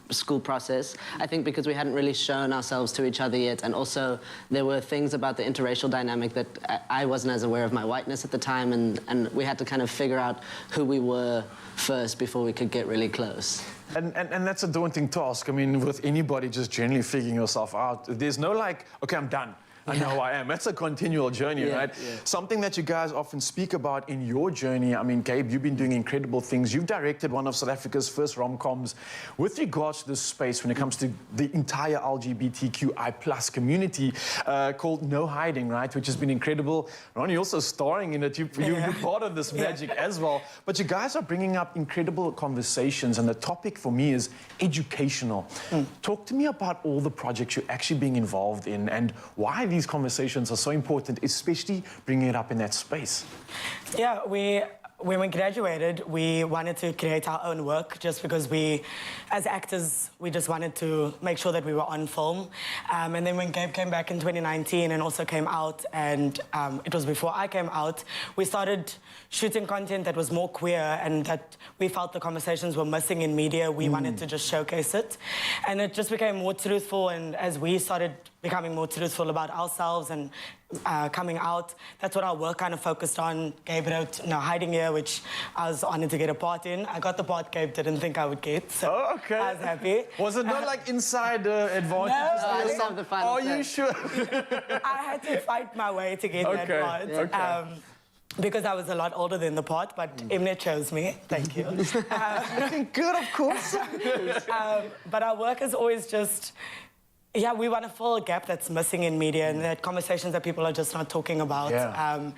school process. I think because we hadn't really shown ourselves to each other yet, and also there were things about the interracial dynamic that I wasn't as aware of my whiteness at the time, and we had to kind of figure out who we were first before we could get really close. And that's a daunting task. I mean, with anybody just generally figuring yourself out, there's no like, okay, I'm done. I know who I am. That's a continual journey, right? Yeah. Something that you guys often speak about in your journey. I mean, Gabe, you've been doing incredible things. You've directed one of South Africa's first rom-coms with regards to this space when it comes to the entire LGBTQI+ community called No Hiding, right? Which has been incredible. Ron, you're also starring in it. You're part of this magic as well. But you guys are bringing up incredible conversations, and the topic for me is educational. Talk to me about all the projects you're actually being involved in and why these conversations are so important, especially bringing it up in that space. Yeah, we when we graduated, we wanted to create our own work just because we, as actors, we just wanted to make sure that we were on film. And then when Gabe came back in 2019 and also came out, and it was before I came out, we started shooting content that was more queer and that we felt the conversations were missing in media. We wanted to just showcase it. And it just became more truthful, and as we started becoming more truthful about ourselves and coming out, that's what our work kind of focused on. Gabe wrote Hiding Here, which I was honored to get a part in. I got the part Gabe didn't think I would get, so I was happy. Was it not like inside advantage? No, I didn't have the final Are say. you sure? I had to fight my way to get that part. Okay. Because I was a lot older than the part, but Mnet chose me. Thank you. Looking good, of course. But our work is always just... Yeah, we want to fill a gap that's missing in media and that conversations that people are just not talking about. Yeah.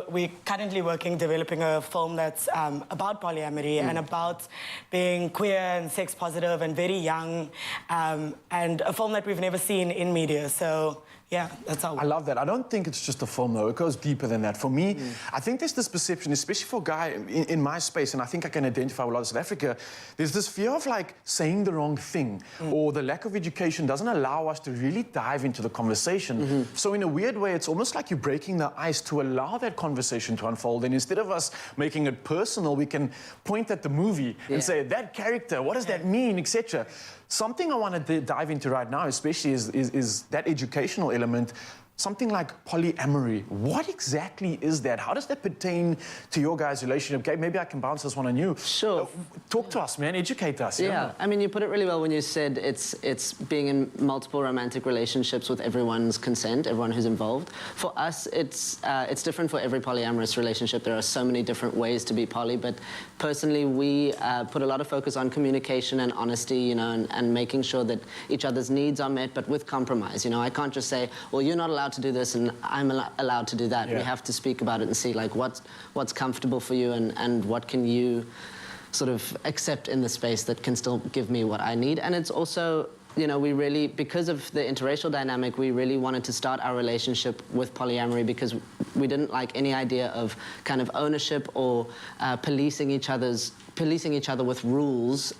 We're currently developing a film that's about polyamory and about being queer and sex positive and very young, and a film that we've never seen in media. So, yeah, that's how. I love that. I don't think it's just a film, though. It goes deeper than that. For me, I think there's this perception, especially for a guy in my space, and I think I can identify with a lot of South Africa, there's this fear of, like, saying the wrong thing, or the lack of education doesn't allow us to really dive into the conversation. So in a weird way, it's almost like you're breaking the ice to allow that conversation to unfold. And instead of us making it personal, we can point at the movie and say, that character, what does that mean, etc. Something I want to dive into right now, especially, is that educational element. Something like polyamory. What exactly is that? How does that pertain to your guys' relationship? Okay, maybe I can bounce this one on you. Sure. Talk to us, man. Educate us. Yeah, I mean, you put it really well when you said it's being in multiple romantic relationships with everyone's consent, everyone who's involved. For us, it's different for every polyamorous relationship. There are so many different ways to be poly, but personally, we put a lot of focus on communication and honesty, you know, and making sure that each other's needs are met, but with compromise. You know, I can't just say, well, you're not allowed to do this and I'm allowed to do that. We have to speak about it and see, like, what's comfortable for you and what can you sort of accept in the space that can still give me what I need. And it's also, you know, we really, because of the interracial dynamic, we really wanted to start our relationship with polyamory because we didn't like any idea of kind of ownership or policing each other with rules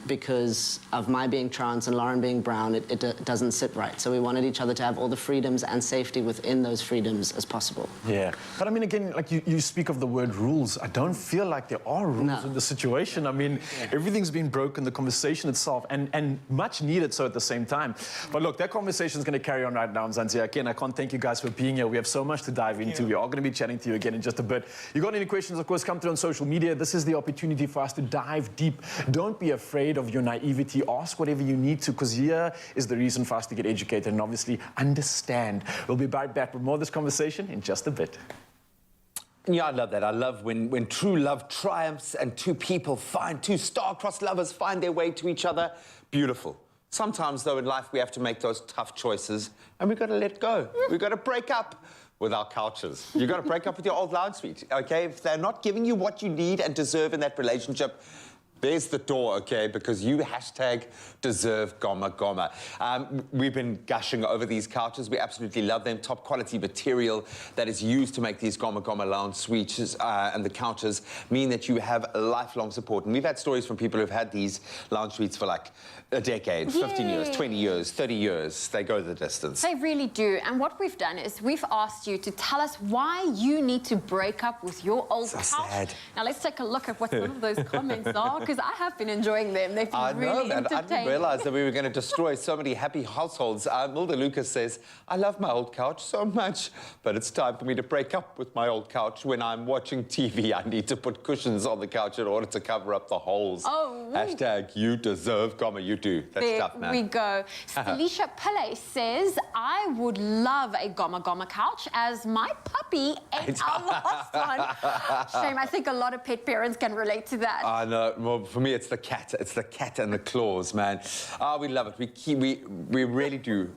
because of my being trans and Lauren being brown. It doesn't sit right. So we wanted each other to have all the freedoms and safety within those freedoms as possible. Yeah. But I mean, again, like you speak of the word rules. I don't feel like there are rules in the situation. I mean, everything's been broken, the conversation itself, and much needed so at the same time. But look, that conversation is going to carry on right now in Zanzibar. Again, I can't thank you guys for being here. We have so much to dive into. We are going to be chatting to you again in just a bit. You got any questions, of course, come through on social media. This is the opportunity for us to dive deep. Don't be afraid of your naivety. Ask whatever you need to, because here is the reason for us to get educated and obviously understand. We'll be right back with more of this conversation in just a bit. Yeah, I love that. I love when true love triumphs and two star-crossed lovers find their way to each other. Beautiful. Sometimes, though, in life, we have to make those tough choices, and we've got to let go. We've got to break up with our couches. You've got to break up with your old lounge suite, okay? If they're not giving you what you need and deserve in that relationship, there's the door, okay? Because you #deserve Goma Goma. We've been gushing over these couches. We absolutely love them. Top quality material that is used to make these Goma Goma lounge suites and the couches mean that you have lifelong support. And we've had stories from people who've had these lounge suites for like a decade, 15 years, 20 years, 30 years. They go the distance. They really do. And what we've done is we've asked you to tell us why you need to break up with your old couch. Sad. Now let's take a look at what some of those comments are, because I have been enjoying them. They've been really entertaining. I didn't realise that we were going to destroy so many happy households. Milda Lucas says, I love my old couch so much, but it's time for me to break up with my old couch. When I'm watching TV, I need to put cushions on the couch in order to cover up the holes. Oh. #you deserve Goma, you do. That's there tough, man. we go. Felicia Pillay says, I would love a Goma Goma couch as my puppy ate our last one. Shame, I think a lot of pet parents can relate to that. I know. Well, for me, it's the cat. It's the cat and the claws, man. Ah, we love it. We really do.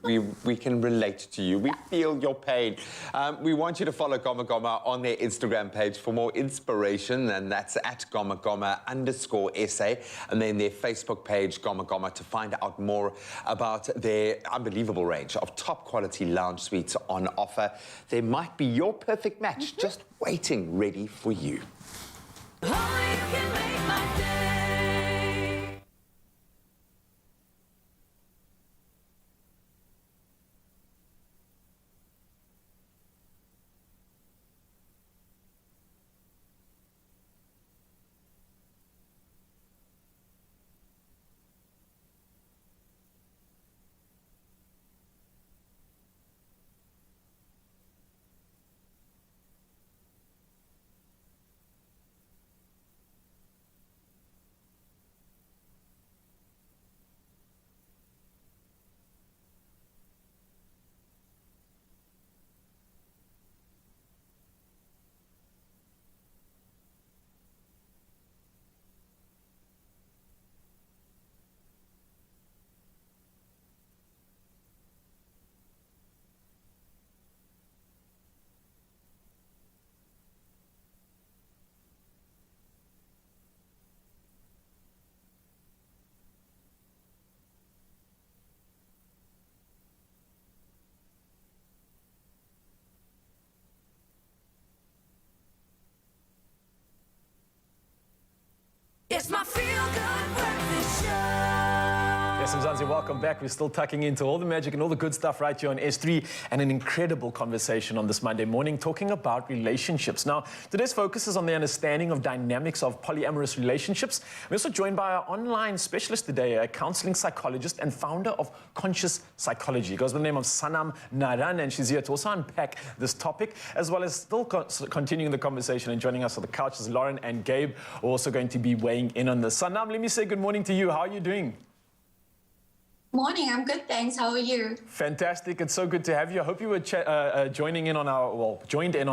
We can relate to you. We feel your pain. We want you to follow Goma Goma on their Instagram page for more inspiration, and that's at @GomaGoma_SA, and then their Facebook page, Goma Goma, to find out more about their unbelievable range of top quality lounge suites on offer. There might be your perfect match just waiting ready for you. It's my feel-good breakfast show. Yes, Mzansi, welcome back. We're still tucking into all the magic and all the good stuff right here on S3, and an incredible conversation on this Monday morning talking about relationships. Now, today's focus is on the understanding of dynamics of polyamorous relationships. We're also joined by our online specialist today, a counseling psychologist and founder of Conscious Psychology. She goes by the name of Sanam Naran, and she's here to also unpack this topic, as well as still continuing the conversation. And joining us on the couch is Lauren and Gabe, who are also going to be weighing in on this. Sanam, let me say good morning to you. How are you doing? Morning, I'm good, thanks. How are you? Fantastic. It's so good to have you. I hope you were joined in on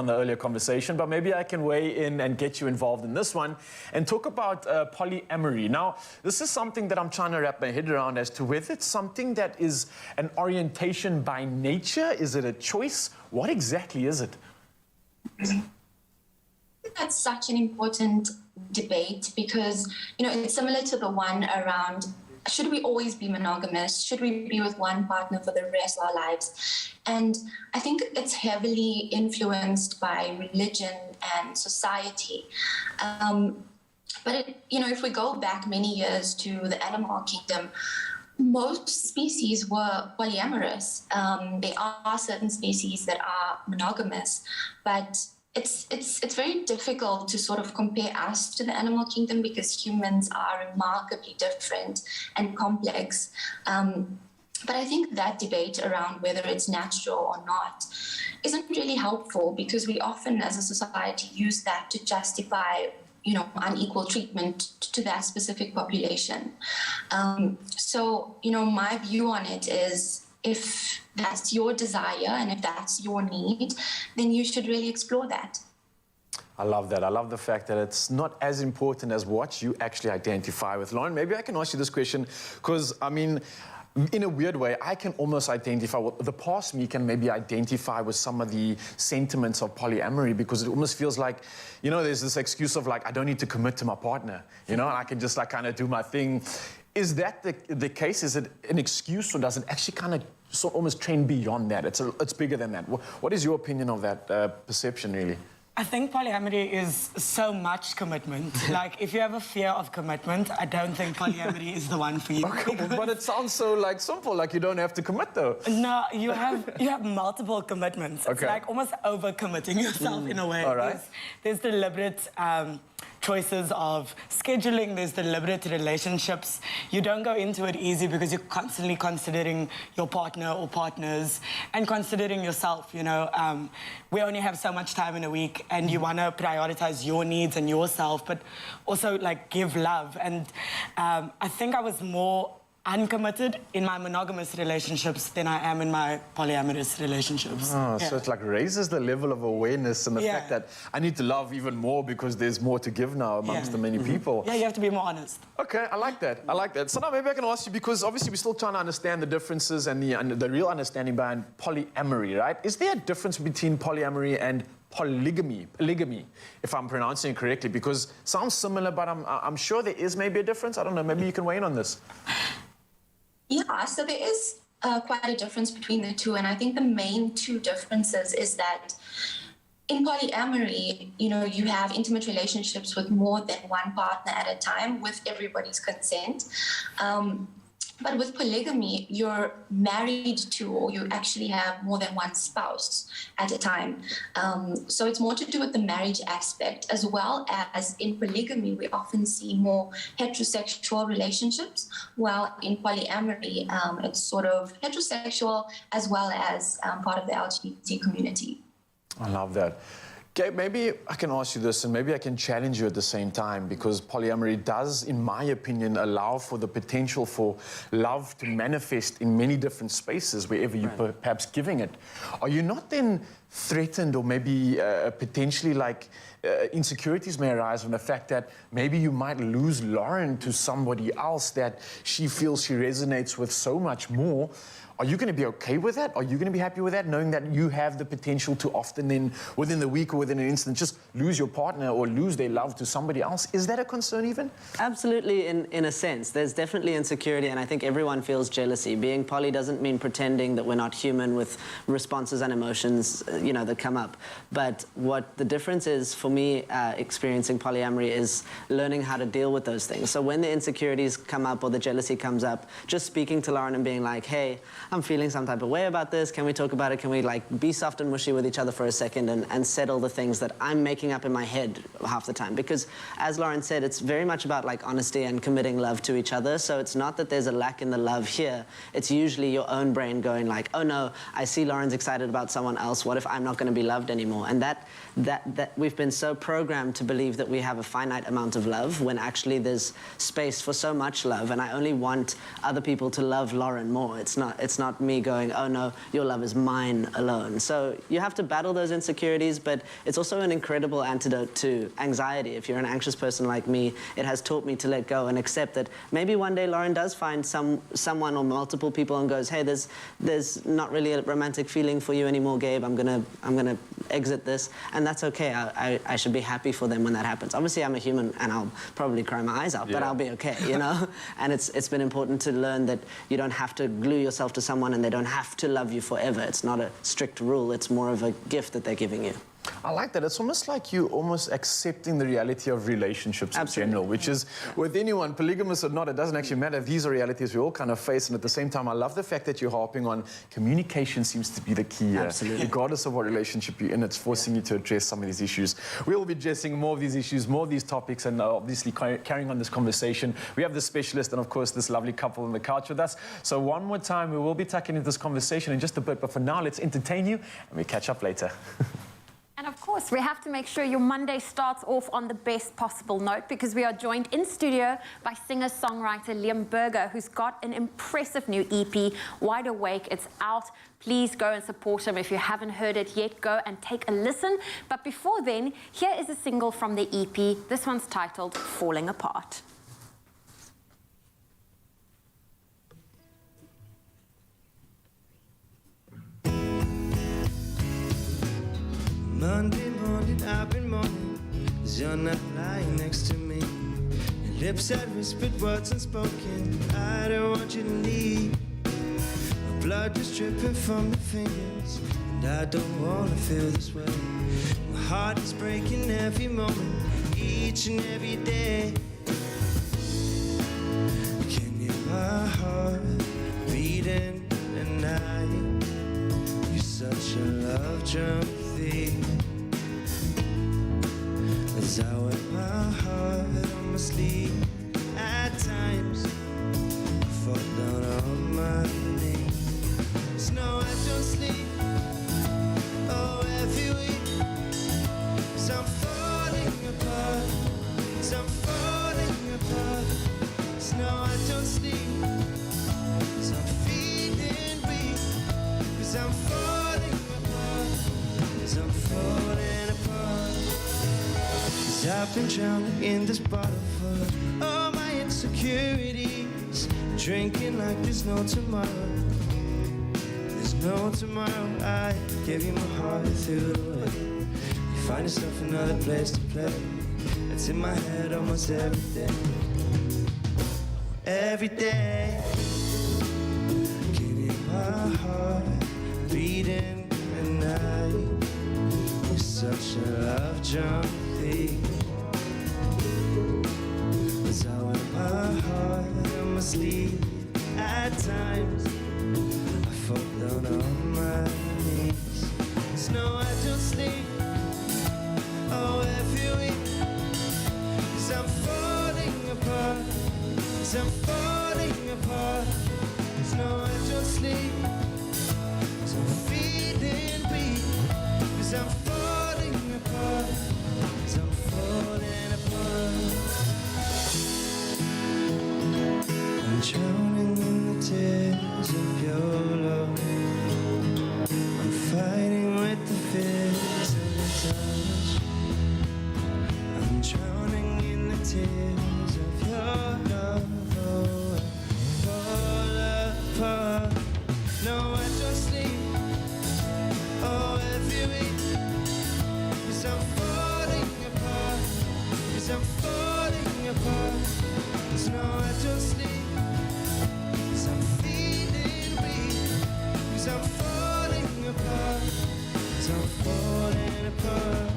the earlier conversation, but maybe I can weigh in and get you involved in this one and talk about polyamory. Now, this is something that I'm trying to wrap my head around as to whether it's something that is an orientation by nature. Is it a choice? What exactly is it? That's such an important debate because, you know, it's similar to the one around, should we always be monogamous? Should we be with one partner for the rest of our lives? And I think it's heavily influenced by religion and society. But if we go back many years to the animal kingdom, most species were polyamorous. There are certain species that are monogamous, but it's very difficult to sort of compare us to the animal kingdom because humans are remarkably different and complex. But I think that debate around whether it's natural or not isn't really helpful because we often as a society use that to justify unequal treatment to that specific population. So my view on it is, if that's your desire and if that's your need, then you should really explore that. I love that. I love the fact that it's not as important as what you actually identify with. Lauren, maybe I can ask you this question because, in a weird way, I can almost identify, the past me can maybe identify with some of the sentiments of polyamory because it almost feels like, there's this excuse of like, I don't need to commit to my partner, I can just kind of do my thing. Is that the case? Is it an excuse, or does it actually kind of almost trend beyond that? It's bigger than that. What is your opinion of that perception, really? I think polyamory is so much commitment. Like, if you have a fear of commitment, I don't think polyamory is the one for you. Okay, but it sounds so simple, like you don't have to commit though. No, you have multiple commitments. Okay. It's like almost over-committing yourself in a way. All right. There's deliberate choices of scheduling, there's deliberate relationships. You don't go into it easy because you're constantly considering your partner or partners and considering yourself, We only have so much time in a week and you want to prioritize your needs and yourself, but also give love. And I think I was more uncommitted in my monogamous relationships than I am in my polyamorous relationships. Oh, so it like raises the level of awareness and the Yeah. fact that I need to love even more because there's more to give now amongst the many people. Yeah, you have to be more honest. Okay, I like that. I like that. So now maybe I can ask you, because obviously we're still trying to understand the differences and the real understanding behind polyamory, right? Is there a difference between polyamory and polygamy, if I'm pronouncing it correctly? Because it sounds similar, but I'm sure there is maybe a difference. I don't know, maybe you can weigh in on this. Yeah, so there is quite a difference between the two. And I think the main two differences is that in polyamory, you have intimate relationships with more than one partner at a time with everybody's consent. But with polygamy, you're married to, or you actually have more than one spouse at a time. So it's more to do with the marriage aspect, as well as in polygamy, we often see more heterosexual relationships, while in polyamory, it's sort of heterosexual as well as part of the LGBT community. I love that. Okay, maybe I can ask you this, and maybe I can challenge you at the same time, because polyamory does, in my opinion, allow for the potential for love to manifest in many different spaces, wherever you're perhaps giving it. Are you not then threatened, or maybe potentially like insecurities may arise from the fact that maybe you might lose Lauren to somebody else that she feels she resonates with so much more? Are you going to be okay with that? Are you going to be happy with that, knowing that you have the potential to often then, within the week or within an instant, just lose your partner or lose their love to somebody else? Is that a concern even? Absolutely, in a sense. There's definitely insecurity, and I think everyone feels jealousy. Being poly doesn't mean pretending that we're not human with responses and emotions, that come up. But what the difference is for me experiencing polyamory is learning how to deal with those things. So when the insecurities come up or the jealousy comes up, just speaking to Lauren and being like, hey, I'm feeling some type of way about this. Can we talk about it? Can we be soft and mushy with each other for a second and settle the things that I'm making up in my head half the time? Because as Lauren said, it's very much about honesty and committing love to each other. So it's not that there's a lack in the love here. It's usually your own brain going oh no, I see Lauren's excited about someone else. What if I'm not going to be loved anymore? And that we've been so programmed to believe that we have a finite amount of love, when actually there's space for so much love. And I only want other people to love Lauren more. It's not me going, oh no, your love is mine alone. So you have to battle those insecurities, but it's also an incredible antidote to anxiety. If you're an anxious person like me, it has taught me to let go and accept that maybe one day Lauren does find someone or multiple people and goes, hey, there's not really a romantic feeling for you anymore, Gabe. I'm gonna exit this, and that's okay. I should be happy for them when that happens. Obviously, I'm a human and I'll probably cry my eyes out, but I'll be okay, And it's been important to learn that you don't have to glue yourself to someone and they don't have to love you forever. It's not a strict rule. It's more of a gift that they're giving you. I like that. It's almost like you almost accepting the reality of relationships in general, which is, with anyone, polygamous or not, it doesn't actually matter. These are realities we all kind of face, and at the same time, I love the fact that you're harping on communication seems to be the key. Absolutely. Regardless of what relationship you're in, it's forcing you to address some of these issues. We'll be addressing more of these issues, more of these topics, and obviously carrying on this conversation. We have the specialist and, of course, this lovely couple on the couch with us. So one more time, we will be tucking into this conversation in just a bit, but for now, let's entertain you, and we catch up later. And of course, we have to make sure your Monday starts off on the best possible note, because we are joined in studio by singer-songwriter Liam Berger, who's got an impressive new EP, Wide Awake. It's out. Please go and support him. If you haven't heard it yet, go and take a listen. But before then, here is a single from the EP. This one's titled Falling Apart. Monday morning, I've been mourning, 'cause you're not lying next to me. Your lips had whispered words unspoken. I don't want you to leave. My blood was dripping from your fingers, and I don't wanna feel this way. My heart is breaking every moment, each and every day. Can you hear my heart beating at night? You're such a love-drunk thief. As I wear my heart on my sleeve, at times I fall down on my knees. No, I don't sleep, oh, every week. 'Cause I'm falling apart, 'cause I'm falling apart. 'Cause no, I don't sleep, I've been drowning in this bottle full of all my insecurities. Drinking like there's no tomorrow. There's no tomorrow. I gave you my heart through the way. You find yourself another place to play. It's in my head almost every day. Every day. Give you my heart beating at night. You're such a love junkie. As I wear my heart on my sleeve. At times I fall down on my knees. There's no I don't sleep. Oh, every week. 'Cause I'm falling apart. 'Cause I'm falling apart. There's no I don't sleep. 'Cause I'm feeling weak. 'Cause I'm falling apart. 'Cause I'm falling apart. I'm drowning in the tears of your love. I'm fighting with the fears of your touch. I'm drowning in the tears of your love. Oh, I fall apart. No, I don't sleep. Oh, every week. 'Cause I'm falling apart. 'Cause I'm falling apart. 'Cause no, I don't sleep. 'Cause I'm feeling weak. 'Cause I'm falling apart. 'Cause I'm falling apart.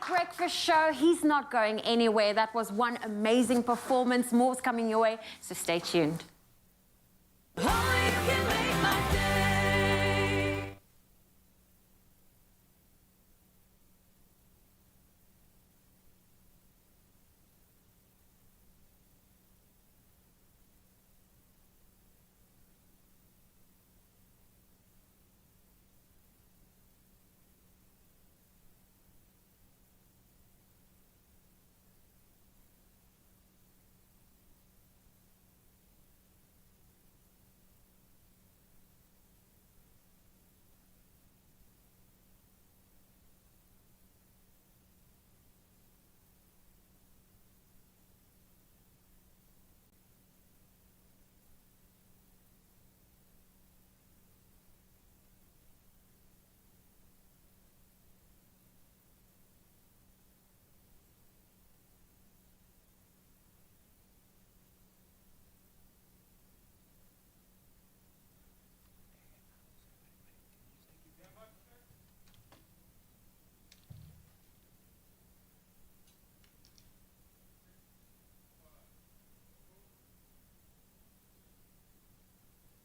Breakfast show. He's not going anywhere. That was one amazing performance. More's coming your way, so stay tuned.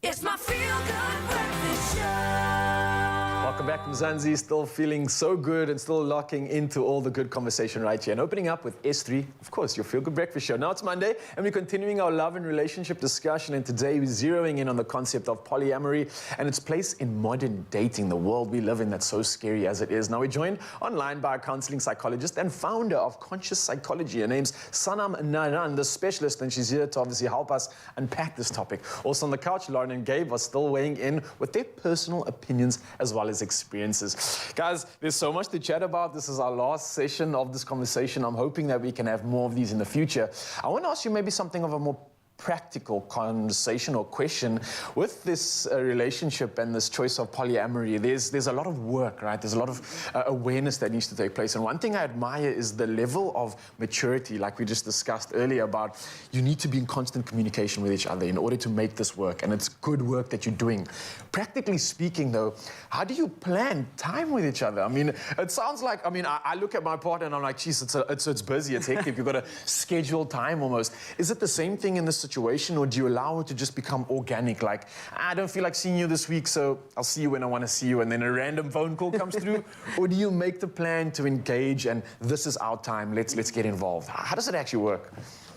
It's my feel-good breakfast show. Welcome back from Zanzi. Still feeling so good and still locking into all the good conversation right here. And opening up with S3, of course, your feel-good breakfast show. Now it's Monday and we're continuing our love and relationship discussion. And today we're zeroing in on the concept of polyamory and its place in modern dating, the world we live in that's so scary as it is. Now we're joined online by a counseling psychologist and founder of Conscious Psychology. Her name's Sanam Naran, the specialist, and she's here to obviously help us unpack this topic. Also on the couch, Lauren and Gabe are still weighing in with their personal opinions as well as experiences. Guys, there's so much to chat about. This is our last session of this conversation. I'm hoping that we can have more of these in the future. I want to ask you maybe something of a more practical conversation or question with this relationship and this choice of polyamory. There's a lot of work, right? There's a lot of awareness that needs to take place. And one thing I admire is the level of maturity, like we just discussed earlier, about you need to be in constant communication with each other in order to make this work. And it's good work that you're doing. Practically speaking, though, how do you plan time with each other? I mean, it sounds like, I look at my partner and I'm like, geez, it's busy, it's hectic. You've got to schedule time almost. Is it the same thing in this situation situation, or do you allow it to just become organic? Like, I don't feel like seeing you this week, so I'll see you when I want to see you, and then a random phone call comes through? Or do you make the plan to engage and this is our time, let's get involved? How does it actually work?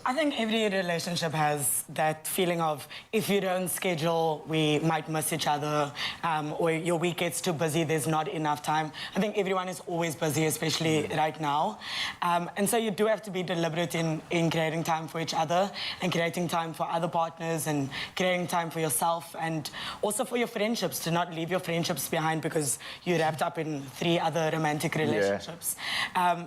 I think every relationship has that feeling of, if you don't schedule, we might miss each other, or your week gets too busy, there's not enough time. I think everyone is always busy, especially right now. And so you do have to be deliberate in creating time for each other, and creating time for other partners, and creating time for yourself, and also for your friendships, to not leave your friendships behind because you're wrapped up in 3 other romantic relationships.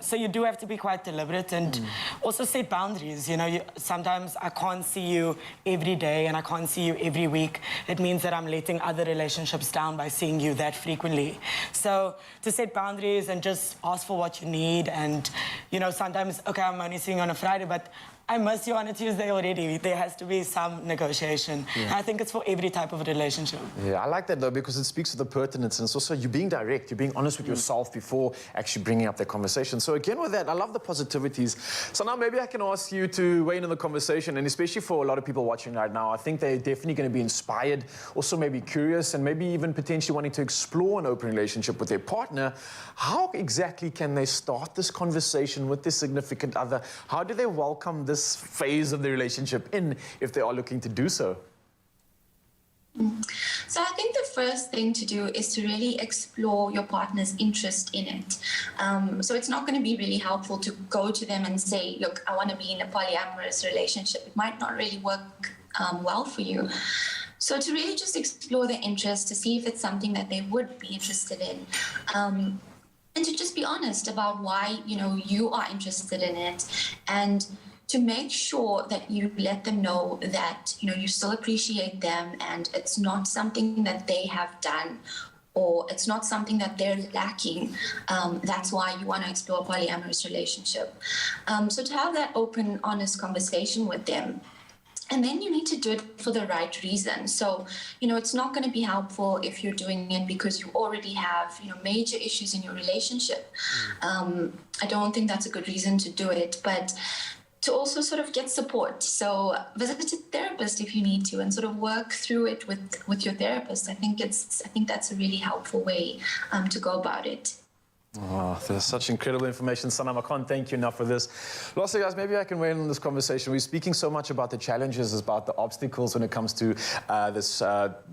So you do have to be quite deliberate, and also set boundaries. You know, sometimes I can't see you every day and I can't see you every week. It means that I'm letting other relationships down by seeing you that frequently. So to set boundaries and just ask for what you need, and, you know, sometimes, okay, I'm only seeing you on a Friday, but I miss you on a Tuesday already. There has to be some negotiation. I think it's for every type of relationship. Yeah, I like that though, because it speaks to the pertinence, and it's also you being direct, you're being honest with yourself before actually bringing up the conversation. So again, with that, I love the positivities. So now maybe I can ask you to weigh in on the conversation, and especially for a lot of people watching right now, I think they're definitely going to be inspired, also maybe curious, and maybe even potentially wanting to explore an open relationship with their partner. How exactly can they start this conversation with their significant other? How do they welcome this phase of the relationship in, if they are looking to do so? So I think the first thing to do is to really explore your partner's interest in it. So it's not going to be really helpful to go to them and say, look, I want to be in a polyamorous relationship. It might not really work well for you. So to really just explore their interest, to see if it's something that they would be interested in. And to just be honest about why, you know, you are interested in it, and to make sure that you let them know that, you know, you still appreciate them, and it's not something that they have done, or it's not something that they're lacking. That's why you want to explore a polyamorous relationship. So to have that open, honest conversation with them. And then you need to do it for the right reason. So, you know, it's not going to be helpful if you're doing it because you already have, you know, major issues in your relationship. I don't think that's a good reason to do it, but to also sort of get support. So visit a therapist if you need to, and sort of work through it with your therapist. I think that's a really helpful way to go about it. Oh, there's such incredible information, Sanam. I can't thank you enough for this. Lastly, guys, maybe I can weigh in on this conversation. We're speaking so much about the challenges, about the obstacles when it comes to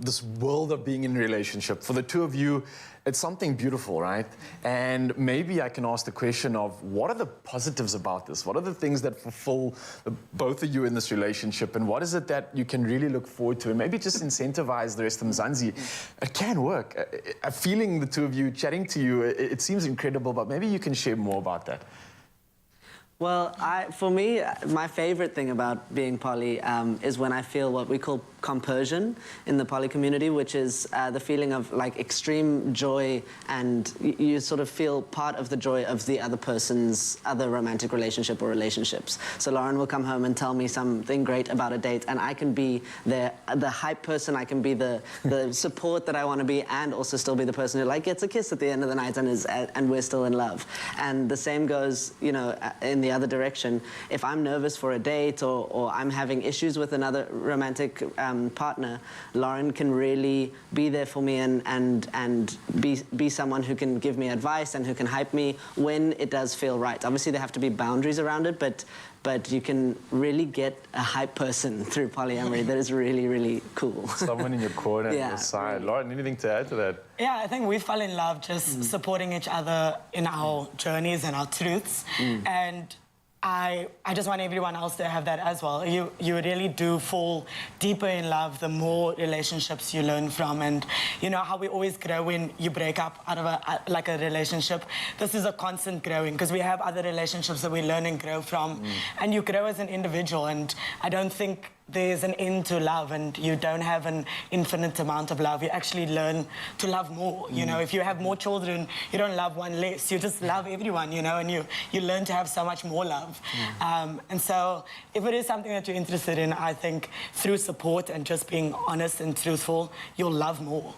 this world of being in a relationship. For the two of you, it's something beautiful, right? And maybe I can ask the question of, what are the positives about this? What are the things that fulfill both of you in this relationship? And what is it that you can really look forward to? And maybe just incentivize the rest of Mzansi. It can work. Feeling the two of you, chatting to you, it seems incredible, but maybe you can share more about that. Well, for me, my favorite thing about being poly is when I feel what we call compersion in the poly community, which is the feeling of like extreme joy, and you sort of feel part of the joy of the other person's other romantic relationship or relationships. So Lauren will come home and tell me something great about a date, and I can be the hype person, I can be the support that I want to be, and also still be the person who like gets a kiss at the end of the night and we're still in love. And the same goes, you know, in the other direction. If I'm nervous for a date, or I'm having issues with another romantic partner, Lauren can really be there for me and be someone who can give me advice and who can hype me when it does feel right. Obviously, there have to be boundaries around it, but you can really get a hype person through polyamory that is really, really cool. Someone in your corner, on your side. Lauren, anything to add to that? Yeah, I think we fell in love just supporting each other in our journeys and our truths. And I just want everyone else to have that as well. You really do fall deeper in love the more relationships you learn from. And you know how we always grow when you break up out of a relationship. This is a constant growing, because we have other relationships that we learn and grow from. And you grow as an individual, and I don't think there's an end to love, and you don't have an infinite amount of love. You actually learn to love more. You know, if you have more children, you don't love one less. You just love everyone, you know, and you learn to have so much more love. And so if it is something that you're interested in, I think through support and just being honest and truthful, you'll love more.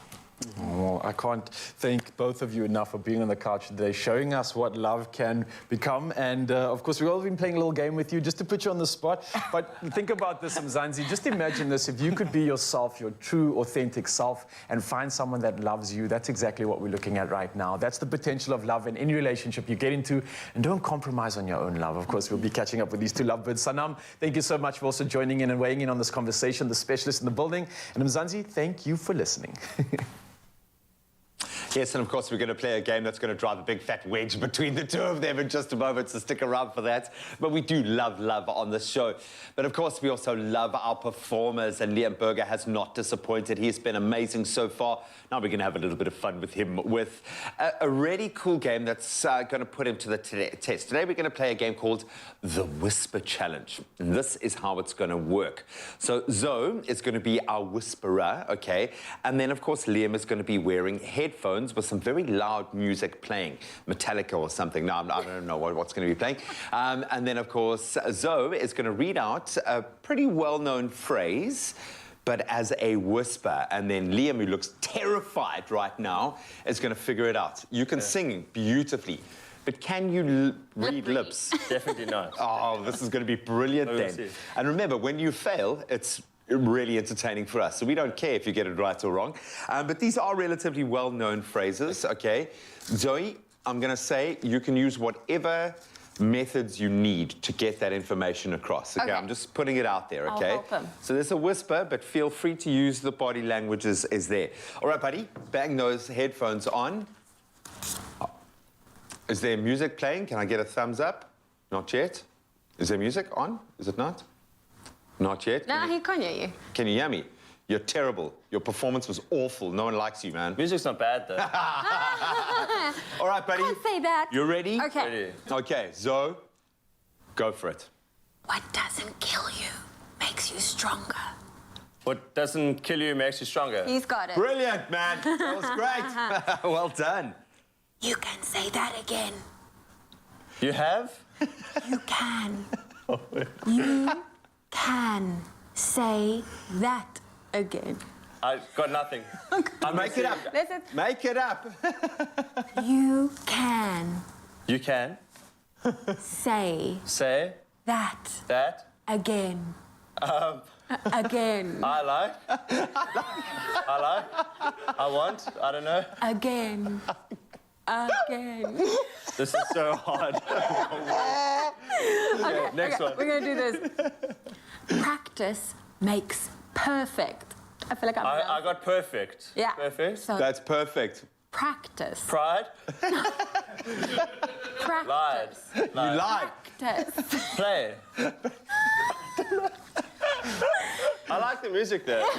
Oh, I can't thank both of you enough for being on the couch today, showing us what love can become. And of course, we've all been playing a little game with you just to put you on the spot. But think about this, Mzansi. Just imagine this. If you could be yourself, your true, authentic self, and find someone that loves you, that's exactly what we're looking at right now. That's the potential of love in any relationship you get into. And don't compromise on your own love. Of course, we'll be catching up with these two lovebirds. Sanam, thank you so much for also joining in and weighing in on this conversation, the specialist in the building. And Mzansi, thank you for listening. Yes, and of course we're going to play a game that's going to drive a big fat wedge between the two of them in just a moment, so stick around for that. But we do love on this show. But of course we also love our performers, and Liam Berger has not disappointed. He's been amazing so far. Now we're going to have a little bit of fun with him with a really cool game that's going to put him to the test. Today we're going to play a game called the Whisper Challenge. And this is how it's going to work. So Zoe is going to be our whisperer, okay? And then of course Liam is going to be wearing headphones with some very loud music playing, Metallica or something. No, I don't know what's going to be playing. And then, of course, Zoe is going to read out a pretty well-known phrase, but as a whisper. And then Liam, who looks terrified right now, is going to figure it out. You can sing beautifully, but can you read lips? Definitely not. Oh, this is going to be brilliant then. And remember, when you fail, it's really entertaining for us. So we don't care if you get it right or wrong. But these are relatively well-known phrases, okay? Zoe, I'm going to say you can use whatever methods you need to get that information across. Okay, I'm just putting it out there, okay? I'll help him. So there's a whisper, but feel free to use the body language is there. All right, buddy, bang those headphones on. Is there music playing? Can I get a thumbs up? Not yet. Is there music on? Is it not? Not yet. No, he can't hear you. Can you hear me? You're terrible. Your performance was awful. No one likes you, man. Music's not bad, though. All right, buddy. Can't say that. You ready? Okay. Ready. Okay, Zoe, go for it. What doesn't kill you makes you stronger. What doesn't kill you makes you stronger. He's got it. Brilliant, man. That was great. Well done. You can say that again. You have? You can. You can say that again. I got nothing. Make it up. Listen. Make it up. You can You can say say that that. again. Again. I like. I want. I don't know. Again. Again. This is so hard. Okay, next one. We're going to do this. Practice makes perfect. I feel like I got perfect. Yeah. Perfect. So That's perfect. practice. Pride. Practice. Lied. You lied. Practice. Play. I like the music there. Okay,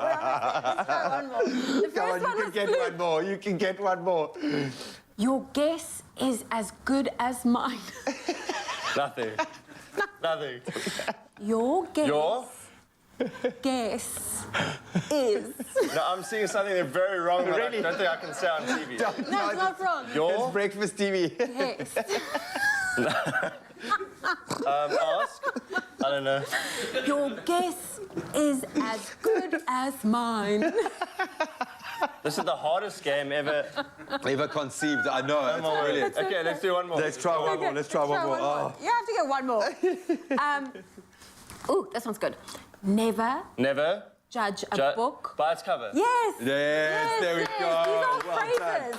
wait, let's try one more. The Come on, first one you can was get good. one more. You can get one more. Your guess is as good as mine. Nothing. Nothing. Your guess. Your? Guess is. No, I'm seeing something that's very wrong that Really? I don't think I can say on TV. No, it's not wrong. Your? It's breakfast TV. Yes. Ask? I don't know. Your guess is as good as mine. This is the hardest game ever. Ever conceived. I know. It's brilliant. Okay, let's do one more. Let's try one more. Let's try one more. Oh. You have to get one more. Ooh, this one's good. Never Never judge a book by its cover. Yes. Yes, there we go. These are Well phrases. done.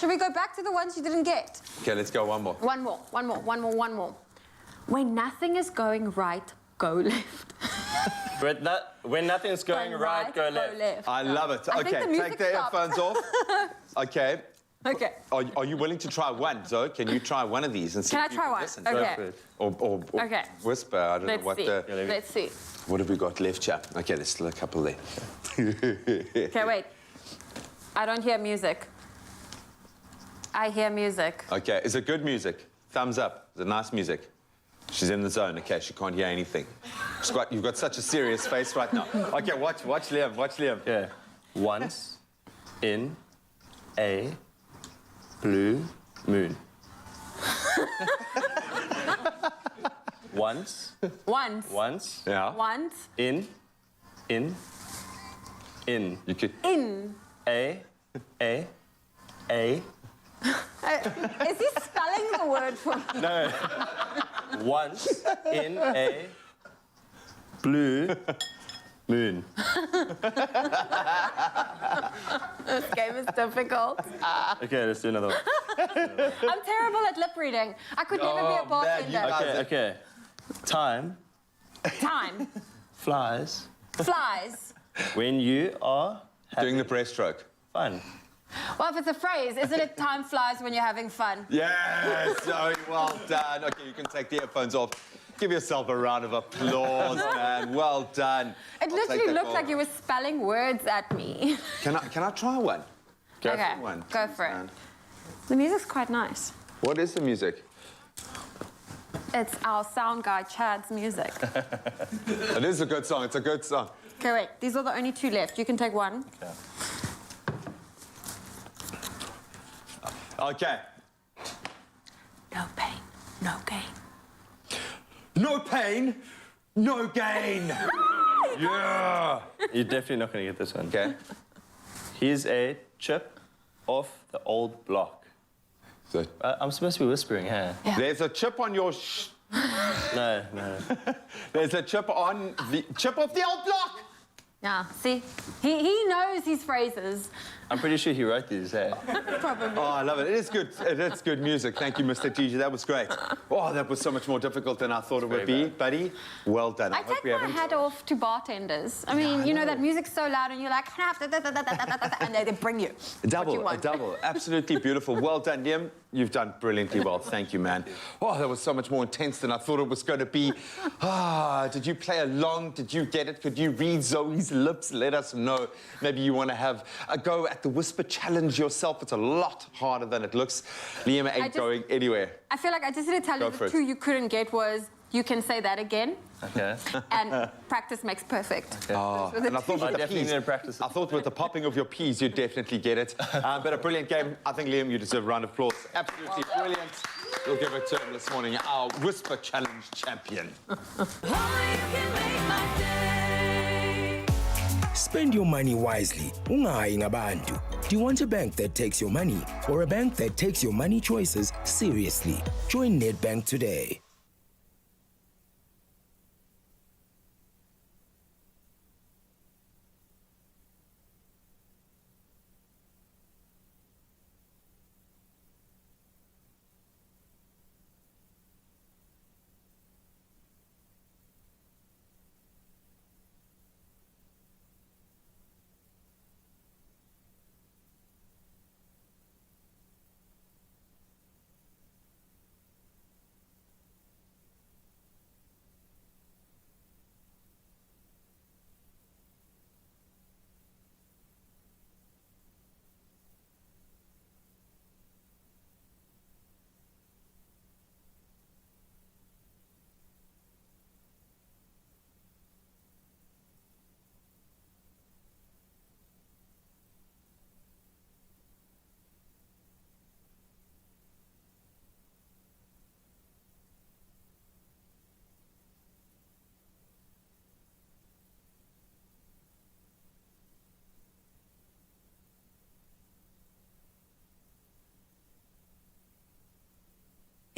Should we go back to the ones you didn't get? Okay, let's go one more. One more. When nothing is going right, go left. When nothing's going right, go left. I love it. I think Okay, the music take the stopped. headphones off. Okay. Okay. Are you willing to try one, Zoe? Can you try one of these and see Can if I you try one? listen? Okay. Or Okay. whisper. I don't Let's know what see. the. Let's see. What have we got left here? Okay, there's still a couple there. Okay, wait. I don't hear music. I hear music. Okay, is it good music? Thumbs up. Is it nice music? She's in the zone. Okay, she can't hear anything. You've got such a serious face right now. Okay, watch Liam. Watch Liam. Yeah. Once in a blue moon. Once. Once. Once. Yeah. Once. In In. You could. In. A. Is he spelling the word for me? No. Once in a blue moon. This game is difficult. Okay, let's do another one. I'm terrible at lip reading. I could never be a bartender. Okay. Time Time flies flies. when you are Doing the breaststroke. fun. Well, if it's a phrase, isn't it time flies when you're having fun? Yes, Zoe, well done. Okay, you can take the earphones off. Give yourself a round of applause, man. Well done. It literally looked like you were spelling words at me. Can I try one? Go for one. Go for it. The music's quite nice. What is the music? It's our sound guy, Chad's music. It is a good song. It's a good song. Okay, wait. These are the only two left. You can take one. Okay. No pain, no gain. No pain, no gain. Yeah. You're definitely not going to get this one. Okay. Here's a chip off the old block. So, I'm supposed to be whispering, huh? Yeah. There's a chip on your No. There's a chip on the chip off the old block. Yeah, see? He knows his phrases. I'm pretty sure he wrote these, hey? Probably. Oh, I love it. It is good. It is good music. Thank you, Mr. DJ. That was great. Oh, that was so much more difficult than I thought it would be, buddy. Well done. I take my hat off to bartenders. I mean, you know, that music's so loud and you're like, and they bring you what you want. Double. Absolutely beautiful. Well done, Liam. You've done brilliantly well. Thank you, man. Oh, that was so much more intense than I thought it was going to be. Did you play along? Did you get it? Could you read Zoe's lips? Let us know. Maybe you want to have a go at the whisper challenge yourself. It's a lot harder than it looks. Liam ain't going anywhere. I feel like I just need to tell you the two you couldn't get was, you can say that again. Okay. And practice makes perfect. Okay. Oh, and I thought with the peas, practice. I thought with the popping of your peas, you'd definitely get it. But a brilliant game. I think, Liam, you deserve a round of applause. Absolutely brilliant. We'll give it to him this morning, our Whisper Challenge champion. Spend your money wisely. Ungayi ngabantu. Do you want a bank that takes your money or a bank that takes your money choices seriously? Join Nedbank today.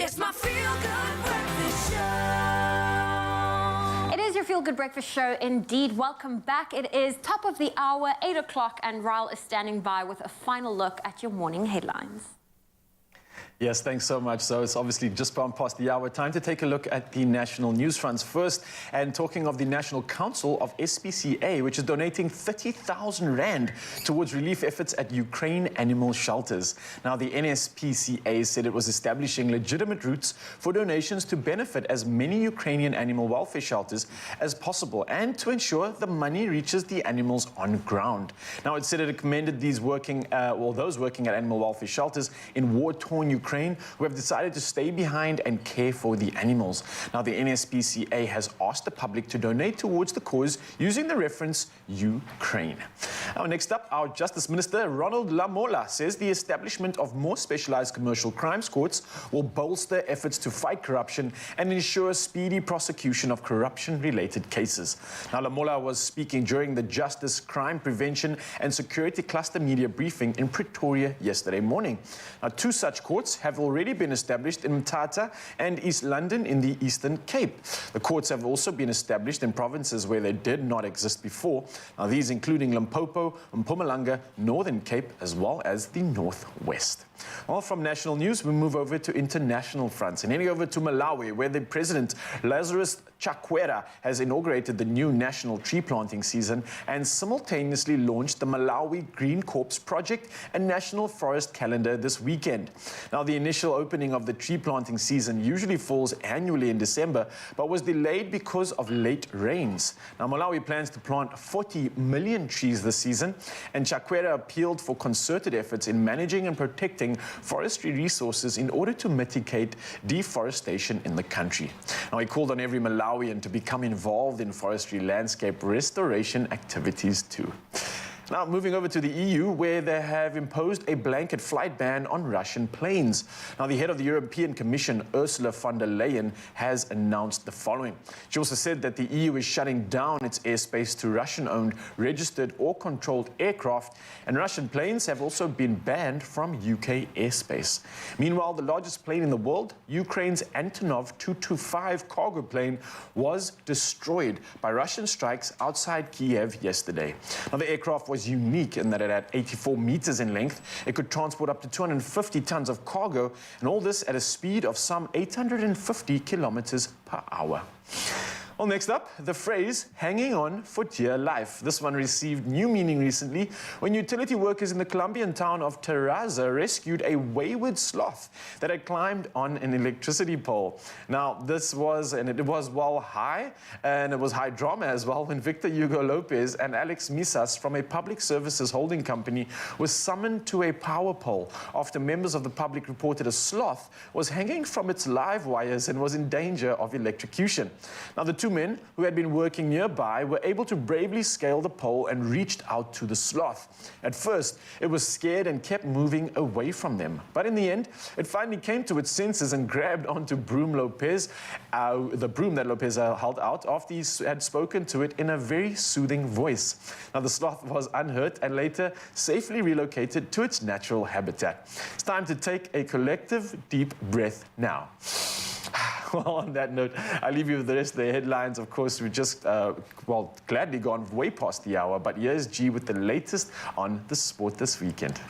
It's my feel-good breakfast show. It is your Feel Good Breakfast Show indeed. Welcome back. It is top of the hour, 8 o'clock, and Ryle is standing by with a final look at your morning headlines. Yes, thanks so much. So it's obviously just past the hour. Time to take a look at the national news fronts first. And talking of the National Council of SPCA, which is donating 30,000 Rand towards relief efforts at Ukraine animal shelters. Now, the NSPCA said it was establishing legitimate routes for donations to benefit as many Ukrainian animal welfare shelters as possible and to ensure the money reaches the animals on ground. Now, it said it commended these those working at animal welfare shelters in war-torn Ukraine Ukraine who have decided to stay behind and care for the animals. Now, the NSPCA has asked the public to donate towards the cause using the reference Ukraine. Now, next up, our Justice Minister Ronald Lamola says the establishment of more specialized commercial crimes courts will bolster efforts to fight corruption and ensure speedy prosecution of corruption-related cases. Now, Lamola was speaking during the Justice, Crime Prevention and Security Cluster media briefing in Pretoria yesterday morning. Now, 2 such courts have already been established in Mthatha and East London in the Eastern Cape. The courts have also been established in provinces where they did not exist before. Now, these including Limpopo, Mpumalanga, Northern Cape, as well as the Northwest. Well, from national news, we move over to international fronts and heading over to Malawi, where the President Lazarus Chakwera has inaugurated the new national tree planting season and simultaneously launched the Malawi Green Corps project and national forest calendar this weekend. Now, the initial opening of the tree planting season usually falls annually in December, but was delayed because of late rains. Now, Malawi plans to plant 40 million trees this season, and Chakwera appealed for concerted efforts in managing and protecting forestry resources in order to mitigate deforestation in the country. Now, he called on every Malawian to become involved in forestry landscape restoration activities too. Now, moving over to the EU, where they have imposed a blanket flight ban on Russian planes. Now, the head of the European Commission, Ursula von der Leyen, has announced the following. She also said that the EU is shutting down its airspace to Russian-owned, registered or controlled aircraft, and Russian planes have also been banned from UK airspace. Meanwhile, the largest plane in the world, Ukraine's Antonov 225 cargo plane, was destroyed by Russian strikes outside Kiev yesterday. Now, the aircraft was unique in that it had 84 meters in length. It could transport up to 250 tons of cargo, and all this at a speed of some 850 kilometers per hour. Well, next up, the phrase hanging on for dear life. This one received new meaning recently when utility workers in the Colombian town of Terraza rescued a wayward sloth that had climbed on an electricity pole. Now, it was high, and it was high drama as well when Victor Hugo Lopez and Alex Misas from a public services holding company were summoned to a power pole after members of the public reported a sloth was hanging from its live wires and was in danger of electrocution. Now, the two men who had been working nearby were able to bravely scale the pole and reached out to the sloth. At first, it was scared and kept moving away from them. But in the end, it finally came to its senses and grabbed onto the broom that Lopez held out after he had spoken to it in a very soothing voice. Now, the sloth was unhurt and later safely relocated to its natural habitat. It's time to take a collective deep breath now. Well, on that note, I leave you with the rest of the headlines. Of course, we've just, gladly gone way past the hour, but here's G with the latest on the sport this weekend.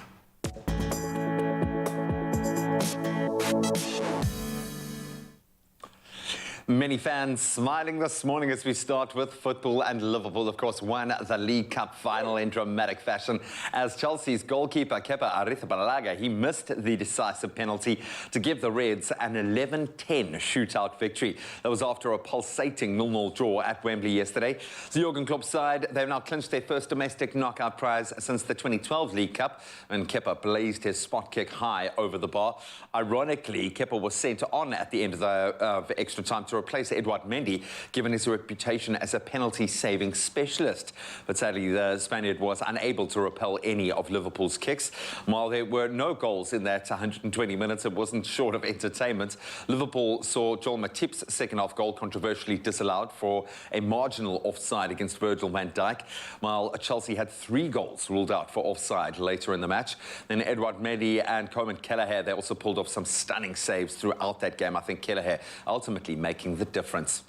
Many fans smiling this morning as we start with football, and Liverpool, of course, won the League Cup final in dramatic fashion as Chelsea's goalkeeper, Kepa Arrizabalaga, he missed the decisive penalty to give the Reds an 11-10 shootout victory. That was after a pulsating 0-0 draw at Wembley yesterday. The Jurgen Klopp side, they've now clinched their first domestic knockout prize since the 2012 League Cup, and Kepa blazed his spot kick high over the bar. Ironically, Kepa was sent on at the end of extra time to replace Edouard Mendy, given his reputation as a penalty-saving specialist. But sadly, the Spaniard was unable to repel any of Liverpool's kicks. While there were no goals in that 120 minutes, it wasn't short of entertainment. Liverpool saw Joel Matip's second-half goal controversially disallowed for a marginal offside against Virgil van Dijk, while Chelsea had 3 goals ruled out for offside later in the match. Then Edouard Mendy and Coleman Kelleher, they also pulled off some stunning saves throughout that game. I think Kelleher ultimately making the difference.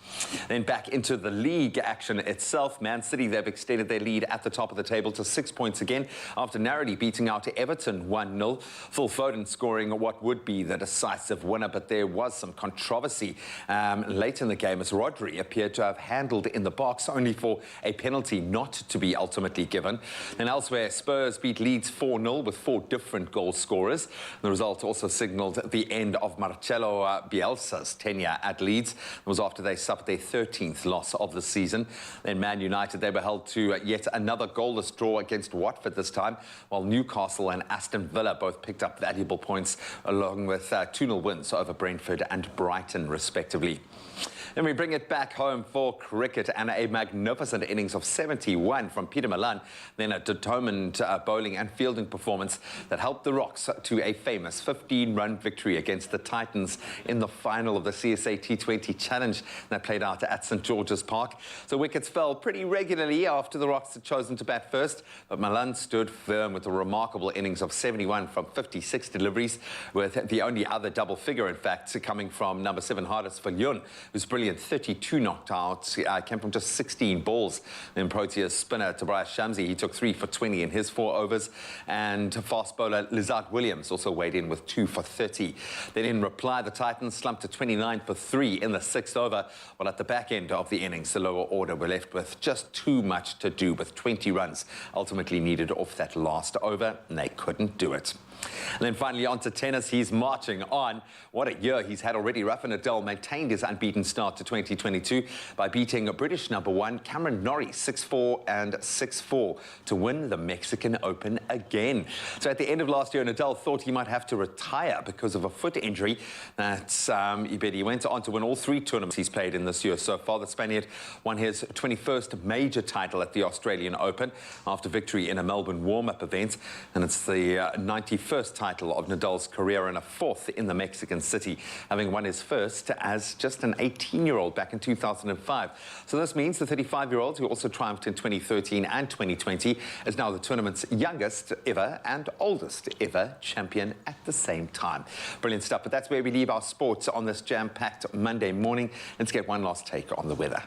Then back into the league action itself. Man City, they've extended their lead at the top of the table to 6 points again after narrowly beating out Everton 1-0. Phil Foden scoring what would be the decisive winner, but there was some controversy late in the game as Rodri appeared to have handled in the box, only for a penalty not to be ultimately given. Then elsewhere, Spurs beat Leeds 4-0 with 4 different goal scorers. The result also signalled the end of Marcelo Bielsa's tenure at Leeds. It was after they suffered their 13th loss of the season. Then Man United, they were held to yet another goalless draw against Watford this time, while Newcastle and Aston Villa both picked up valuable points, along with 2-0 wins over Brentford and Brighton, respectively. Then we bring it back home for cricket, and a magnificent innings of 71 from Peter Malan, then a determined bowling and fielding performance that helped the Rocks to a famous 15-run victory against the Titans in the final of the CSA T20 Challenge that played out at St George's Park. So wickets fell pretty regularly after the Rocks had chosen to bat first, but Malan stood firm with a remarkable innings of 71 from 56 deliveries, with the only other double figure, in fact, coming from number 7 Hardis Viljoen, whose brilliant 32 knockouts came from just 16 balls. Then Proteas spinner Tobias Shamsi, he took 3 for 20 in his 4 overs, and fast bowler Lizard Williams also weighed in with 2 for 30. Then in reply, the Titans slumped to 29 for 3 in the 6th over, while at the back end of the innings, the lower order were left with just too much to do, with 20 runs ultimately needed off that last over, and they couldn't do it. And then finally on to tennis, he's marching on. What a year he's had already. Rafa Nadal maintained his unbeaten start to 2022 by beating British #1 Cameron Norrie 6-4 and 6-4 to win the Mexican Open again. So at the end of last year, Nadal thought he might have to retire because of a foot injury. He went on to win all 3 tournaments he's played in this year so far. The Spaniard won his 21st major title at the Australian Open after victory in a Melbourne warm-up event, and it's the 91st title of Nadal's career and a 4th in the Mexican city, having won his first as just an 18-year-old back in 2005. So this means the 35-year-old, who also triumphed in 2013 and 2020, is now the tournament's youngest ever and oldest ever champion at the same time. Brilliant stuff, but that's where we leave our sports on this jam-packed Monday morning. Let's get one last take on the weather.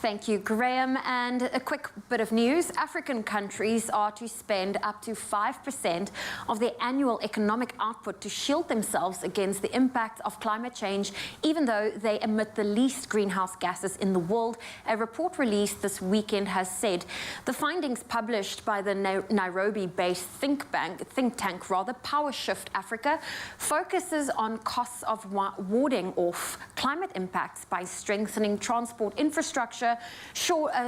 Thank you, Graham. And a quick bit of news. African countries are to spend up to 5% of their annual economic output to shield themselves against the impact of climate change, even though they emit the least greenhouse gases in the world. A report released this weekend has said the findings published by the Nairobi-based think tank, Power Shift Africa, focuses on costs of warding off climate impacts by strengthening transport infrastructure,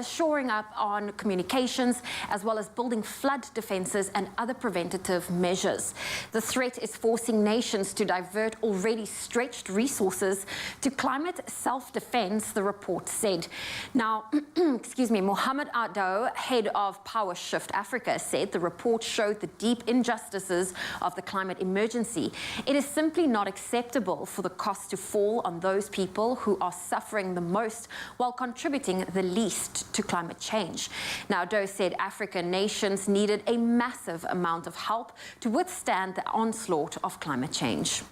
shoring up on communications, as well as building flood defenses and other preventative measures. The threat is forcing nations to divert already stretched resources to climate self-defense, the report said. Now, Mohammed Ado, head of Power Shift Africa, said the report showed the deep injustices of the climate emergency. It is simply not acceptable for the cost to fall on those people who are suffering the most while contributing the least to climate change. Now, Doe said African nations needed a massive amount of help to withstand the onslaught of climate change.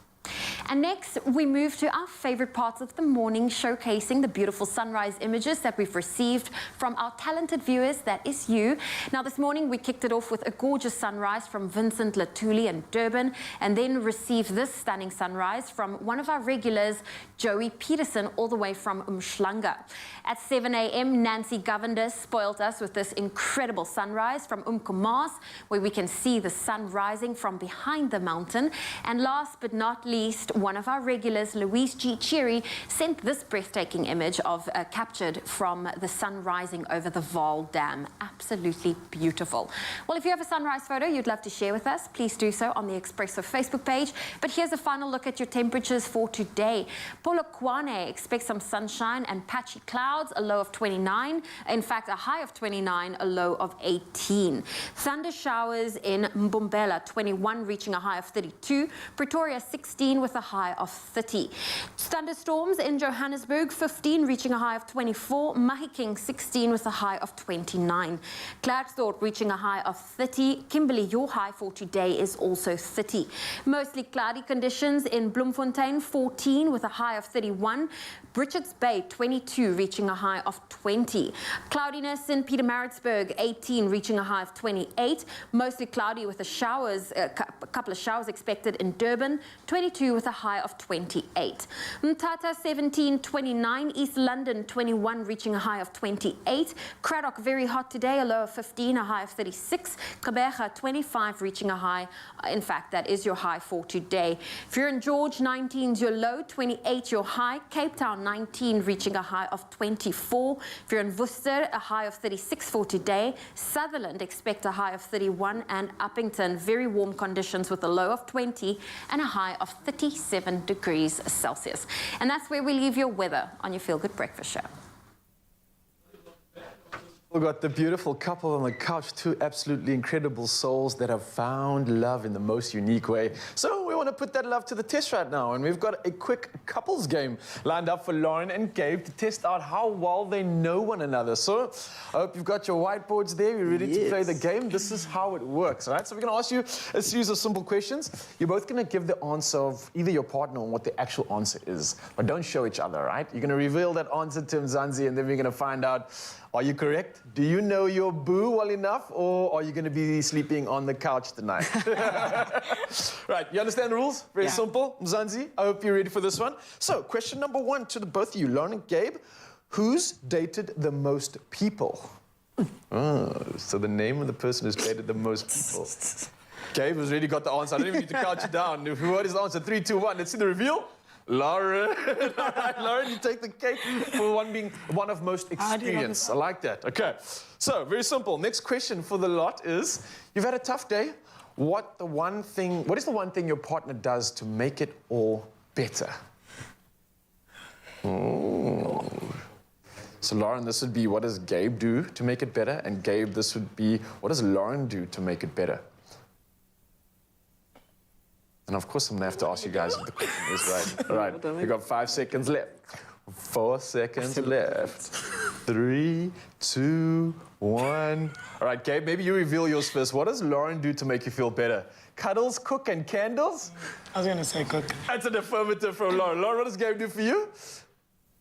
And next, we move to our favorite parts of the morning, showcasing the beautiful sunrise images that we've received from our talented viewers, that is you. Now, this morning, we kicked it off with a gorgeous sunrise from Vincent Latuli in Durban, and then received this stunning sunrise from one of our regulars, Joey Peterson, all the way from Umhlanga. At 7 a.m., Nancy Govender spoiled us with this incredible sunrise from Umkomaas, where we can see the sun rising from behind the mountain. And last but not least, one of our regulars, Louise G. Cherry, sent this breathtaking image of captured from the sun rising over the Vaal Dam. Absolutely beautiful. Well, if you have a sunrise photo you'd love to share with us, please do so on the Expresso Facebook page. But here's a final look at your temperatures for today. Polokwane expects some sunshine and patchy clouds, a low of 29. In fact, a high of 29, a low of 18. Thunder showers in Mbombela, 21, reaching a high of 32. Pretoria, 16, with a high of 30. Thunderstorms in Johannesburg, 15, reaching a high of 24. Mahikeng, 16, with a high of 29. Klerksdorp reaching a high of 30. Kimberley, your high for today is also 30. Mostly cloudy conditions in Bloemfontein, 14, with a high of 31. Richards Bay, 22, reaching a high of 20. Cloudiness in Pietermaritzburg, 18, reaching a high of 28. Mostly cloudy with a couple of showers expected in Durban, 22, with a high of 28. Mthatha 17, 29. East London 21, reaching a high of 28. Cradock very hot today, a low of 15, a high of 36. Gqeberha 25, reaching a high. In fact, that is your high for today. If you're in George, 19 is your low, 28 your high. Cape Town 19, reaching a high of 24. If you're in Worcester, a high of 36 for today. Sutherland, expect a high of 31, and Uppington, very warm conditions with a low of 20 and a high of 37 degrees Celsius. And that's where we leave your weather on your Feel Good Breakfast Show. We've got the beautiful couple on the couch, two absolutely incredible souls that have found love in the most unique way. So we want to put that love to the test right now, and we've got a quick couples game lined up for Lauren and Gabe to test out how well they know one another. So I hope you've got your whiteboards there. You're ready to play the game. This is how it works, all right? So we're going to ask you a series of simple questions. You're both going to give the answer of either your partner or what the actual answer is, but don't show each other, right? You're going to reveal that answer to Mzansi, and then we're going to find out, are you correct? Do you know your boo well enough, or are you going to be sleeping on the couch tonight? Right, you understand the rules? Very simple. Mzansi, I hope you're ready for this one. So, question number one to the both of you, Lauren and Gabe. Who's dated the most people? Oh, so the name of the person who's dated the most people. Gabe has already got the answer. I don't even need to count you down. What is the answer? 3, 2, 1. Let's see the reveal. Lauren. All right, Lauren, you take the cake for one being one of most experience. I like that. Okay, so very simple. Next question for the lot is, you've had a tough day. What is the one thing your partner does to make it all better? Oh. So Lauren, this would be, what does Gabe do to make it better? And Gabe, this would be, what does Lauren do to make it better? And of course, I'm going to have to ask you guys if the question is right. All right, we've got 5 seconds left. 4 seconds left. 3, 2, 1. All right, Gabe, maybe you reveal yours first. What does Lauren do to make you feel better? Cuddles, cook, and candles? I was going to say cook. That's an affirmative from Lauren. Lauren, what does Gabe do for you?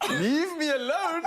Leave me alone.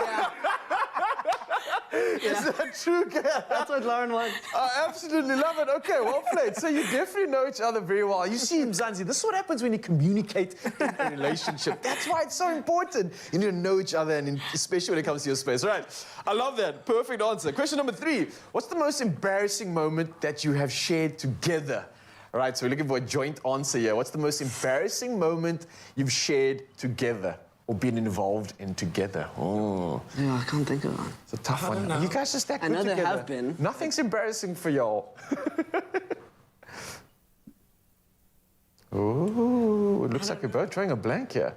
Is that true, Gabe? That's what Lauren wants. I absolutely love it. Okay, well played. So you definitely know each other very well. You see, Mzansi, this is what happens when you communicate in a relationship. That's why it's so important. You need to know each other, and especially when it comes to your space. All right, I love that. Perfect answer. Question number 3. What's the most embarrassing moment that you have shared together? All right, so we're looking for a joint answer here. What's the most embarrassing moment you've shared together? Or been involved in together? Oh. Yeah, I can't think of one. It's a tough one. You guys just that good together. I know together. there have been. Nothing's embarrassing for y'all. Oh, it looks like we're both drawing a blank here.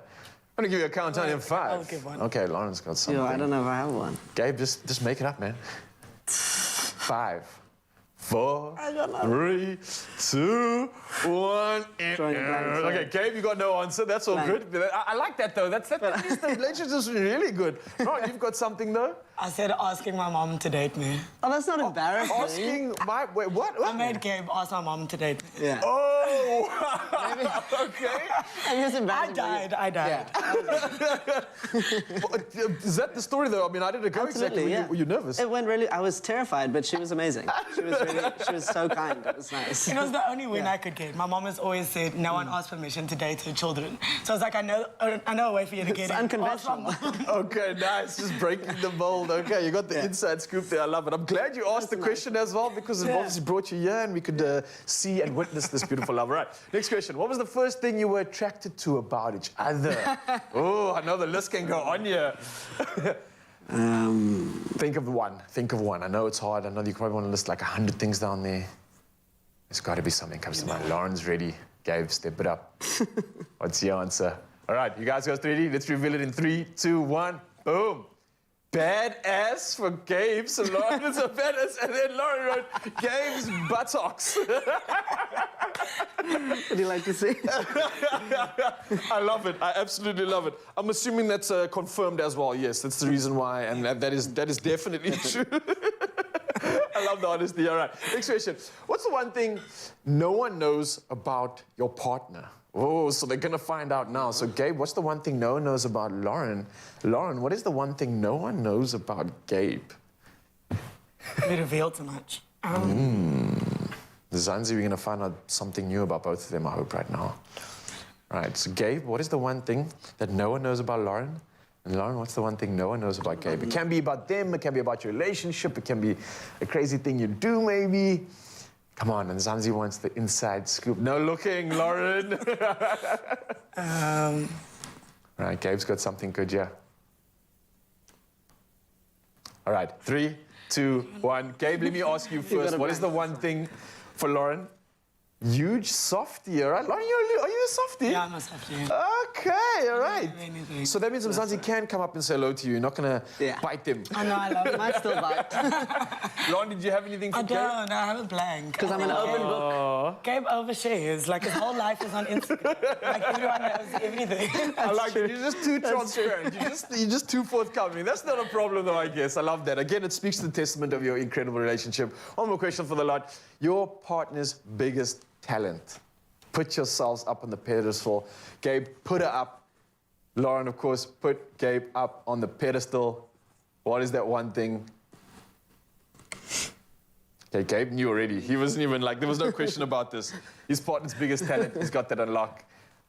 I'm gonna give you a countdown in 5. I'll give one. Okay, Lauren's got something. Yeah, I don't know if I have one. Gabe, just make it up, man. 5, 4, 3, 2, 1. Okay, Gabe, you got no answer. That's all good. I like that though. That means the relationship's really good. Right, you've got something though. I said asking my mom to date me. Oh, that's not embarrassing. Asking my what? I made Gabe ask my mom to date me. Yeah. Oh. Okay. And it's embarrassing. I died. Yeah. Is that the story though? I mean, I didn't go exactly. Were you nervous? It went really. I was terrified, but she was amazing. She was so kind. It was nice. It was the only win I could get. My mom has always said no one asks permission to date her children. So I was like, I know a way for you to get it's in. Unconventional. Okay, nice. Just breaking the mold. Okay, you got the inside scoop there. I love it. I'm glad you asked the question as well, because it obviously brought you here and we could see and witness this beautiful love. All right, next question. What was the first thing you were attracted to about each other? Oh, I know the list can go on here. Think of one. Think of one. I know it's hard. I know you probably want to list like 100 things down there. There's got to be something comes to mind. Lauren's ready. Gabe, step it up. What's your answer? All right, you guys ready? Let's reveal it in 3, 2, 1. Boom. Badass for Gabe. So Lauren is a badass, and then Lauren wrote Gabe's buttocks. Would you like to see? I love it. I absolutely love it. I'm assuming that's confirmed as well. Yes, that's the reason why, and that is definitely true. I love the honesty. All right. Next question. What's the one thing no one knows about your partner? Oh, so they're going to find out now. So, Gabe, what's the one thing no one knows about Lauren? Lauren, what is the one thing no one knows about Gabe? We revealed too much. Zanzi, we're going to find out something new about both of them, I hope, right now. Right, so Gabe, what is the one thing that no one knows about Lauren? And Lauren, what's the one thing no one knows about Gabe? It can be about them, it can be about your relationship, it can be a crazy thing you do, maybe. Come on, and Zanzi wants the inside scoop. No looking, Lauren. Right, Gabe's got something good, yeah. All right, 3, 2, 1. Gabe, let me ask you first. What is the one thing for Lauren? Huge softie, all right? Lauren, are you a softie? Yeah, I'm a softie. Okay, all right. So that means Mzansi can come up and say hello to you. You're not going to bite them. I know, I love it. Might still bite. Lauren, did you have anything for Gabe? I don't. I have a blank. Because I'm an open book. Gabe overshares. Like, his whole life is on Instagram. Like, everyone knows everything. I like it. You're just too transparent. You're just too forthcoming. That's not a problem, though, I guess. I love that. Again, it speaks to the testament of your incredible relationship. One more question for the lot. Your partner's biggest talent. Put yourselves up on the pedestal. Gabe, put her up. Lauren, of course, put Gabe up on the pedestal. What is that one thing? Okay, Gabe knew already. He wasn't even like, there was no question about this. His partner's biggest talent, he's got that unlock.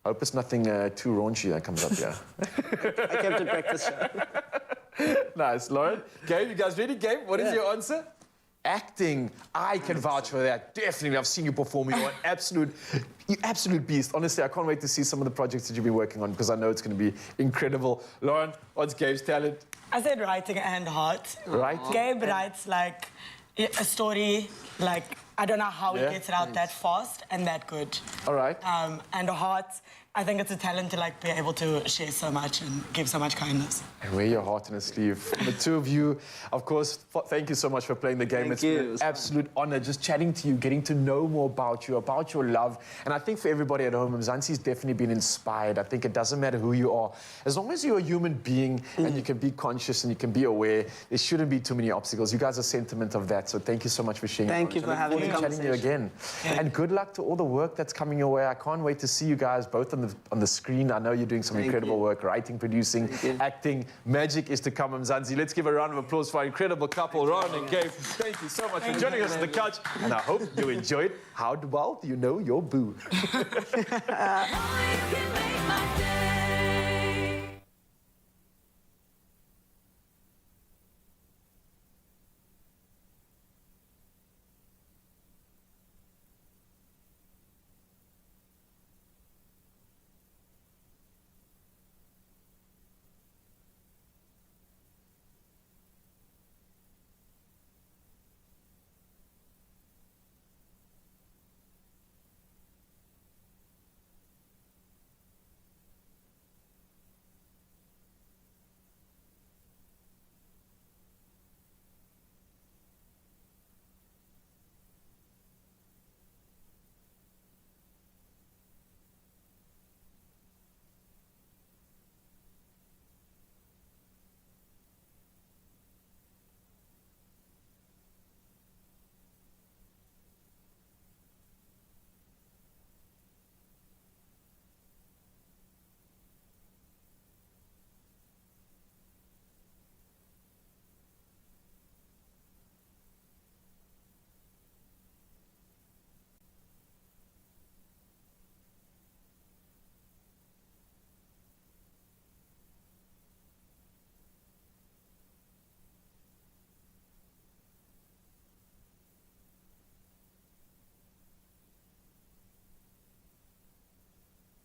I hope it's nothing too raunchy that comes up here. I kept it breakfast show. Nice, Lauren. Gabe, you guys ready? Gabe, what is your answer? Acting. I can vouch for that. Definitely. I've seen you perform. You're an absolute beast. Honestly, I can't wait to see some of the projects that you've been working on because I know it's going to be incredible. Lauren, what's Gabe's talent? I said writing and heart. Writing? Gabe writes like a story, like, I don't know how he gets it out that fast and that good. All right. And a heart, I think it's a talent to like be able to share so much and give so much kindness. And wear your heart on a sleeve. The two of you, of course, thank you so much for playing the game. It's been an absolute honor just chatting to you, getting to know more about you, about your love. And I think for everybody at home, Mzansi's definitely been inspired. I think it doesn't matter who you are. As long as you're a human being and you can be conscious and you can be aware, there shouldn't be too many obstacles. You guys are sentiment of that. So thank you so much for sharing. Thank you for having me. Chatting you again. And good luck to all the work that's coming your way. I can't wait to see you guys both on the screen. I know you're doing some incredible work, writing, producing, acting. Magic is to come, Mzansi. Let's give a round of applause for our incredible couple, Ron and Gabe. Thank you so much for joining us on the couch. And I hope you enjoyed How Well Do You Know Your Boo?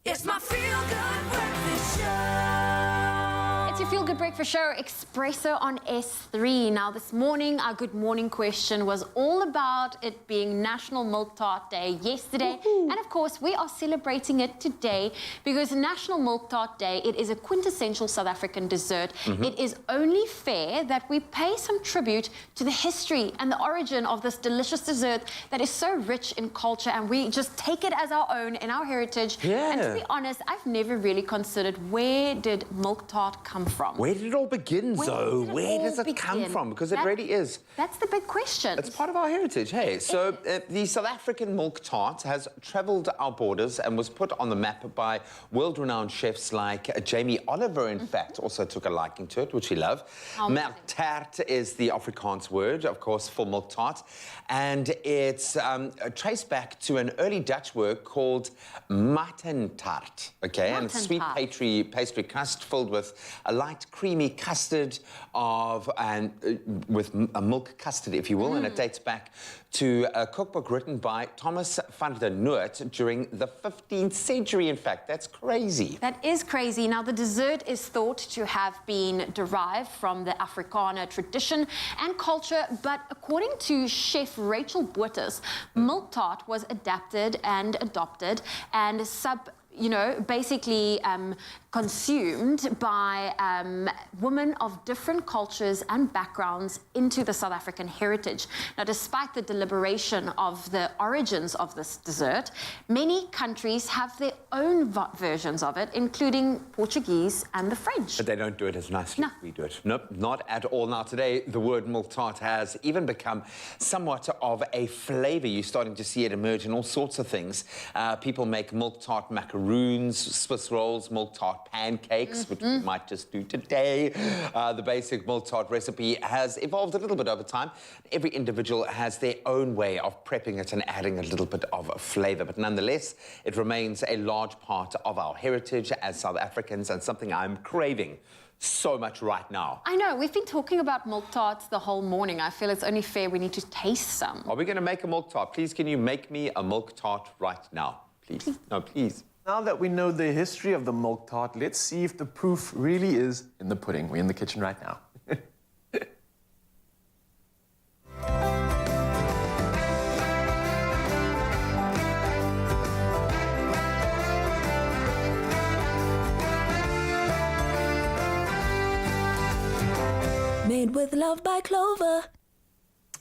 It's my feel-good breakfast show. It's your Feel Good Breakfast Show, Expresso on S3. Now, this morning, our Good Morning question was all about it being National Milk Tart Day yesterday. And, of course, we are celebrating it today because National Milk Tart Day, it is a quintessential South African dessert. It is only fair that we pay some tribute to the history and the origin of this delicious dessert that is so rich in culture, and we just take it as our own in our heritage. And to be honest, I've never really considered where did milk tart come from. Where did it all begin, Zoe? Where does it come from? Because it really is. That's the big question. It's part of our heritage, hey. So the South African milk tart has travelled our borders and was put on the map by world-renowned chefs like Jamie Oliver, in fact, also took a liking to it, which we love. Milk tart is the Afrikaans word, of course, for milk tart. And it's traced back to an early Dutch word called mattentart, okay? And it's sweet pastry crust filled with a light creamy custard with a milk custard, if you will, and it dates back to a cookbook written by Thomas van der Noort during the 15th century, in fact. That's crazy. That is crazy. Now, the dessert is thought to have been derived from the Afrikaner tradition and culture, but according to chef Rachel Bottas, milk tart was adapted and adopted and basically consumed by women of different cultures and backgrounds into the South African heritage. Now, despite the deliberation of the origins of this dessert, many countries have their own versions of it, including Portuguese and the French. But they don't do it as nicely as we do it. Nope, not at all. Now, today, the word milk tart has even become somewhat of a flavour. You're starting to see it emerge in all sorts of things. People make milk tart macaroons, Swiss rolls, milk tart pancakes, which we might just do today. The basic milk tart recipe has evolved a little bit over time. Every individual has their own way of prepping it and adding a little bit of flavour, but nonetheless, it remains a large part of our heritage as South Africans and something I'm craving so much right now. I know, we've been talking about milk tarts the whole morning. I feel it's only fair we need to taste some. Are we going to make a milk tart? Please, can you make me a milk tart right now? Please. No, please. Now that we know the history of the milk tart, let's see if the proof really is in the pudding. We're in the kitchen right now. Made with love by Clover.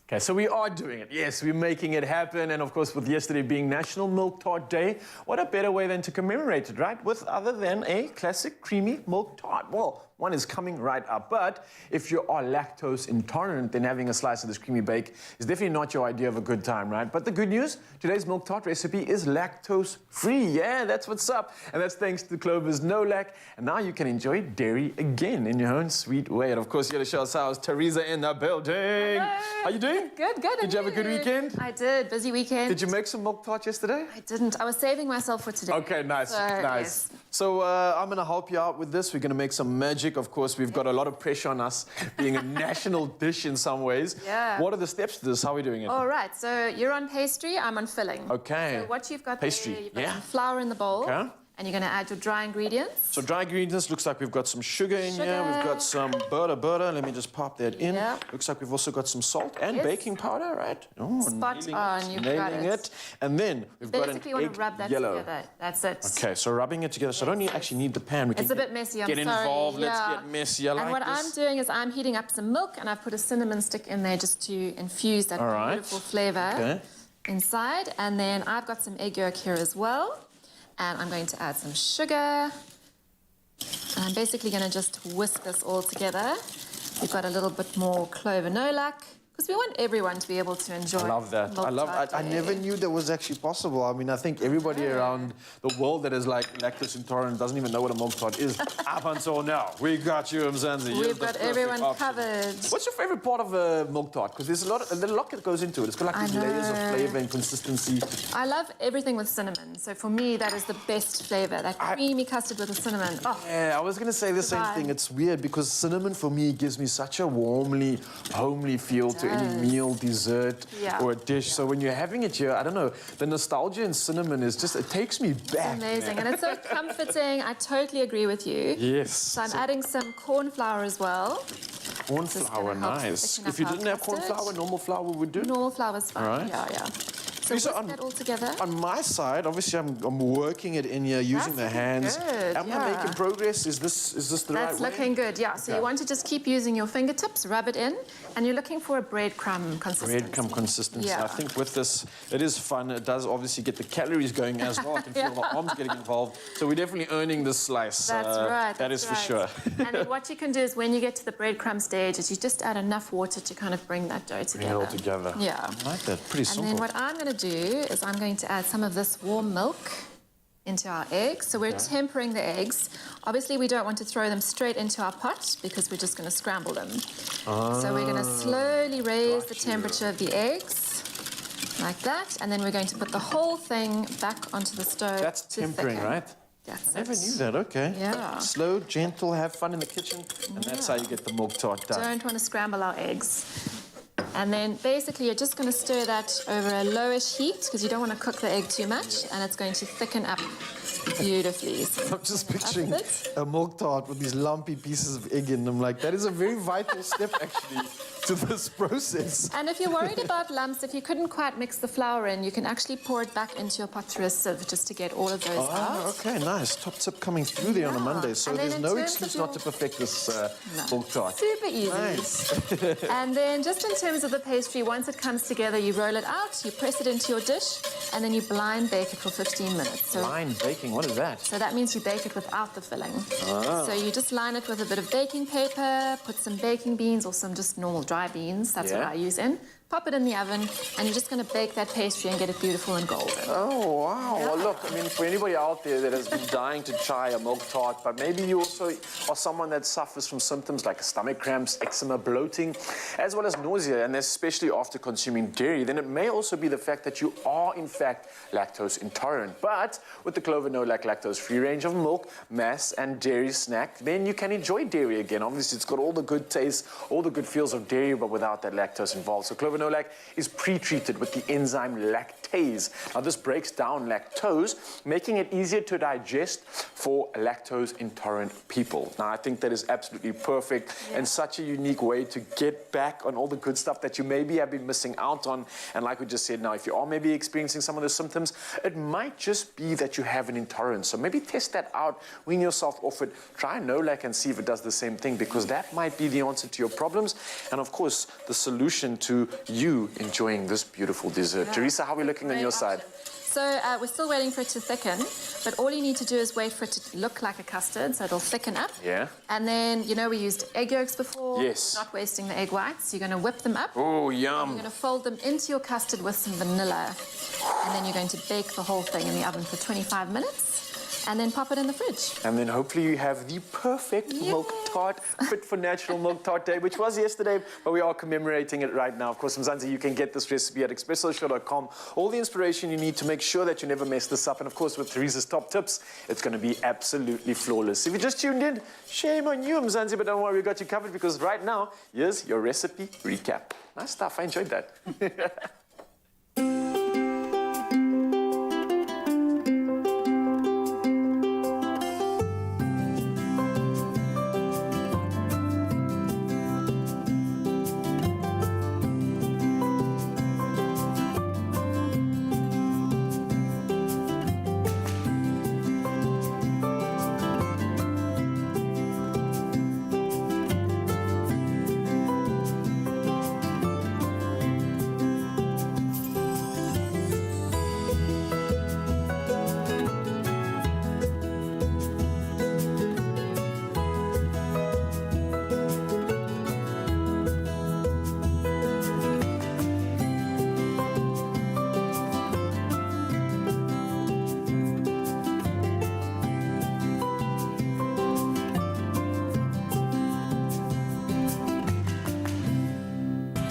Okay, so we are doing it. Yes, we're making it happen. And of course, with yesterday being National Milk Tart Day, what a better way than to commemorate it, right? With other than a classic creamy milk tart. Well, one is coming right up. But if you are lactose intolerant, then having a slice of this creamy bake is definitely not your idea of a good time, right? But the good news, today's milk tart recipe is lactose free. Yeah, that's what's up. And that's thanks to Clover's No Lac. And now you can enjoy dairy again in your own sweet way. And of course, here to show us how is Teresa in the building. Hello. How you doing? Good, good. Did you have a good weekend? I did. Busy weekend. Did you make some milk tart yesterday? I didn't. I was saving myself for today. Okay, nice, nice. Yes. So I'm going to help you out with this. We're going to make some magic. Of course, we've got a lot of pressure on us being a national dish in some ways. Yeah. What are the steps to this? How are we doing it? All right. So you're on pastry. I'm on filling. Okay. So what you've got pastry. there, you've got some flour in the bowl. Okay. And you're going to add your dry ingredients. So dry ingredients, looks like we've got some sugar in here. We've got some butter. Let me just pop that in. Yeah. Looks like we've also got some salt and baking powder, right? Oh, spot on, you've got it. And then we've got an Basically, you want to rub that together. That's it. Okay, so rubbing it together. So I don't actually need the pan. We can it's a bit messy, I'm sorry. Get involved, yeah. let's get messy. I like and what this. I'm doing is I'm heating up some milk and I've put a cinnamon stick in there just to infuse that beautiful flavour inside. And then I've got some egg yolk here as well. And I'm going to add some sugar. And I'm basically going to just whisk this all together. We've got a little bit more Clover No Lac, because we want everyone to be able to enjoy. I love that. I never knew that was actually possible. I mean, I think everybody around the world that is like lactose intolerant doesn't even know what a milk tart is. Up until now, we got you, Mzansi. We've got everyone covered. What's your favorite part of a milk tart? Because there's a lot that goes into it. It's got like these layers of flavor and consistency. I love everything with cinnamon. So for me, that is the best flavor. That creamy custard with the cinnamon. Oh, yeah, I was going to say the same thing. It's weird because cinnamon for me gives me such a warmly, homely feel to any meal, dessert, or a dish. So when you're having it here, I don't know, the nostalgia in cinnamon is just, it takes me back. It's amazing. And it's so comforting. I totally agree with you. Yes. So I'm adding some corn flour as well. Corn flour, nice. If you didn't have corn flour, normal flour would do? Normal flour is fine. All right. Yeah. So whisk that all together. On my side, obviously, I'm working it in here using the hands. Good, Am I making progress? Is this the right way? That's looking good, yeah. So you want to just keep using your fingertips, rub it in, and you're looking for a breadcrumb consistency. Breadcrumb consistency. Yeah. I think with this, it is fun. It does obviously get the calories going as well. I can feel the arms getting involved. So we're definitely earning this slice. That's right. That is for sure. And then what you can do is when you get to the breadcrumb stage is you just add enough water to kind of bring that dough together. Bring it all together. Yeah. I like that. Pretty simple. And then what I'm going to do is I'm going to add some of this warm milk into our eggs. So we're tempering the eggs. Obviously, we don't want to throw them straight into our pot because we're just going to scramble them. So we're going to slowly raise the temperature of the eggs, like that, and then we're going to put the whole thing back onto the stove. That's tempering, right? That's I never knew that, okay. Yeah. Slow, gentle, have fun in the kitchen, and that's how you get the milk tart done. Don't want to scramble our eggs. And then basically you're just going to stir that over a lowish heat because you don't want to cook the egg too much, and it's going to thicken up beautifully. So I'm just picturing a milk tart with these lumpy pieces of egg in them. Like, that is a very vital step, actually, to this process. And if you're worried about lumps, if you couldn't quite mix the flour in, you can actually pour it back into your pot through a sieve just to get all of those out. Okay, nice. Top tip coming through there on a Monday. So And then there's in no terms excuse of not to perfect this milk tart. Super easy. Nice. And then just in terms of the pastry, once it comes together, you roll it out, you press it into your dish, and then you blind bake it for 15 minutes. So, Blind baking, what is that? so that means you bake it without the filling. So you just line it with a bit of baking paper, put some baking beans or some just normal dry beans, that's what I use in. Pop it in the oven, and you're just going to bake that pastry and get it beautiful and golden. Oh, wow. Well, look, I mean, for anybody out there that has been dying to try a milk tart, but maybe you also are someone that suffers from symptoms like stomach cramps, eczema, bloating, as well as nausea, and especially after consuming dairy, then it may also be the fact that you are, in fact, lactose intolerant. But with the Clover No Lac lactose-free range of milk, mass, and dairy snack, then you can enjoy dairy again. Obviously, it's got all the good taste, all the good feels of dairy, but without that lactose involved. So Clover No Lac is pre-treated with the enzyme lactase. Now, this breaks down lactose, making it easier to digest for lactose-intolerant people. Now, I think that is absolutely perfect and such a unique way to get back on all the good stuff that you maybe have been missing out on. And like we just said, now, if you are maybe experiencing some of the symptoms, it might just be that you have an intolerance. So maybe test that out, wean yourself off it, try No Lac and see if it does the same thing, because that might be the answer to your problems. And of course, the solution to you enjoying this beautiful dessert. Teresa, how are we looking on your side? So we're still waiting for it to thicken, but all you need to do is wait for it to look like a custard, so it'll thicken up. Yeah. And then, you know, we used egg yolks before. Yes. Not wasting the egg whites. You're going to whip them up. Oh, yum. You're going to fold them into your custard with some vanilla. And then you're going to bake the whole thing in the oven for 25 minutes. And then pop it in the fridge. And then hopefully you have the perfect milk tart, fit for National Milk Tart Day, which was yesterday, but we are commemorating it right now. Of course, Mzansi, you can get this recipe at expressoshow.com. All the inspiration you need to make sure that you never mess this up. And of course, with Teresa's top tips, it's going to be absolutely flawless. If you just tuned in, shame on you, Mzansi, but don't worry, we got you covered, because right now, here's your recipe recap. Nice stuff. I enjoyed that.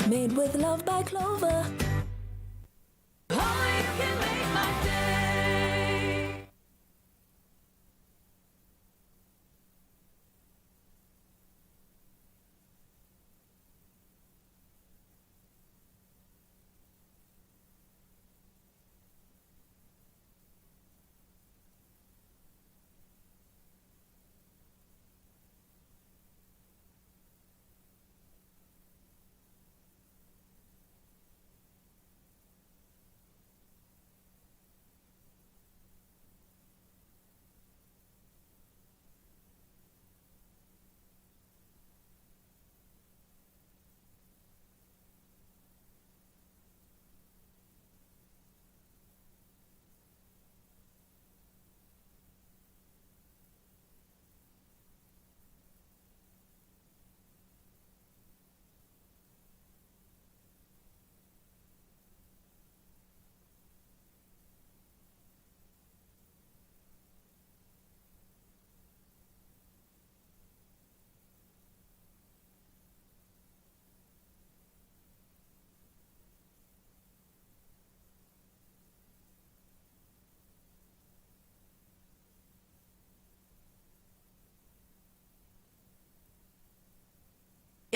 Made with love by Clover.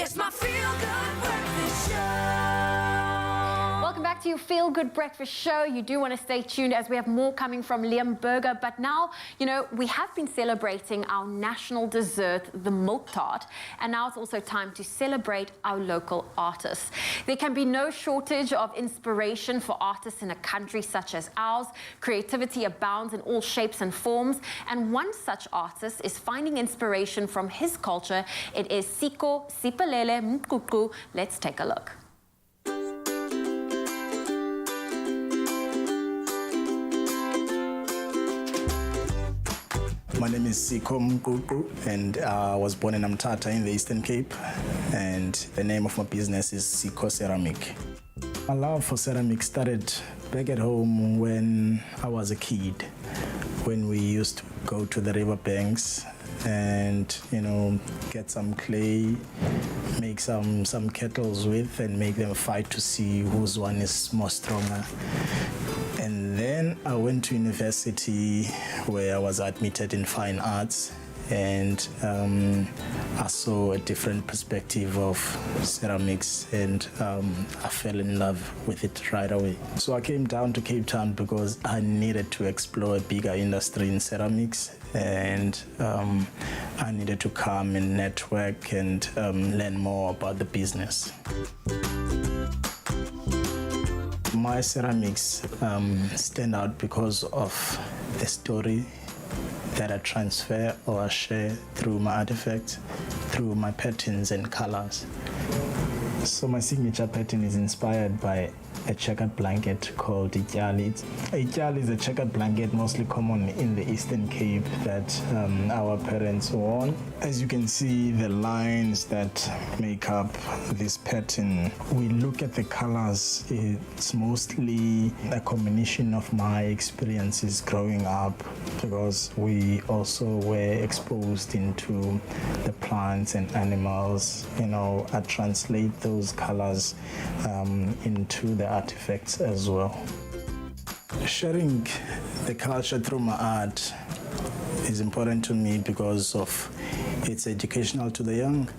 It's my feel-good breakfast show. Welcome back to your Feel Good Breakfast Show. You do want to stay tuned as we have more coming from Liam Berger. But now, you know, we have been celebrating our national dessert, the milk tart. And now it's also time to celebrate our local artists. There can be no shortage of inspiration for artists in a country such as ours. Creativity abounds in all shapes and forms. And one such artist is finding inspiration from his culture. It is Siko Sipelele Mkuku. Let's take a look. My name is Siko Mkuku, and I was born in Mthatha in the Eastern Cape, and the name of my business is Siko Ceramic. My love for ceramic started back at home when I was a kid, when we used to go to the riverbanks and, you know, get some clay, make some kettles with, and make them fight to see whose one is more stronger. And then I went to university where I was admitted in fine arts, and I saw a different perspective of ceramics, and I fell in love with it right away. So I came down to Cape Town because I needed to explore a bigger industry in ceramics, and I needed to come and network and learn more about the business. My ceramics stand out because of the story that I transfer or I share through my artifacts, through my patterns and colors. So my signature pattern is inspired by a checkered blanket called Ityali. Ityali is a checkered blanket mostly common in the Eastern Cape that our parents wore. As you can see, the lines that make up this pattern, we look at the colors, it's mostly a combination of my experiences growing up, because we also were exposed into the plants and animals. You know, I translate those colors into the artifacts as well. Sharing the culture through my art is important to me because of it's educational to the young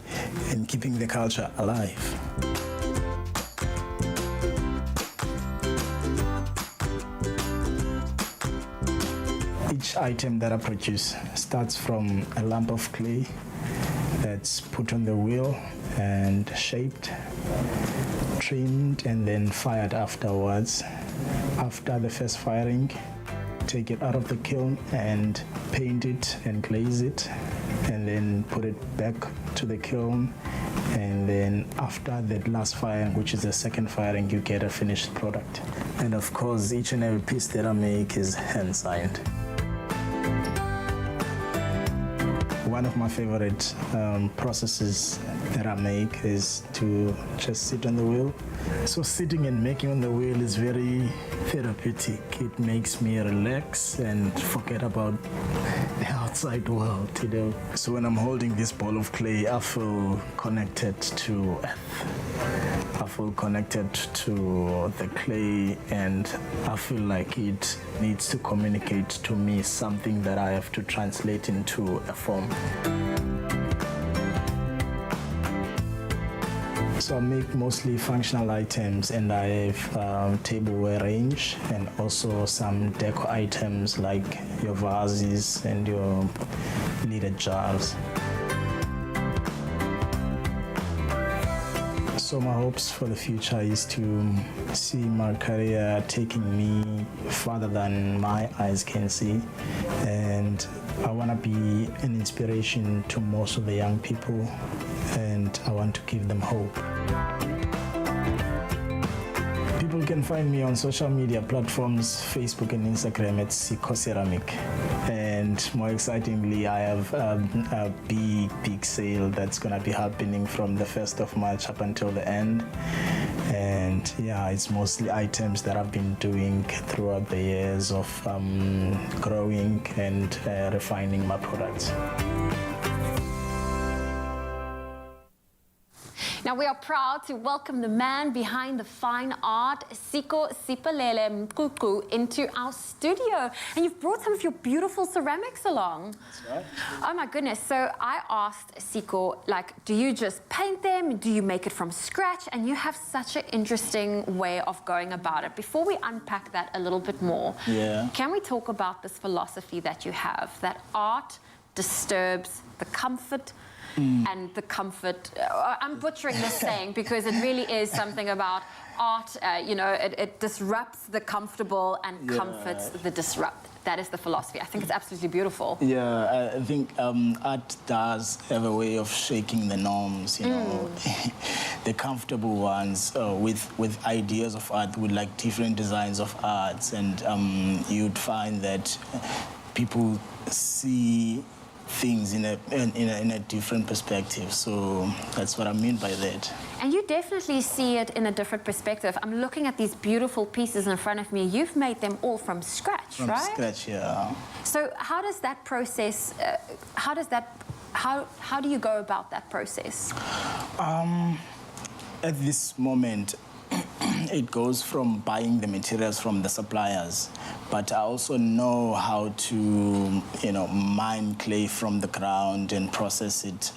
and keeping the culture alive. Each item that I produce starts from a lump of clay that's put on the wheel and shaped, trimmed, and then fired afterwards. After the first firing, take it out of the kiln and paint it and glaze it, and then put it back to the kiln. And then after that last firing, which is the second firing, you get a finished product. And of course, each and every piece that I make is hand-signed. One of my favorite processes that I make is to just sit on the wheel. So sitting and making on the wheel is very therapeutic. It makes me relax and forget about the outside world, you know. So when I'm holding this ball of clay, I feel connected to earth. I feel connected to the clay, and I feel like it needs to communicate to me something that I have to translate into a form. So I make mostly functional items, and I have tableware range and also some deco items like your vases and your lidded jars. So my hopes for the future is to see my career taking me farther than my eyes can see, and I want to be an inspiration to most of the young people, and I want to give them hope. People can find me on social media platforms, Facebook and Instagram at Siko Ceramic. And more excitingly, I have a big sale that's going to be happening from the 1st of March up until the end. And yeah, it's mostly items that I've been doing throughout the years of growing and refining my products. Now, we are proud to welcome the man behind the fine art, Siko Sipalele Mkuku, into our studio. And you've brought some of your beautiful ceramics along. That's right. Oh, my goodness. So I asked Siko, like, do you just paint them? Do you make it from scratch? And you have such an interesting way of going about it. Before we unpack that a little bit more, can we talk about this philosophy that you have, that art disturbs the comfort and the comfort. I'm butchering this saying because it really is something about art, you know, it disrupts the comfortable and comforts the disrupt. That is the philosophy. I think it's absolutely beautiful. Yeah, I think art does have a way of shaking the norms, you know, the comfortable ones with ideas of art, with like different designs of arts, and you'd find that people see things in a different perspective. So that's what I mean by that. And you definitely see it in a different perspective. I'm looking at these beautiful pieces in front of me. You've made them all from scratch, right? From scratch, yeah. So how does that process, how do you go about that process? At this moment, it goes from buying the materials from the suppliers, but I also know how to, you know, mine clay from the ground and process it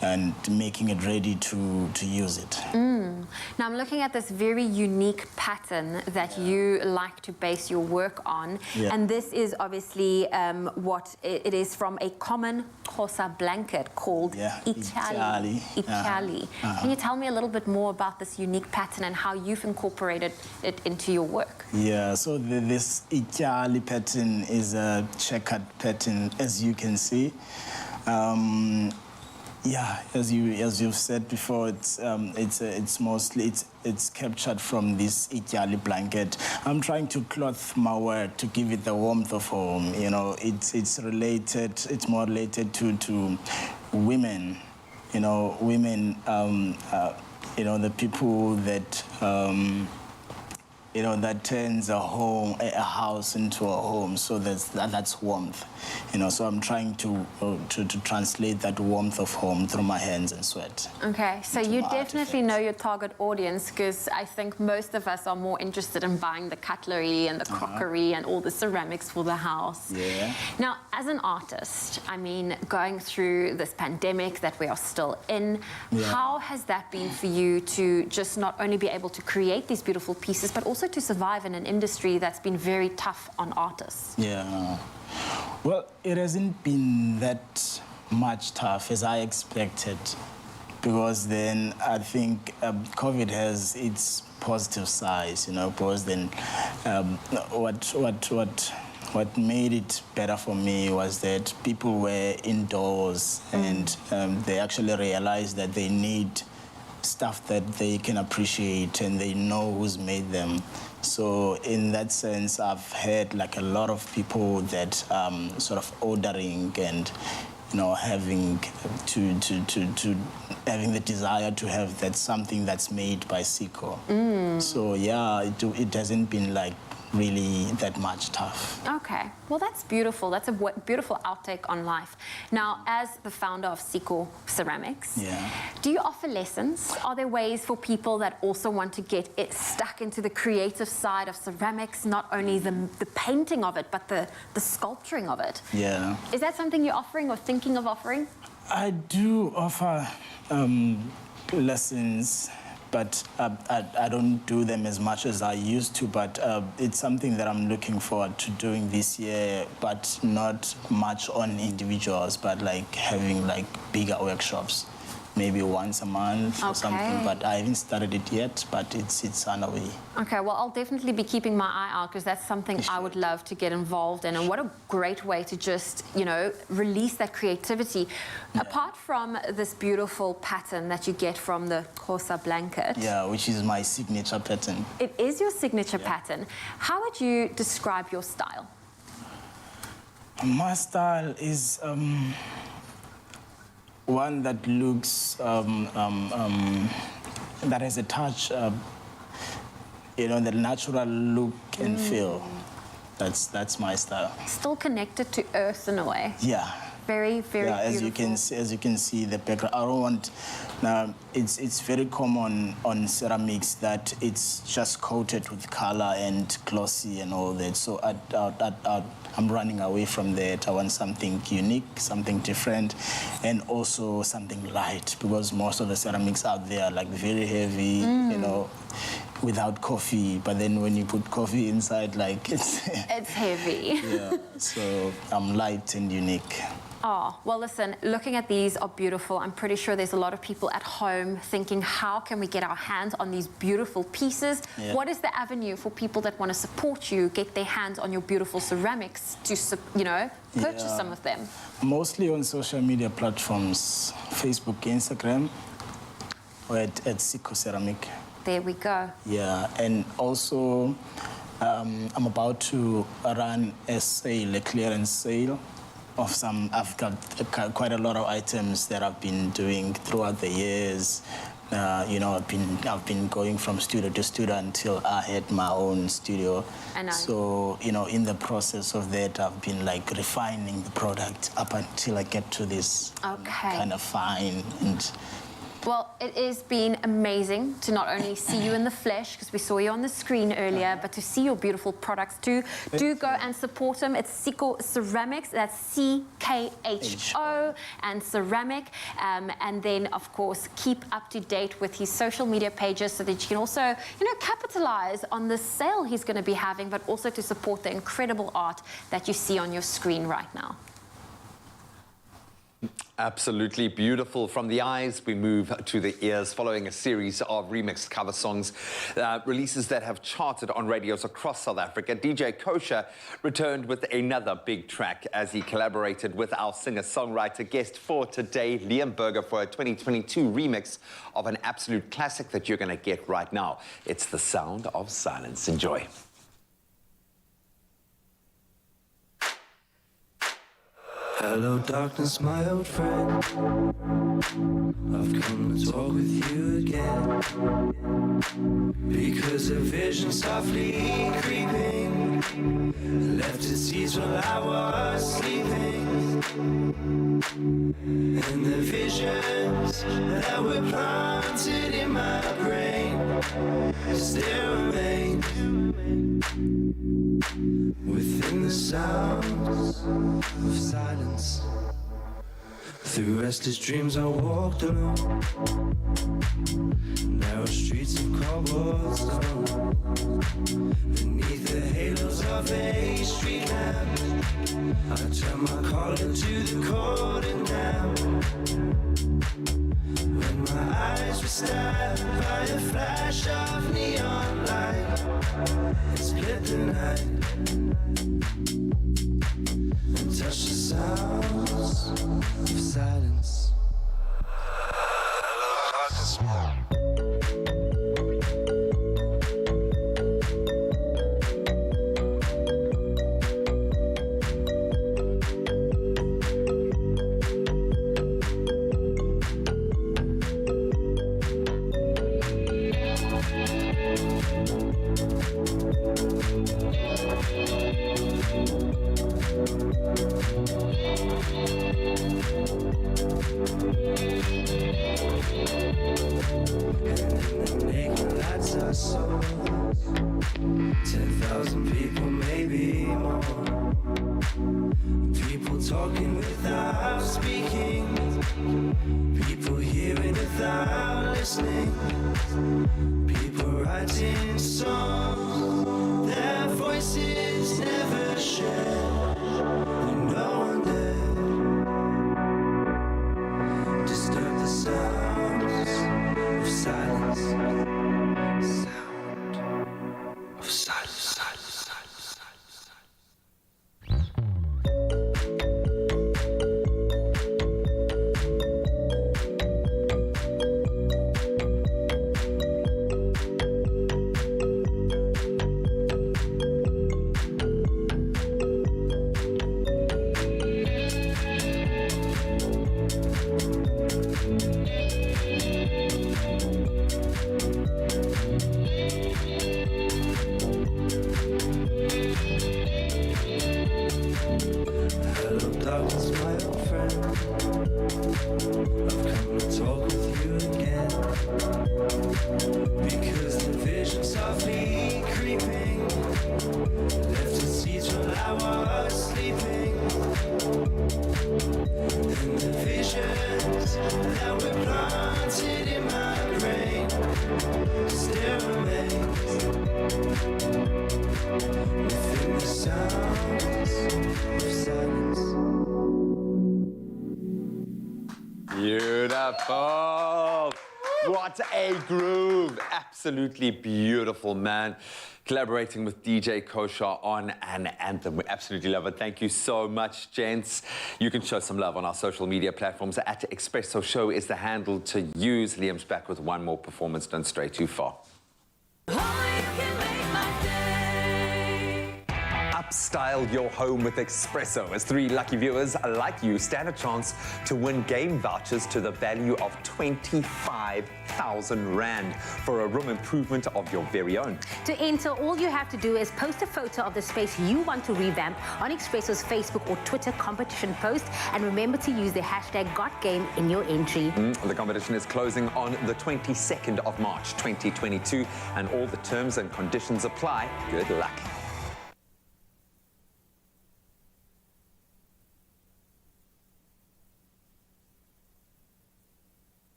and making it ready to use it. Now I'm looking at this very unique pattern that you like to base your work on, and this is obviously what it is from a common Xhosa blanket called Ityali. Can you tell me a little bit more about this unique pattern and how you've incorporated it into your work? Yeah, so this Ityali pattern is a checkered pattern, as you can see. Yeah, as you've said before, it's mostly captured from this Ityali blanket. I'm trying to cloth my work to give it the warmth of home. You know, it's more related to women. You know, women. You know, the people that. You know, that turns a house into a home. So that's warmth. You know, so I'm trying to translate that warmth of home through my hands and sweat. Okay, so you definitely know your target audience, because I think most of us are more interested in buying the cutlery and the crockery and all the ceramics for the house. Yeah. Now, as an artist, I mean, going through this pandemic that we are still in, how has that been for you to just not only be able to create these beautiful pieces, but also to survive in an industry that's been very tough on artists? Yeah. Well, it hasn't been that much tough as I expected, because then I think COVID has its positive sides, you know, because then what made it better for me was that people were indoors and they actually realized that they need stuff that they can appreciate and they know who's made them. So in that sense, I've had like a lot of people that sort of ordering and, you know, having to having the desire to have that something that's made by Siko. So yeah, it hasn't been like really that much tough. Okay, well that's beautiful. That's a beautiful outtake on life. Now, as the founder of Siko Ceramics, do you offer lessons? Are there ways for people that also want to get stuck into the creative side of ceramics, not only the painting of it, but the sculpturing of it? Yeah. Is that something you're offering or thinking of offering? I do offer lessons, but I don't do them as much as I used to, but it's something that I'm looking forward to doing this year, but not much on individuals, but like having like bigger workshops, maybe once a month or something, but I haven't started it yet, but it's on the way. Okay, well, I'll definitely be keeping my eye out, because that's something I would love to get involved in, and what a great way to just, you know, release that creativity. Apart from this beautiful pattern that you get from the Xhosa blanket. Yeah, which is my signature pattern. It is your signature pattern. How would you describe your style? My style is one that looks, that has a touch, you know, the natural look and feel. That's my style. Still connected to earth in a way. Yeah, Very, very beautiful. As you can see the background. I don't want. Now it's very common on ceramics that it's just coated with color and glossy and all that. So I'm running away from that. I want something unique, something different, and also something light, because most of the ceramics out there are like very heavy, you know, without coffee. But then when you put coffee inside, like it's heavy. Yeah. So I'm light and unique. Oh, well, listen, looking at these are beautiful. I'm pretty sure there's a lot of people at home thinking, how can we get our hands on these beautiful pieces? Yeah. What is the avenue for people that want to support you, get their hands on your beautiful ceramics to, you know, purchase some of them? Mostly on social media platforms, Facebook, Instagram, or at Siko Ceramic. There we go. Yeah, and also I'm about to run a sale, a clearance sale of some. I've got quite a lot of items that I've been doing throughout the years. You know, I've been going from studio to studio until I had my own studio. I know. So, you know, in the process of that, I've been like refining the product up until I get to this kind of fine and. Well, it has been amazing to not only see you in the flesh, because we saw you on the screen earlier, but to see your beautiful products too. Do go and support him. It's Siko Ceramics. That's CKHO and Ceramic. And then, of course, keep up to date with his social media pages so that you can also, you know, capitalize on the sale he's going to be having, but also to support the incredible art that you see on your screen right now. Absolutely beautiful. From the eyes, we move to the ears, following a series of remixed cover songs, releases that have charted on radios across South Africa. DJ Kosher returned with another big track as he collaborated with our singer-songwriter guest for today, Liam Berger, for a 2022 remix of an absolute classic that you're going to get right now. It's The Sound of Silence. Enjoy. Hello darkness, my old friend. I've come to talk with you again, because a vision softly creeping left its seeds while I was sleeping, and the visions that were planted in my brain still remain within the sounds of silence. Through restless dreams I walked alone, narrow streets of cobblestone, beneath the halos of a street lamp. I turned my collar to the cold and damp, when my eyes were stabbed by a flash of neon light. It split the night and touched the sounds of silence. Hello, darkness. So 10,000 people, maybe more. People talking without speaking, people hearing without listening, people writing songs, their voices never shared, and no one dared disturb the sounds of silence. I've come to talk with you again, because the vision softly creeping left its seeds while I was sleeping, and the visions that were planted in my brain still remain within the sounds of silence. Beautiful. What a groove. Absolutely beautiful, man. Collaborating with DJ Kosha on an anthem. We absolutely love it. Thank you so much, gents. You can show some love on our social media platforms. At Expresso Show is the handle to use. Liam's back with one more performance. Don't stray too far. Upstyle your home with Expresso, as 3 lucky viewers like you stand a chance to win game vouchers to the value of 25,000 Rand for a room improvement of your very own. To enter, all you have to do is post a photo of the space you want to revamp on Expresso's Facebook or Twitter competition post, and remember to use the hashtag #GotGame in your entry. The competition is closing on the 22nd of March 2022, and all the terms and conditions apply. Good luck.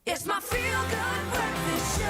It's my feel-good breakfast show.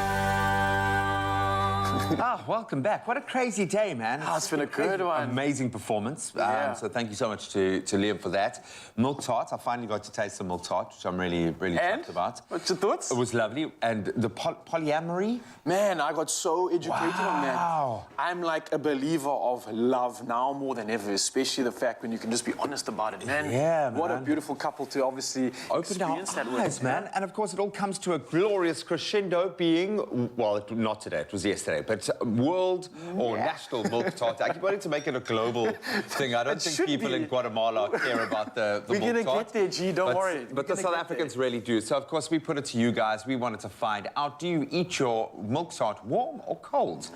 Welcome back. What a crazy day, man. It's been a good one. Amazing performance. Yeah. So thank you so much to Liam for that. Milk tart. I finally got to taste some milk tart, which I'm really chuffed about. What's your thoughts? It was lovely. And the polyamory? Man, I got so educated on that. Wow. I'm like a believer of love now more than ever, especially the fact when you can just be honest about it, man. Yeah, What a man. beautiful couple to obviously Opened our experience that eyes, with. man. And of course, it all comes to a glorious crescendo being, well, not today, it was yesterday, but world or national milk tart. I keep wanting to make it a global thing. I don't It think should people be. in Guatemala care about the We're milk gonna tart. get there, G, don't worry. But the South Africans really do. So, of course, we put it to you guys. We wanted to find out, do you eat your milk tart warm or cold?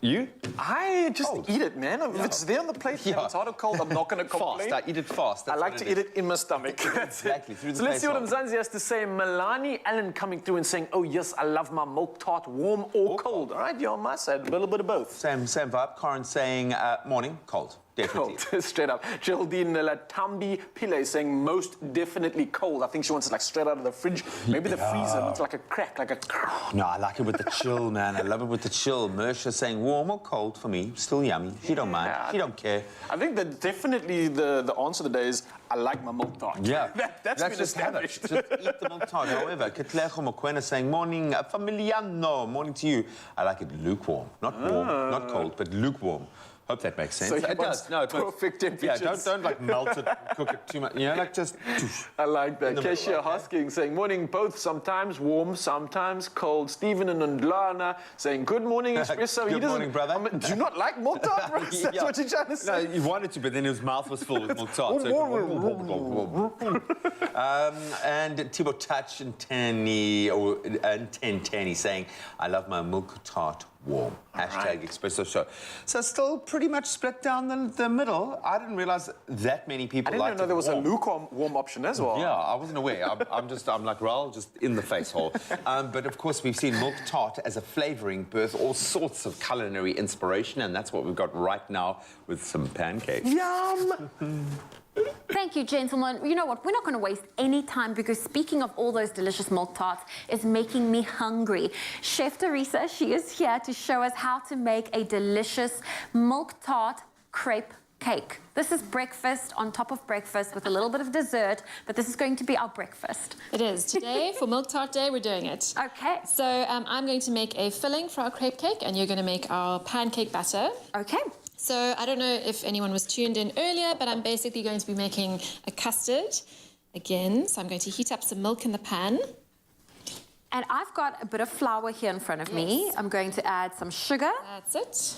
You? I just eat it, man. If it's there on the plate, and it's hot or cold, I'm not going to complain. Fast. I eat it fast. I like to eat it in my stomach. Exactly. Through the So let's see what face Mzansi has to say. Melanie Allen coming through and saying, oh, yes, I love my milk tart warm or cold. All right, you're on my side. A little bit of both. Same vibe. Karen saying morning, cold. Definitely. Cold, straight up. Geraldine Latambi Pillay saying most definitely cold. I think she wants it like straight out of the fridge. Maybe the freezer. It's like a crack, like a... No, I like it with the chill, man. I love it with the chill. Mersha saying warm or cold for me. Still yummy. She don't mind. She don't care. I think that definitely the answer today is I like my milk tart. Yeah. That's been just have it. established. Just eat the milk tart. However, Kitlejo Mokwena saying morning, familiano. Morning to you. I like it lukewarm. Not warm, not cold, but lukewarm. Hope that makes sense. So it does. No, perfect temperatures. Yeah, don't like melt it, cook it too much. You know, like just. I like that. In the middle, Keshia okay. Hosking saying morning, both sometimes warm, sometimes cold. Stephen and Ndlana saying good morning, Expresso. Good morning, brother. Do you not like milk tart, bro? That's Yeah. what you're trying to say. No, he wanted to, but then his mouth was full with milk tart. And Thibaut Touch and Teni saying, I love my milk tart warm. Hashtag Expresso Show. So still pretty much split down the middle. I didn't realize that many people I didn't liked even know it there was warm. a lukewarm option as well. Yeah, I wasn't aware. I'm like, Raoul, just in the face hole. But of course, we've seen milk tart as a flavouring birth all sorts of culinary inspiration, and that's what we've got right now with some pancakes. Yum! Thank you, gentlemen. You know what? We're not going to waste any time because speaking of all those delicious milk tarts is making me hungry. Chef Teresa, she is here to show us how to make a delicious milk tart crepe cake. This is breakfast on top of breakfast with a little bit of dessert, but this is going to be our breakfast. It is. Today, for Milk Tart Day, we're doing it. Okay. So I'm going to make a filling for our crepe cake, and you're going to make our pancake batter. Okay. So I don't know if anyone was tuned in earlier, but I'm basically going to be making a custard again. So I'm going to heat up some milk in the pan. And I've got a bit of flour here in front of me. I'm going to add some sugar. That's it.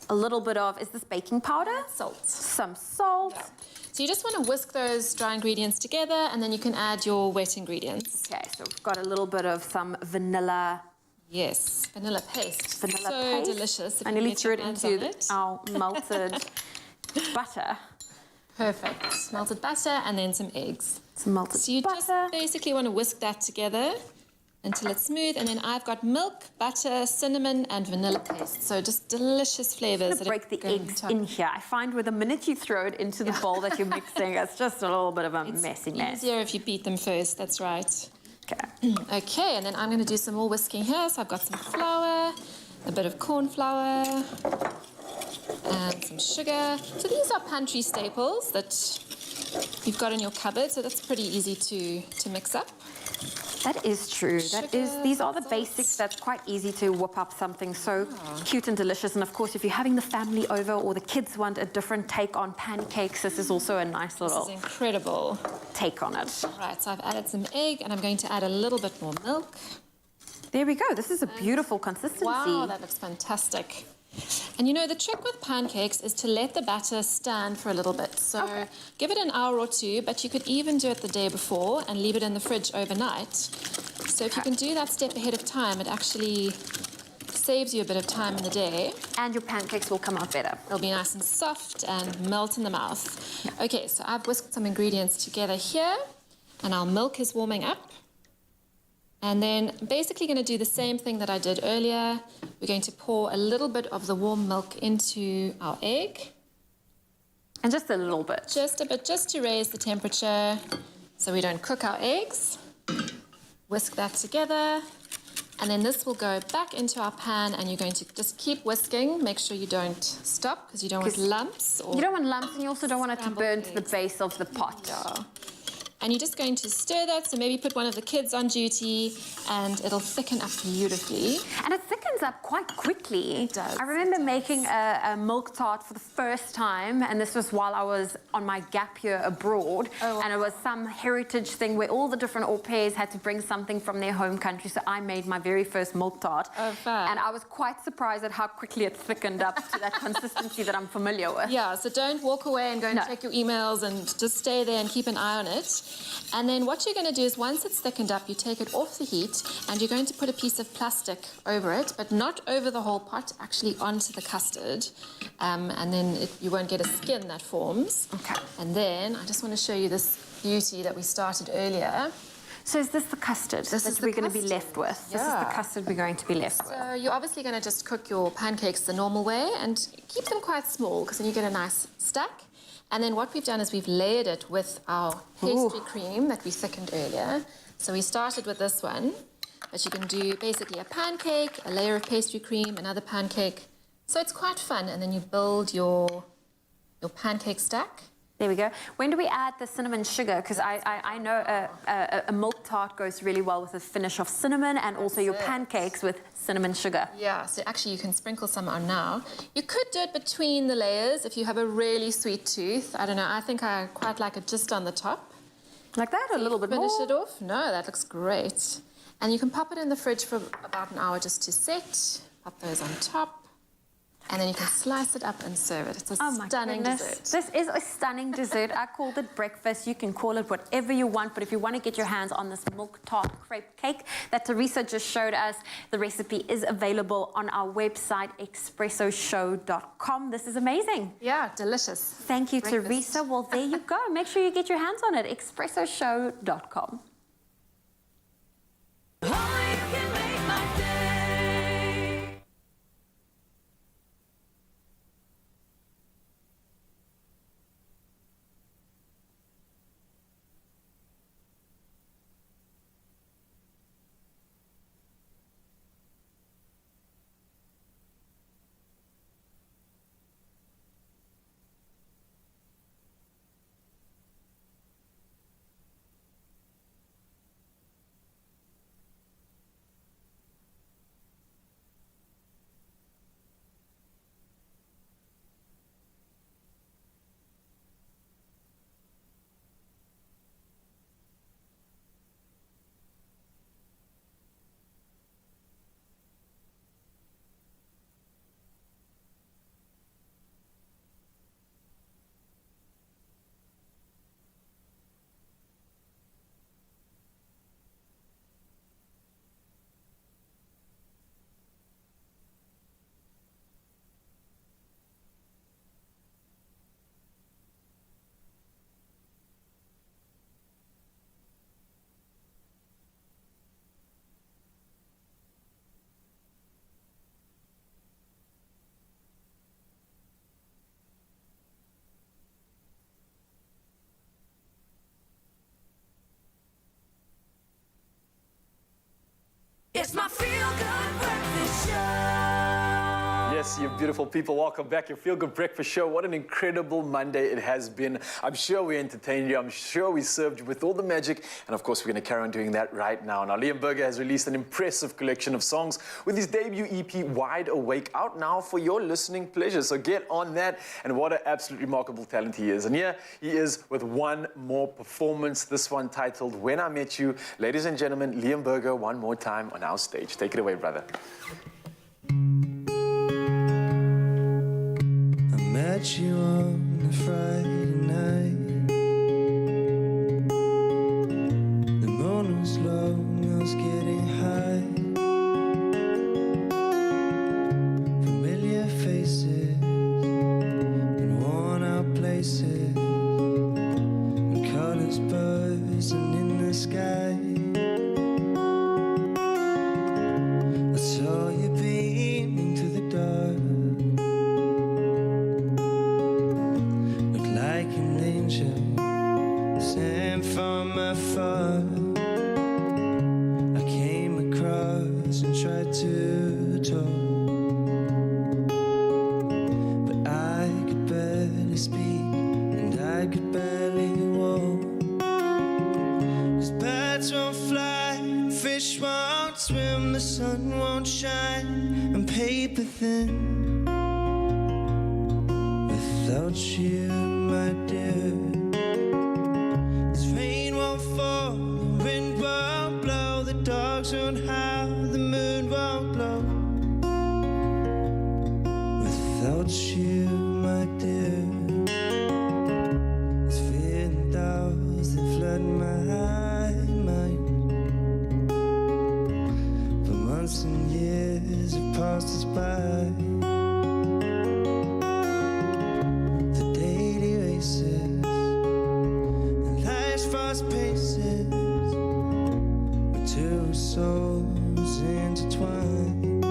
A little bit of, is this baking powder? Salt. Some salt. Yeah. So you just want to whisk those dry ingredients together, and then you can add your wet ingredients. Okay, so we've got a little bit of some vanilla. Yes, vanilla paste. Vanilla so paste. delicious. I nearly threw it into our melted butter. Perfect. Melted butter and then some eggs. Some melted butter. So you just basically want to whisk that together until it's smooth. And then I've got milk, butter, cinnamon, and vanilla paste. So just delicious flavors. I'm going to break the eggs in here. I find with the minute you throw it into the bowl that you're mixing, it's just a little bit of a messy mess. It's easier if you beat them first. That's right. Okay. Okay, and then I'm going to do some more whisking here. So I've got some flour, a bit of corn flour, and some sugar. So these are pantry staples that you've got in your cupboard. So that's pretty easy to mix up. That is true. These are the basics. That's quite easy to whip up something so cute and delicious. And of course, if you're having the family over or the kids want a different take on pancakes, this is also a nice little This is incredible take on it. Right, so I've added some egg and I'm going to add a little bit more milk. There we go. This is a beautiful consistency. Wow, that looks fantastic. And you know, the trick with pancakes is to let the batter stand for a little bit. So give it an hour or two, but you could even do it the day before and leave it in the fridge overnight. So if you can do that step ahead of time, it actually saves you a bit of time in the day. And your pancakes will come out better. They'll be nice and soft and melt in the mouth. Okay, so I've whisked some ingredients together here, and our milk is warming up. And then basically going to do the same thing that I did earlier. We're going to pour a little bit of the warm milk into our egg. And just a little bit. Just a bit, just to raise the temperature so we don't cook our eggs. Whisk that together. And then this will go back into our pan, and you're going to just keep whisking. Make sure you don't stop because you don't want lumps. You don't want lumps, and you also don't want it to burn to the base of the pot. Yeah. And you're just going to stir that, so maybe put one of the kids on duty, and it'll thicken up beautifully. And it thickens up quite quickly. It does. I remember making a milk tart for the first time, and this was while I was on my gap year abroad. Oh, wow. And it was some heritage thing where all the different au pairs had to bring something from their home country, so I made my very first milk tart. Oh, fab. And I was quite surprised at how quickly it thickened up to that consistency that I'm familiar with. Yeah, so don't walk away and go and check your emails, and just stay there and keep an eye on it. And then what you're going to do is once it's thickened up, you take it off the heat, and you're going to put a piece of plastic over it, but not over the whole pot, actually onto the custard. And then you won't get a skin that forms. Okay. And then I just want to show you this beauty that we started earlier. So is this the custard that we're going to be left with? Yeah. This is the custard we're going to be left with. So you're obviously going to just cook your pancakes the normal way and keep them quite small because then you get a nice stack. And then what we've done is we've layered it with our pastry cream that we thickened earlier. So we started with this one, but you can do basically a pancake, a layer of pastry cream, another pancake. So it's quite fun, and then you build your pancake stack. There we go. When do we add the cinnamon sugar? Because I know a milk tart goes really well with a finish of cinnamon, and also your pancakes with cinnamon sugar. Yeah, so actually you can sprinkle some on now. You could do it between the layers if you have a really sweet tooth. I don't know, I think I quite like it just on the top. Like that, a little bit more? Finish it off? No, that looks great. And you can pop it in the fridge for about an hour just to set. Pop those on top. And then you can slice it up and serve it. It's a stunning dessert. This is a stunning dessert. I called it breakfast. You can call it whatever you want, but if you want to get your hands on this milk tart crepe cake that Teresa just showed us, the recipe is available on our website, expressoshow.com. This is amazing. Yeah, delicious. Thank you, Teresa. Well, there you go. Make sure you get your hands on it, expressoshow.com. Yes, you beautiful people, welcome back. Your Feel Good Breakfast Show. What an incredible Monday it has been. I'm sure we entertained you. I'm sure we served you with all the magic. And of course, we're going to carry on doing that right now. Now, Liam Berger has released an impressive collection of songs with his debut EP, Wide Awake, out now for your listening pleasure. So get on that. And what an absolutely remarkable talent he is. And here he is with one more performance, this one titled When I Met You. Ladies and gentlemen, Liam Berger, one more time on our stage. Take it away, brother. Met you on a Friday night. The moon was low and I was getting high. Familiar faces and worn out places, and colors buzzing in the sky. I saw you beaming through the dark. Sent from afar, I came across and tried to talk, but I could barely speak and I could barely walk. 'Cause birds won't fly, fish won't swim, the sun won't shine, and paper thin without you, my dear. Won't howl, the moon won't glow without you, my dear. It's fear and doubts that flood my mind, but months and years have passed us by. The daily races and life's fast paces, two souls intertwined.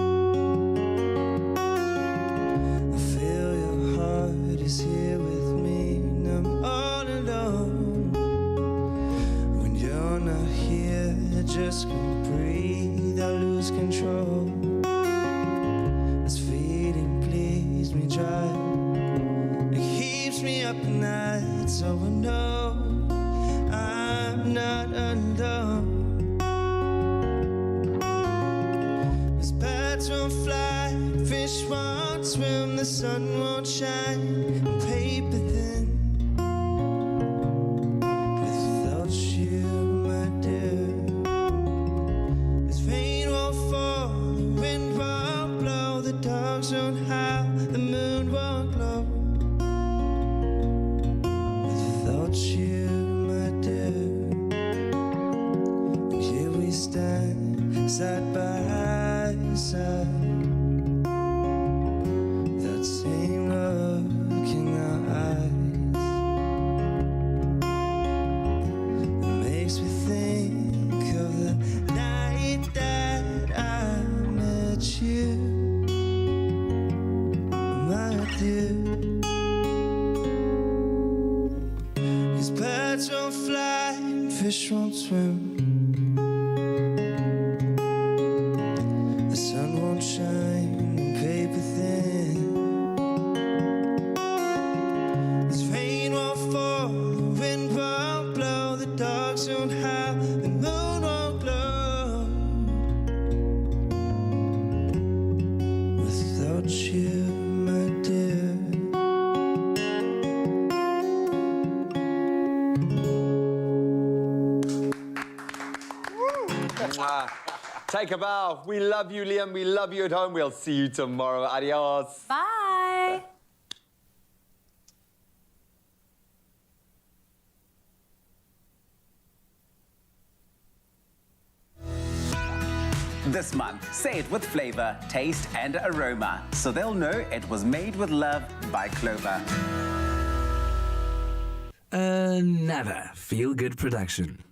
I feel your heart is here with me, and I'm all alone. When you're not here, I just can't breathe, I lose control. This feeling bleeds me dry, it keeps me up at night, so I know I'm not alone. Birds won't fly, fish won't swim, the sun won't shine, and paper thin without you, my dear. This rain won't fall, the wind won't blow, the dogs won't howl, the moon won't glow without you, my dear. And here we stand, side by side, that same look in our eyes, it makes me think of the night that I met you, my dear. 'Cause birds won't fly and fish won't swim, shine and paper thin. This rain won't fall, the wind won't blow, the dogs won't howl, the moon won't glow without you, my dear. Take a bow. We love you, Liam. We love you at home. We'll see you tomorrow. Adios. Bye. This month, say it with flavor, taste, and aroma, so they'll know it was made with love by Clover. Another feel-good production.